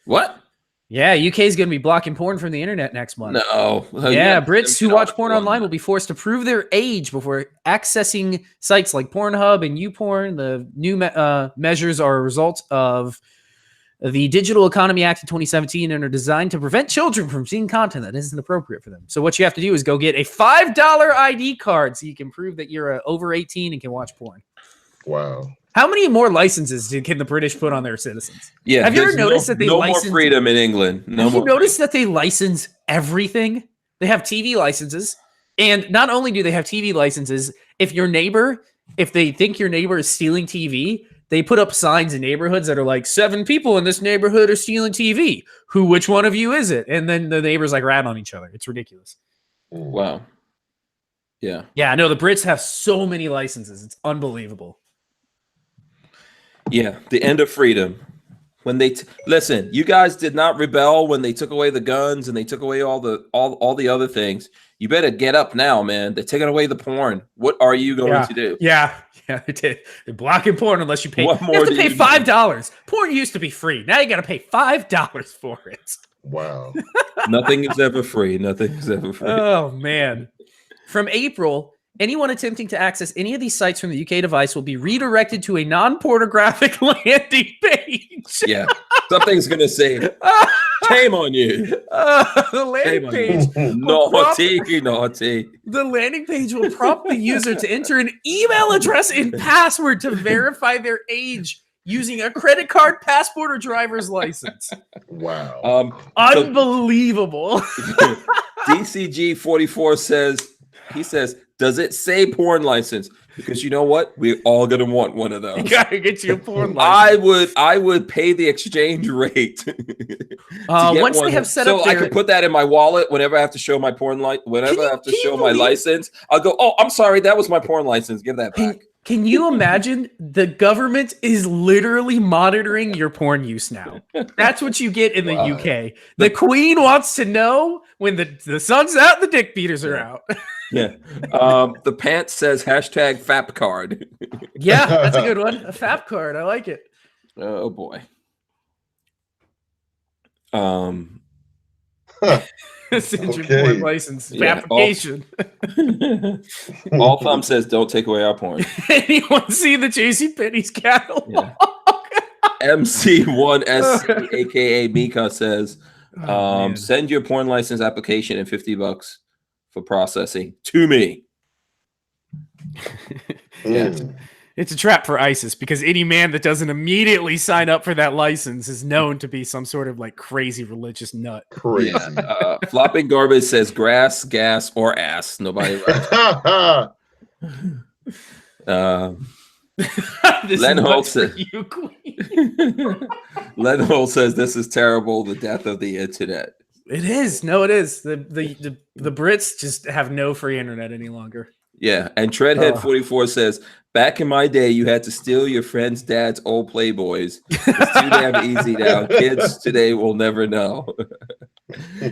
What? Yeah, UK is going to be blocking porn from the internet next month. No. Yeah, Brits who watch porn online will be forced to prove their age before accessing sites like Pornhub and YouPorn. The new measures are a result of the Digital Economy Act of 2017 and are designed to prevent children from seeing content that isn't appropriate for them. So what you have to do is go get a $5 ID card so you can prove that you're over 18 and can watch porn. Wow. How many more licenses can the British put on their citizens? Yeah. Have you ever noticed that they license more freedom in England? Have you noticed that they license everything? They have TV licenses. And not only do they have TV licenses, if they think your neighbor is stealing TV, they put up signs in neighborhoods that are like 7 people in this neighborhood are stealing TV. Which one of you is it? And then the neighbors like rat on each other. It's ridiculous. Wow. Yeah. Yeah, no, the Brits have so many licenses. It's unbelievable. Yeah, the end of freedom. When they listen, you guys did not rebel when they took away the guns and they took away all the other things. You better get up now, man. They're taking away the porn. What are you going to do? Yeah, they're blocking porn unless you pay. You have to pay $5. Porn used to be free. Now you got to pay $5 for it. Wow. Nothing is ever free. Nothing is ever free. Oh man. From April, anyone attempting to access any of these sites from the UK device will be redirected to a non-pornographic landing page. Yeah, something's going to say, shame on you. The landing page. Naughty. The landing page will prompt the user to enter an email address and password to verify their age using a credit card, passport, or driver's license. Wow. Unbelievable. DCG 44 says, does it say porn license? Because you know what? We're all gonna want one of those. You gotta get you a porn license. I would pay the exchange rate. Once they have set up I could put that in my wallet whenever I have to show my porn license. I'll go, oh, I'm sorry, that was my porn license. Give that back. Can you imagine the government is literally monitoring your porn use now? That's what you get in the UK. The Queen wants to know when the sun's out, the dick beaters are out. Yeah. The pants says hashtag FAP card. Yeah, that's a good one. A FAP card. I like it. Oh boy. Send your porn license application. All Thumb says don't take away our porn. Anyone see the JCPenney's catalog? Yeah. MC1SC, aka Mika, says send your porn license application and $50 for processing to me. Yeah. It's a trap for ISIS because any man that doesn't immediately sign up for that license is known to be some sort of like crazy religious nut. Crazy. Yeah. Flopping Garbage says grass, gas, or ass. Nobody writes. Len Holt says, Len Holt says this is terrible. The death of the internet. It is. No, it is. The Brits just have no free internet any longer. Yeah, and Treadhead44 says, back in my day, you had to steal your friend's dad's old Playboys. It's too damn easy now. Kids today will never know.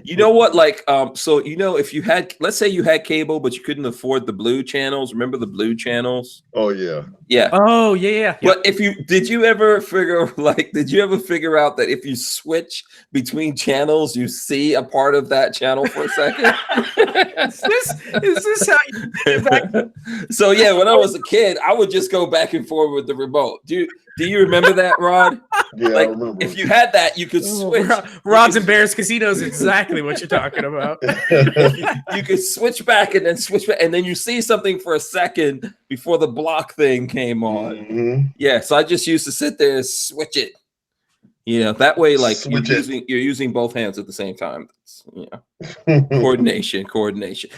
You know what? Like, so you know, if you had, let's say you had cable, but you couldn't afford the blue channels. Remember the blue channels? Oh yeah. Yeah. Oh yeah. But did you ever figure out that if you switch between channels, you see a part of that channel for a second? Is this how you did it back then? So yeah, when I was a kid, I would just go back and forth with the remote. Do you remember that, Rod? Yeah, like, I remember. If you had that, you could switch. Rod's embarrassed because he knows exactly what you're talking about. You could switch back and then switch back, and then you see something for a second before the block thing came on. Mm-hmm. Yeah, so I just used to sit there and switch it. You know, that way, like you're using both hands at the same time. You know, coordination.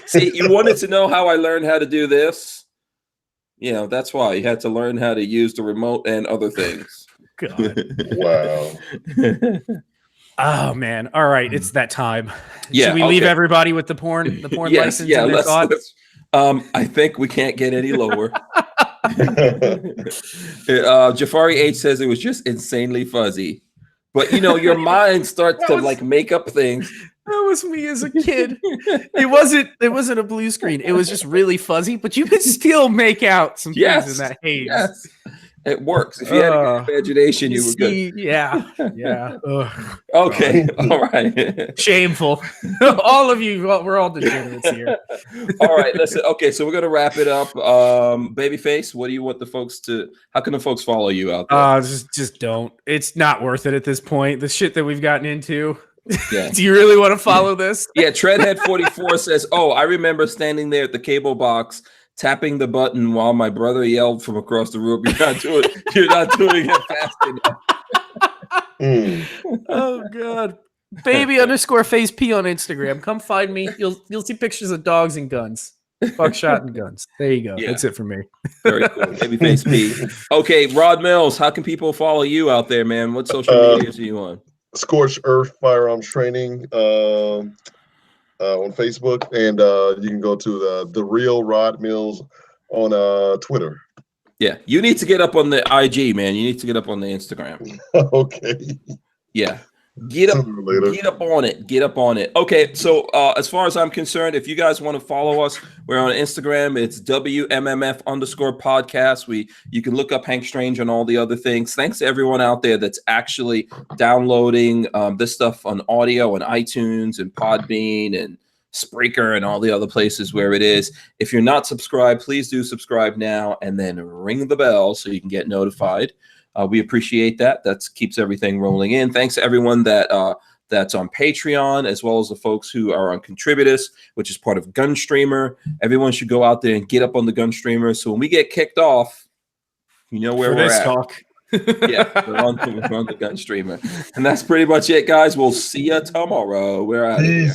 See, you wanted to know how I learned how to do this? You know, that's why you had to learn how to use the remote and other things. God. Wow. Oh man. All right, it's that time. Yeah. Should we leave everybody with the porn license? Yeah, and their thoughts? I think we can't get any lower. Jafari H says it was just insanely fuzzy. But you know, your mind starts to like make up things. That was me as a kid. It wasn't a blue screen. It was just really fuzzy, but you could still make out some things in that haze. Yes. It works. If you had a good imagination, you were good. Yeah. Okay. All right. Shameful. All of you, we're all degenerates here. All right. Listen. Okay, so we're gonna wrap it up. Babyface, what do you want the folks to? How can the folks follow you out there? Just don't. It's not worth it at this point. The shit that we've gotten into. Yeah. Do you really want to follow this? Yeah. Treadhead44 says, "Oh, I remember standing there at the cable box." Tapping the button while my brother yelled from across the room, you're not doing it fast enough. Oh God. Baby_face_p on Instagram. Come find me. You'll see pictures of dogs and guns. Buckshot and guns. There you go. Yeah. That's it for me. Very cool. Babyface P. Okay, Rod Mills, how can people follow you out there, man? What social media are you on? Scorched Earth Firearms Training. On Facebook, and you can go to the Real Rod Mills on Twitter. Yeah, you need to get up on the IG, man. You need to get up on the Instagram. Okay. Yeah. Get up on it. Get up on it. Okay, so as far as I'm concerned, if you guys want to follow us, we're on Instagram. It's WMMF_podcast. You can look up Hank Strange and all the other things. Thanks to everyone out there that's actually downloading this stuff on audio and iTunes and Podbean and Spreaker and all the other places where it is. If you're not subscribed, please do subscribe now and then ring the bell so you can get notified. We appreciate that. That keeps everything rolling in. Thanks to everyone that's on Patreon, as well as the folks who are on Contributors, which is part of Gunstreamer. Everyone should go out there and get up on the Gunstreamer. So when we get kicked off, you know where we're at. Talk. Yeah, we're on the Gunstreamer. And that's pretty much it, guys. We'll see you tomorrow. We're out of here.